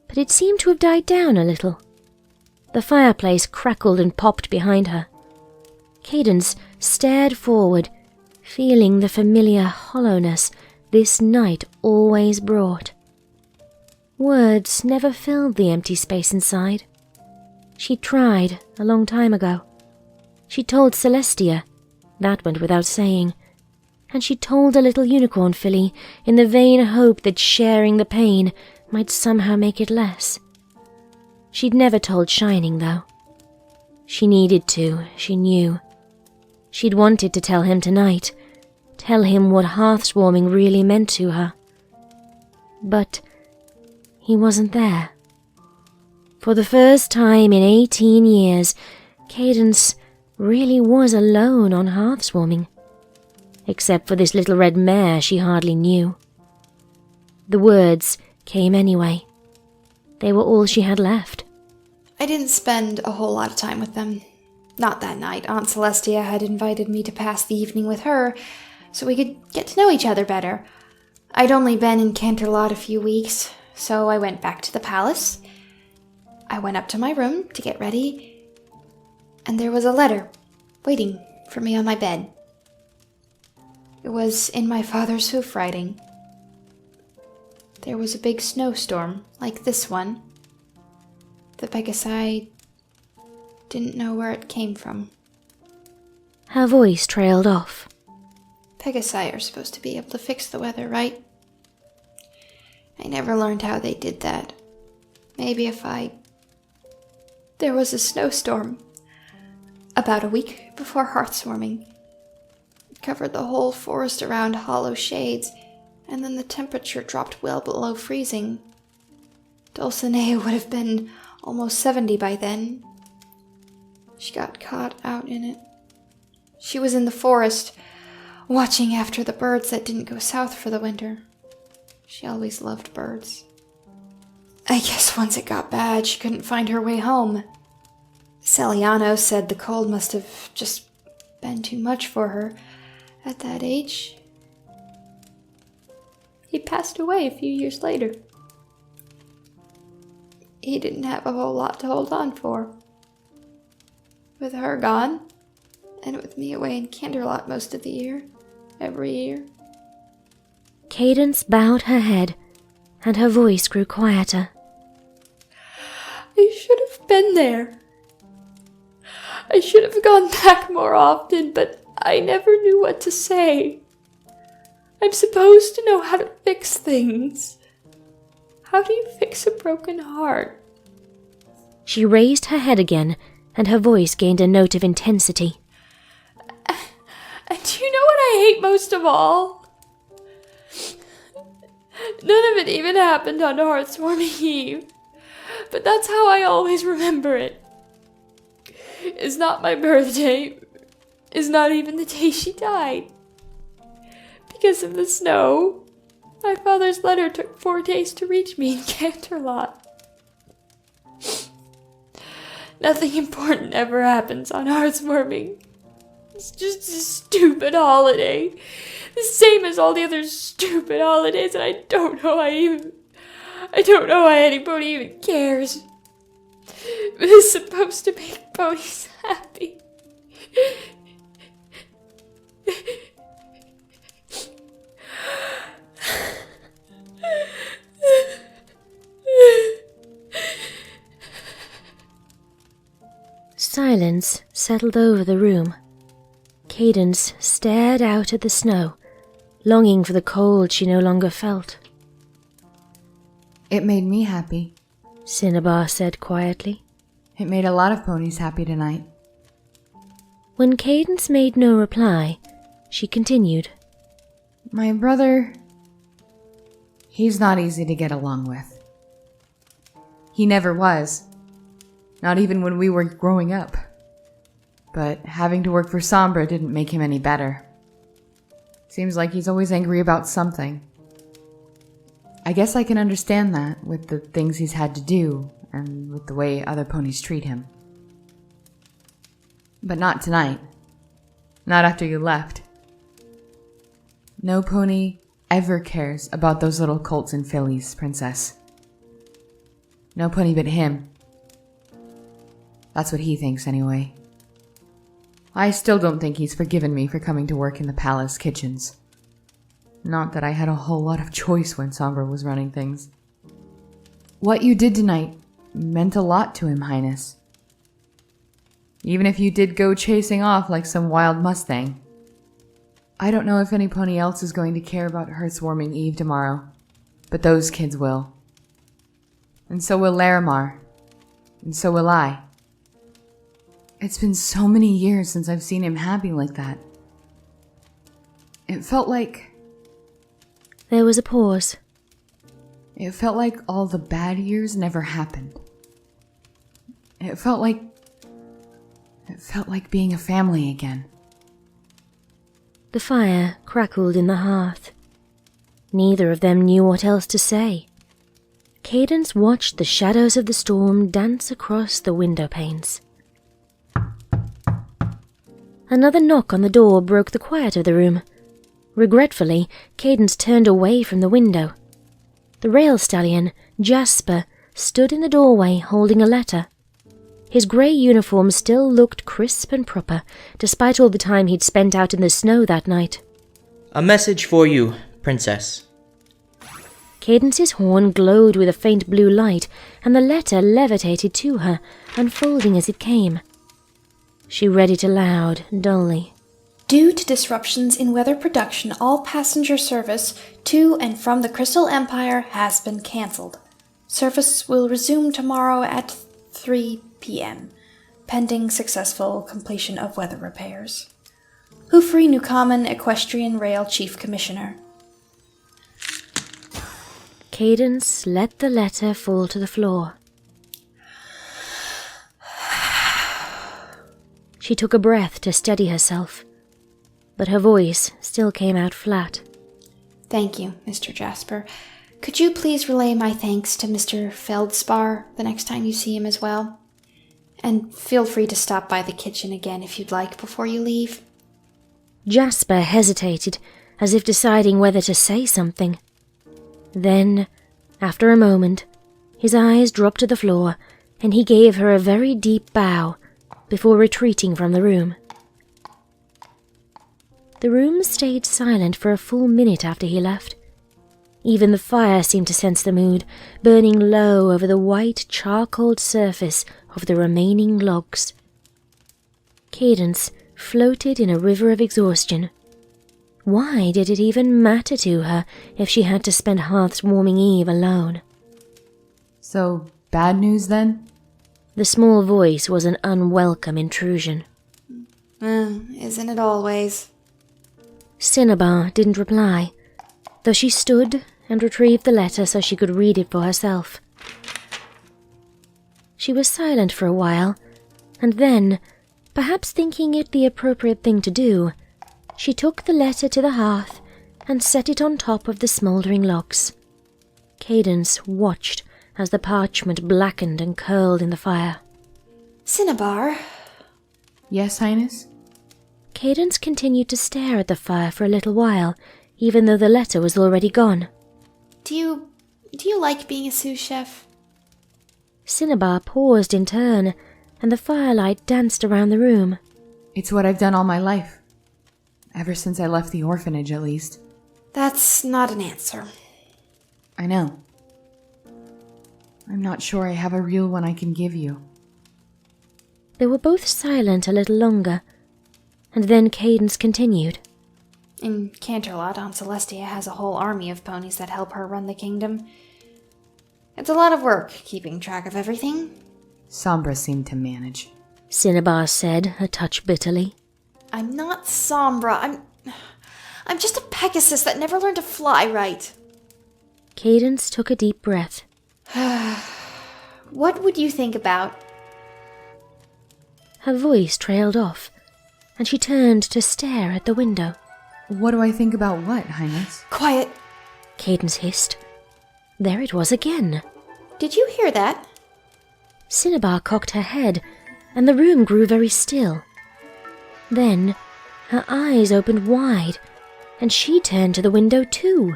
but it seemed to have died down a little. The fireplace crackled and popped behind her. Cadence stared forward, feeling the familiar hollowness this night always brought. Words never filled the empty space inside. She tried a long time ago. She told Celestia, that went without saying, and she told a little unicorn filly in the vain hope that sharing the pain might somehow make it less. She'd never told Shining, though. She needed to, she knew. She'd wanted to tell him tonight, tell him what hearth-swarming really meant to her. But he wasn't there. For the first time in 18 years, Cadence really was alone on hearth-swarming, except for this little red mare she hardly knew. The words came anyway. They were all she had left. I didn't spend a whole lot of time with them. Not that night. Aunt Celestia had invited me to pass the evening with her, so we could get to know each other better. I'd only been in Canterlot a few weeks, so I went back to the palace. I went up to my room to get ready, and there was a letter waiting for me on my bed. It was in my father's hoofwriting. There was a big snowstorm, like this one. The Pegasi didn't know where it came from. Her voice trailed off. Pegasi are supposed to be able to fix the weather, right? I never learned how they did that. Maybe if There was a snowstorm about a week before hearth swarming. It covered the whole forest around hollow shades, and then the temperature dropped well below freezing. Dulcinea would have been almost 70 by then. She got caught out in it. She was in the forest, watching after the birds that didn't go south for the winter. She always loved birds. I guess once it got bad, she couldn't find her way home. Celliano said the cold must have just been too much for her at that age. He passed away a few years later. He didn't have a whole lot to hold on for. With her gone, and with me away in Canterlot most of the year, every year. Cadence bowed her head, and her voice grew quieter. I should have been there. I should have gone back more often, but I never knew what to say. I'm supposed to know how to fix things. How do you fix a broken heart? She raised her head again, and her voice gained a note of intensity. And do you know what I hate most of all? None of it even happened on Hearthswarming Eve, but that's how I always remember it. It's not my birthday. It's not even the day she died. Because of the snow, my father's letter took 4 days to reach me in Canterlot. Nothing important ever happens on Hearthswarming. It's just a stupid holiday. The same as all the other stupid holidays, and I don't know why anybody even cares. But it's supposed to make ponies happy. Silence settled over the room. Cadence stared out at the snow, longing for the cold she no longer felt. It made me happy, Cinnabar said quietly. It made a lot of ponies happy tonight. When Cadence made no reply, she continued. My brother... He's not easy to get along with. He never was. Not even when we were growing up. But having to work for Sombra didn't make him any better. Seems like he's always angry about something. I guess I can understand that with the things he's had to do and with the way other ponies treat him. But not tonight. Not after you left. No pony ever cares about those little colts and fillies, Princess. No pony but him. That's what he thinks, anyway. I still don't think he's forgiven me for coming to work in the palace kitchens. Not that I had a whole lot of choice when Sombra was running things. What you did tonight meant a lot to him, Highness. Even if you did go chasing off like some wild Mustang. I don't know if any pony else is going to care about Hearth's warming eve tomorrow, but those kids will. And so will Larimar. And so will I. It's been so many years since I've seen him happy like that. It felt like... There was a pause. It felt like all the bad years never happened. It felt like being a family again. The fire crackled in the hearth. Neither of them knew what else to say. Cadence watched the shadows of the storm dance across the window panes. Another knock on the door broke the quiet of the room. Regretfully, Cadence turned away from the window. The rail stallion, Jasper, stood in the doorway holding a letter. His grey uniform still looked crisp and proper, despite all the time he'd spent out in the snow that night. A message for you, Princess. Cadence's horn glowed with a faint blue light, and the letter levitated to her, unfolding as it came. She read it aloud, dully. Due to disruptions in weather production, all passenger service to and from the Crystal Empire has been cancelled. Service will resume tomorrow at 3 p.m., pending successful completion of weather repairs. Hoofrey Newcommon, Equestrian Rail Chief Commissioner. Cadence let the letter fall to the floor. She took a breath to steady herself, but her voice still came out flat. Thank you, Mr. Jasper. Could you please relay my thanks to Mr. Feldspar the next time you see him as well? And feel free to stop by the kitchen again if you'd like before you leave. Jasper hesitated, as if deciding whether to say something. Then, after a moment, his eyes dropped to the floor, and he gave her a very deep bow before retreating from the room. The room stayed silent for a full minute after he left. Even the fire seemed to sense the mood, burning low over the white, charcoaled surface of the remaining logs. Cadence floated in a river of exhaustion. Why did it even matter to her if she had to spend Hearth's warming eve alone? So, bad news then? The small voice was an unwelcome intrusion. Isn't it always? Cinnabar didn't reply, though she stood and retrieved the letter so she could read it for herself. She was silent for a while, and then, perhaps thinking it the appropriate thing to do, she took the letter to the hearth and set it on top of the smouldering logs. Cadence watched as the parchment blackened and curled in the fire. Cinnabar? Yes, Highness? Cadence continued to stare at the fire for a little while, even though the letter was already gone. Do you like being a sous chef? Cinnabar paused in turn, and the firelight danced around the room. It's what I've done all my life. Ever since I left the orphanage, at least. That's not an answer. I know. I'm not sure I have a real one I can give you. They were both silent a little longer, and then Cadence continued. In Canterlot, Aunt Celestia has a whole army of ponies that help her run the kingdom. It's a lot of work keeping track of everything. Sombra seemed to manage, Cinnabar said, a touch bitterly. I'm not Sombra. I'm just a Pegasus that never learned to fly right. Cadance took a deep breath. What would you think about? Her voice trailed off, and she turned to stare at the window. What do I think about what, Highness? Quiet! Cadance hissed. There it was again. Did you hear that? Cinnabar cocked her head, and the room grew very still. Then her eyes opened wide, and she turned to the window too.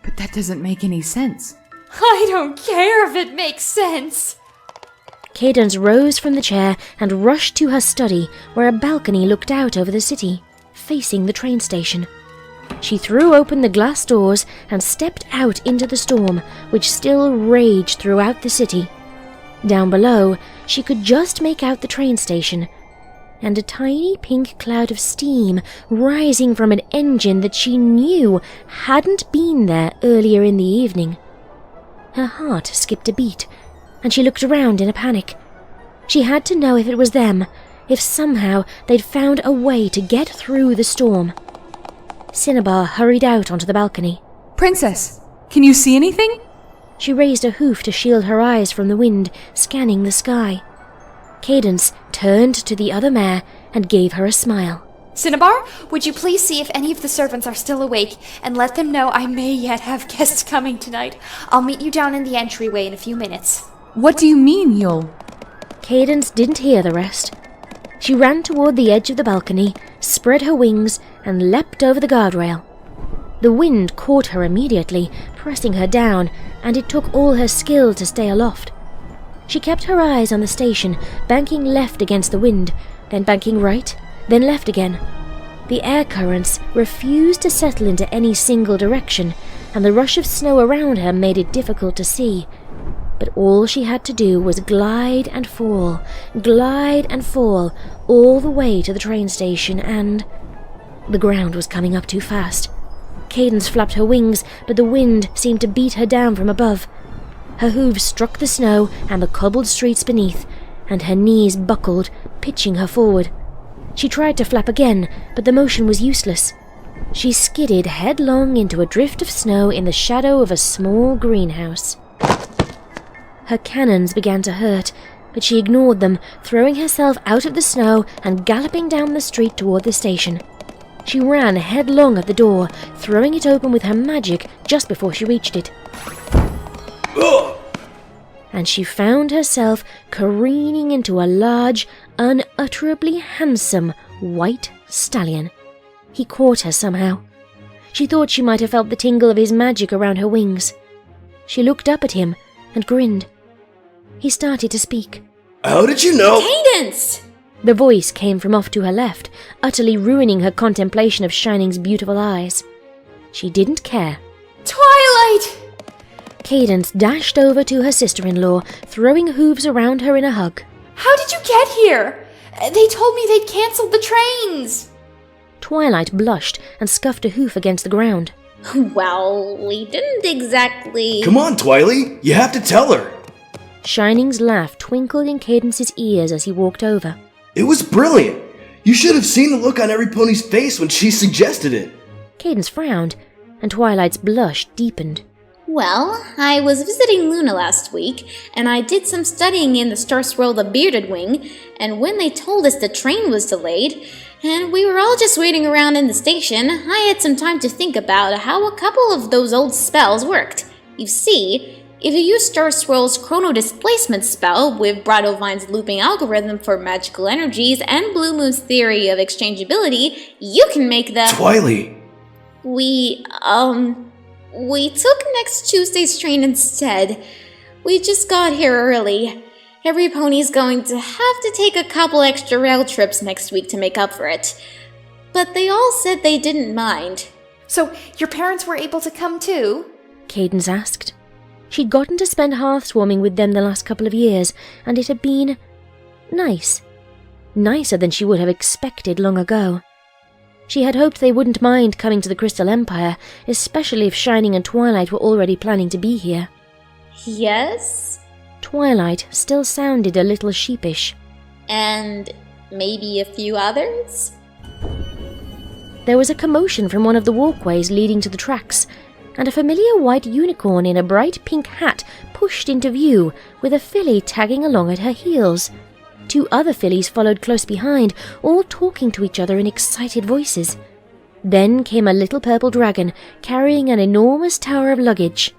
But that doesn't make any sense. I don't care if it makes sense. Cadance rose from the chair and rushed to her study, where a balcony looked out over the city, facing the train station. She threw open the glass doors and stepped out into the storm, which still raged throughout the city. Down below, she could just make out the train station, and a tiny pink cloud of steam rising from an engine that she knew hadn't been there earlier in the evening. Her heart skipped a beat, and she looked around in a panic. She had to know if it was them, if somehow they'd found a way to get through the storm. Cinnabar hurried out onto the balcony. Princess, can you see anything? She raised a hoof to shield her eyes from the wind, scanning the sky. Cadance turned to the other mare and gave her a smile. Cinnabar, would you please see if any of the servants are still awake, and let them know I may yet have guests coming tonight. I'll meet you down in the entryway in a few minutes. What do you mean, you'll... Cadance didn't hear the rest. She ran toward the edge of the balcony, spread her wings, and leapt over the guardrail. The wind caught her immediately, pressing her down, and it took all her skill to stay aloft. She kept her eyes on the station, banking left against the wind, then banking right, then left again. The air currents refused to settle into any single direction, and the rush of snow around her made it difficult to see. But all she had to do was glide and fall, all the way to the train station, and... The ground was coming up too fast. Cadance flapped her wings, but the wind seemed to beat her down from above. Her hooves struck the snow and the cobbled streets beneath, and her knees buckled, pitching her forward. She tried to flap again, but the motion was useless. She skidded headlong into a drift of snow in the shadow of a small greenhouse. Her cannons began to hurt, but she ignored them, throwing herself out of the snow and galloping down the street toward the station. She ran headlong at the door, throwing it open with her magic just before she reached it. And she found herself careening into a large, unutterably handsome white stallion. He caught her somehow. She thought she might have felt the tingle of his magic around her wings. She looked up at him and grinned. He started to speak. How did you know? Cadance! The voice came from off to her left, utterly ruining her contemplation of Shining's beautiful eyes. She didn't care. Twilight! Cadance dashed over to her sister-in-law, throwing hooves around her in a hug. How did you get here? They told me they'd cancelled the trains! Twilight blushed and scuffed a hoof against the ground. Well, we didn't exactly... Come on, Twilight! You have to tell her! Shining's laugh twinkled in Cadence's ears as he walked over. It was brilliant! You should have seen the look on every pony's face when she suggested it! Cadance frowned, and Twilight's blush deepened. Well, I was visiting Luna last week, and I did some studying in the Star Swirl the Bearded Wing, and when they told us the train was delayed, and we were all just waiting around in the station, I had some time to think about how a couple of those old spells worked. You see, if you use Star Swirl's Chrono Displacement spell with Bradovine's looping algorithm for magical energies and Blue Moon's theory of exchangeability, you can make the... Twilight! We took next Tuesday's train instead. We just got here early. Every pony's going to have to take a couple extra rail trips next week to make up for it. But they all said they didn't mind. So, your parents were able to come too? Cadance asked. She'd gotten to spend hearth swarming with them the last couple of years, and it had been... nice. Nicer than she would have expected long ago. She had hoped they wouldn't mind coming to the Crystal Empire, especially if Shining and Twilight were already planning to be here. Yes? Twilight still sounded a little sheepish. And maybe a few others? There was a commotion from one of the walkways leading to the tracks, and a familiar white unicorn in a bright pink hat pushed into view, with a filly tagging along at her heels. 2 other fillies followed close behind, all talking to each other in excited voices. Then came a little purple dragon, carrying an enormous tower of luggage.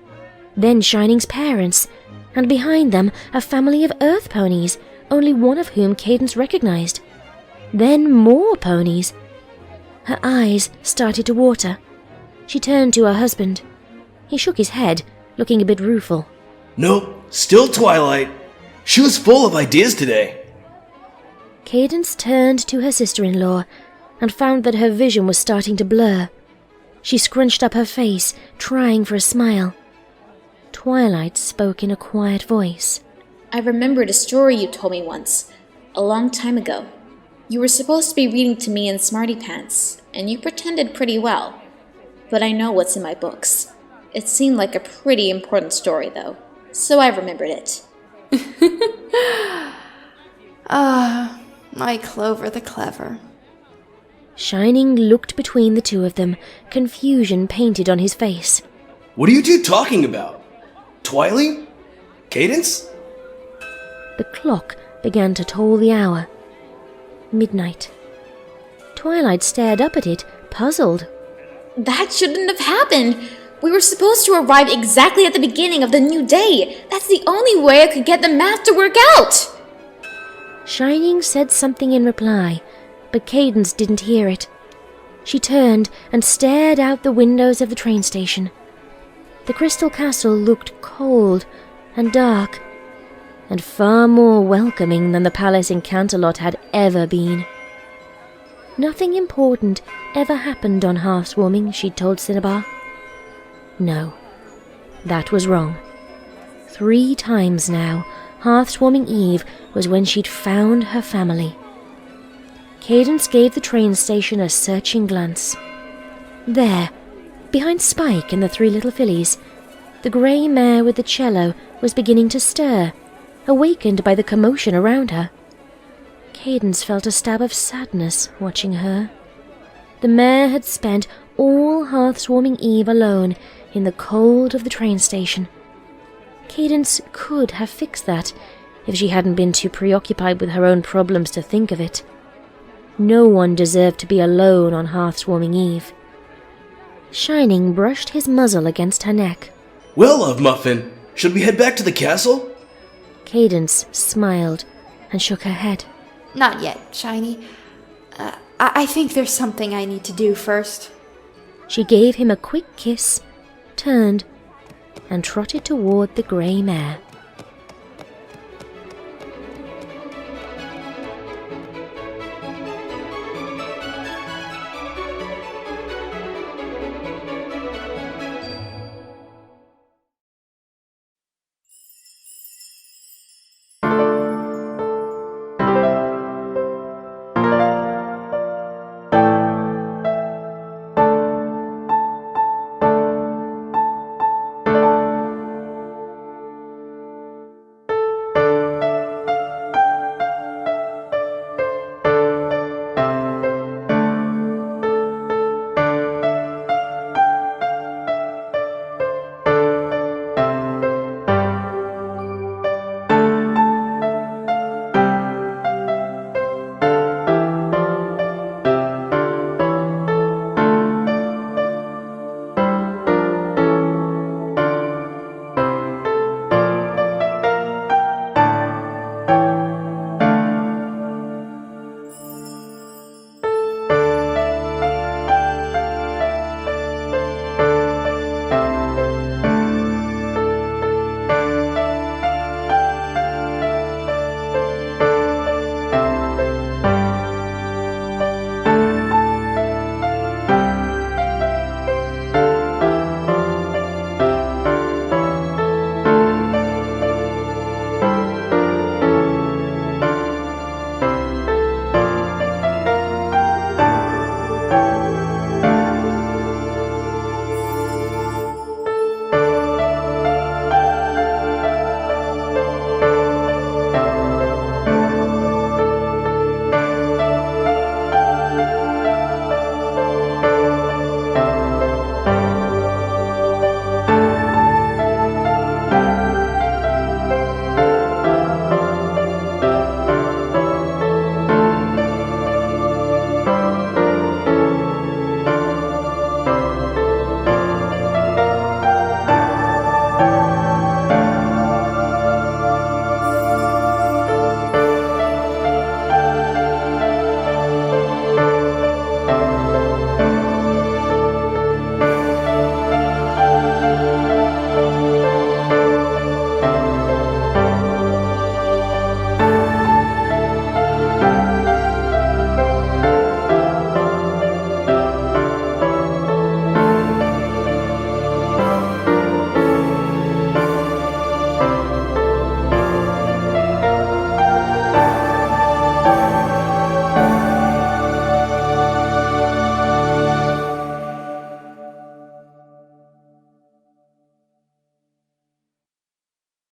Then Shining's parents, and behind them a family of earth ponies, only one of whom Cadance recognized. Then more ponies. Her eyes started to water. She turned to her husband. He shook his head, looking a bit rueful. Nope, still Twilight. She was full of ideas today. Cadance turned to her sister-in-law and found that her vision was starting to blur. She scrunched up her face, trying for a smile. Twilight spoke in a quiet voice. I remembered a story you told me once, a long time ago. You were supposed to be reading to me in Smarty Pants, and you pretended pretty well. But I know what's in my books. It seemed like a pretty important story, though, so I remembered it. My Clover the Clever. Shining looked between the 2 of them, confusion painted on his face. What are you 2 talking about? Twilight? Cadance? The clock began to toll the hour. Midnight. Twilight stared up at it, puzzled. That shouldn't have happened. We were supposed to arrive exactly at the beginning of the new day. That's the only way I could get the math to work out. Shining said something in reply, but Cadance didn't hear it. She turned and stared out the windows of the train station. The Crystal Castle looked cold and dark, and far more welcoming than the palace in Canterlot had ever been. Nothing important ever happened on Hearthswarming, she'd told Cinnabar. No, that was wrong. 3 times now, Hearthswarming Eve was when she'd found her family. Cadance gave the train station a searching glance. There, behind Spike and the 3 little fillies, the grey mare with the cello was beginning to stir, awakened by the commotion around her. Cadance felt a stab of sadness watching her. The mare had spent all Hearthswarming Eve alone in the cold of the train station. Cadance could have fixed that if she hadn't been too preoccupied with her own problems to think of it. No one deserved to be alone on Hearthswarming Eve. Shining brushed his muzzle against her neck. Well, Love Muffin, should we head back to the castle? Cadance smiled and shook her head. Not yet, Shiny. I think there's something I need to do first. She gave him a quick kiss, turned, and trotted toward the grey mare.